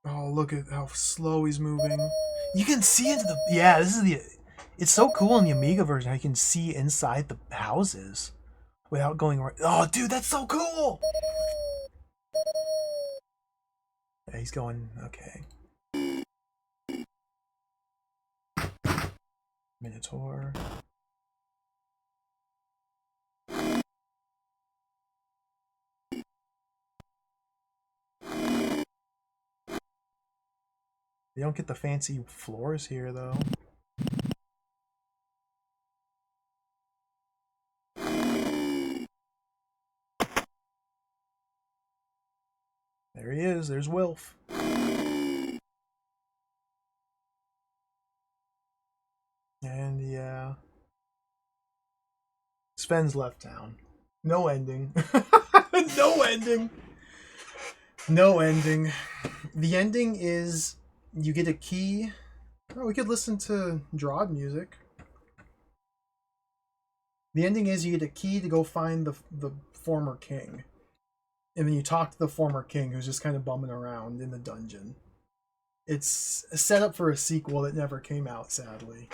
Oh, look at how slow he's moving. You can see into the... Yeah, this is the... It's so cool in the Amiga version how you can see inside the houses without going... Oh, dude, that's so cool! Yeah, he's going... Okay. Minotaur. You don't get the fancy floors here, though. There he is. There's Wilf. And yeah. Sven's left town. No ending. No ending. No ending. The ending is you get a key. Oh, we could listen to Drod music. The ending is you get a key to go find the former king. And then you talk to the former king who's just kind of bumming around in the dungeon. It's a setup for a sequel that never came out, sadly.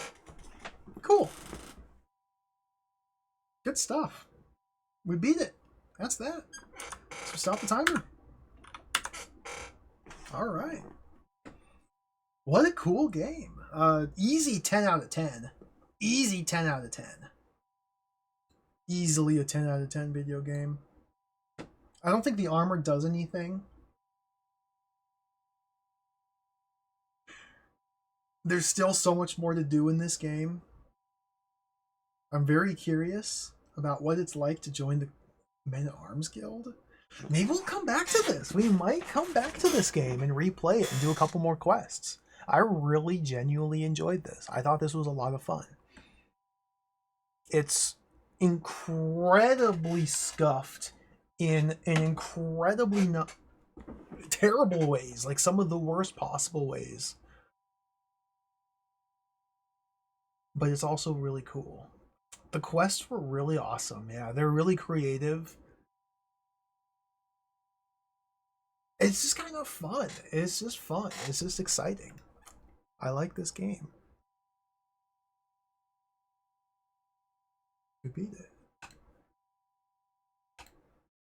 Cool. Good stuff. We beat it. That's that. So stop the timer. Alright. What a cool game. Easy 10 out of 10. Easy 10 out of 10. Easily a 10 out of 10 video game. I don't think the armor does anything. There's still so much more to do in this game. I'm very curious about what it's like to join the Men-at-Arms Guild. Maybe we'll come back to this. We might come back to this game and replay it and do a couple more quests. I really genuinely enjoyed this. I thought this was a lot of fun. It's incredibly scuffed in an incredibly terrible ways, like some of the worst possible ways. But it's also really cool. The quests were really awesome. Yeah, they're really creative. It's just kind of fun. It's just fun. It's just exciting. I like this game. We beat it.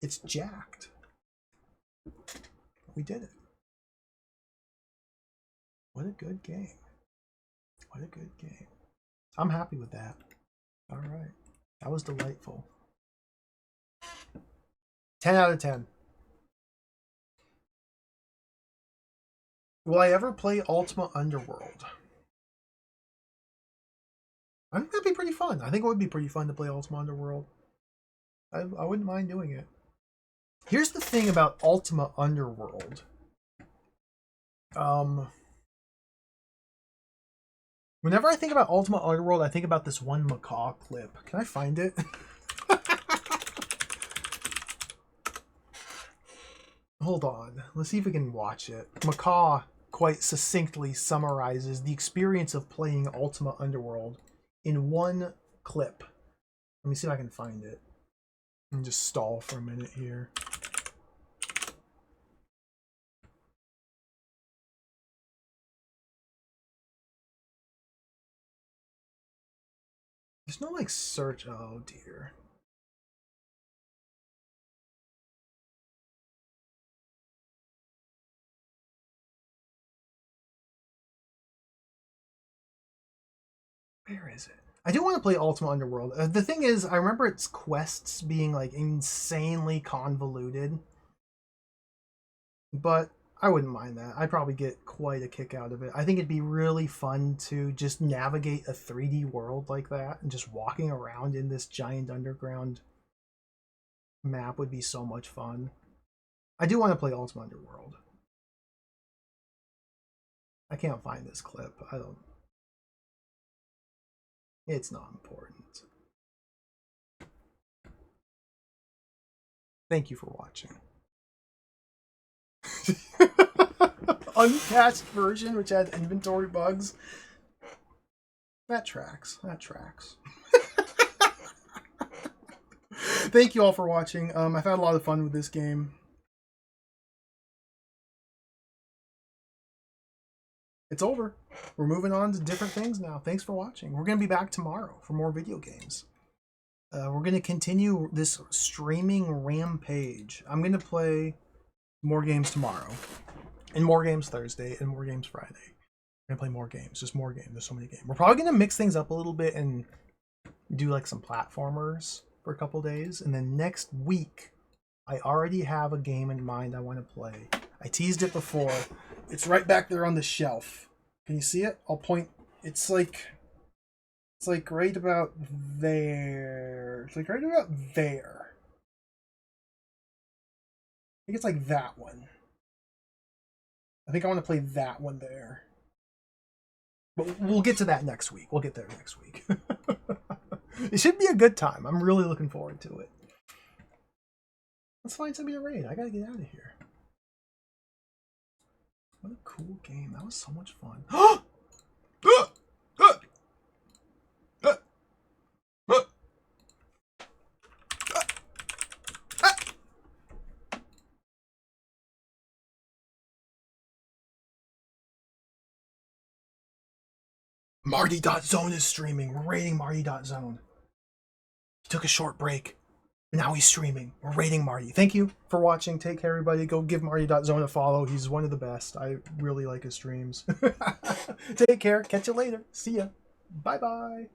It's jacked. We did it. What a good game. What a good game. I'm happy with that. All right. That was delightful. 10 out of 10. Will I ever play Ultima Underworld? I think that'd be pretty fun. I think it would be pretty fun to play Ultima Underworld. I wouldn't mind doing it. Here's the thing about Ultima Underworld. Whenever I think about Ultima Underworld, I think about this one Macaw clip. Can I find it? Hold on. Let's see if we can watch it. Macaw quite succinctly summarizes the experience of playing Ultima Underworld in one clip. Let me see if I can find it. And just stall for a minute here. There's no like search. Oh dear. Where is it? I do want to play Ultima Underworld. The thing is, I remember its quests being like insanely convoluted. But I wouldn't mind that. I'd probably get quite a kick out of it. I think it'd be really fun to just navigate a 3D world like that, and just walking around in this giant underground map would be so much fun. I do want to play Ultima Underworld. I can't find this clip. I don't... It's not important. Thank you for watching. Unpatched version, which had inventory bugs. That tracks. That tracks. Thank you all for watching. I've had a lot of fun with this game. It's over. We're moving on to different things now. Thanks for watching. We're going to be back tomorrow for more video games. We're going to continue this streaming rampage. I'm going to play more games tomorrow, and more games Thursday, and more games Friday. We're going to play more games. Just more games. There's so many games. We're probably going to mix things up a little bit and do like some platformers for a couple days. And then next week, I already have a game in mind I want to play. I teased it before. It's right back there on the shelf. Can you see it? I'll point. It's like right about there. It's like right about there. I think it's like that one. I think I want to play that one there. But we'll get to that next week. We'll get there next week. It should be a good time. I'm really looking forward to it. Let's find somebody to raid. I gotta get out of here. What a cool game. That was so much fun. Marty.zone is streaming. We're raiding Marty.zone. He took a short break. Now he's streaming. We're raiding Marty. Thank you for watching. Take care, everybody. Go give Marty.zone a follow. He's one of the best. I really like his streams. Take care. Catch you later. See ya. Bye-bye.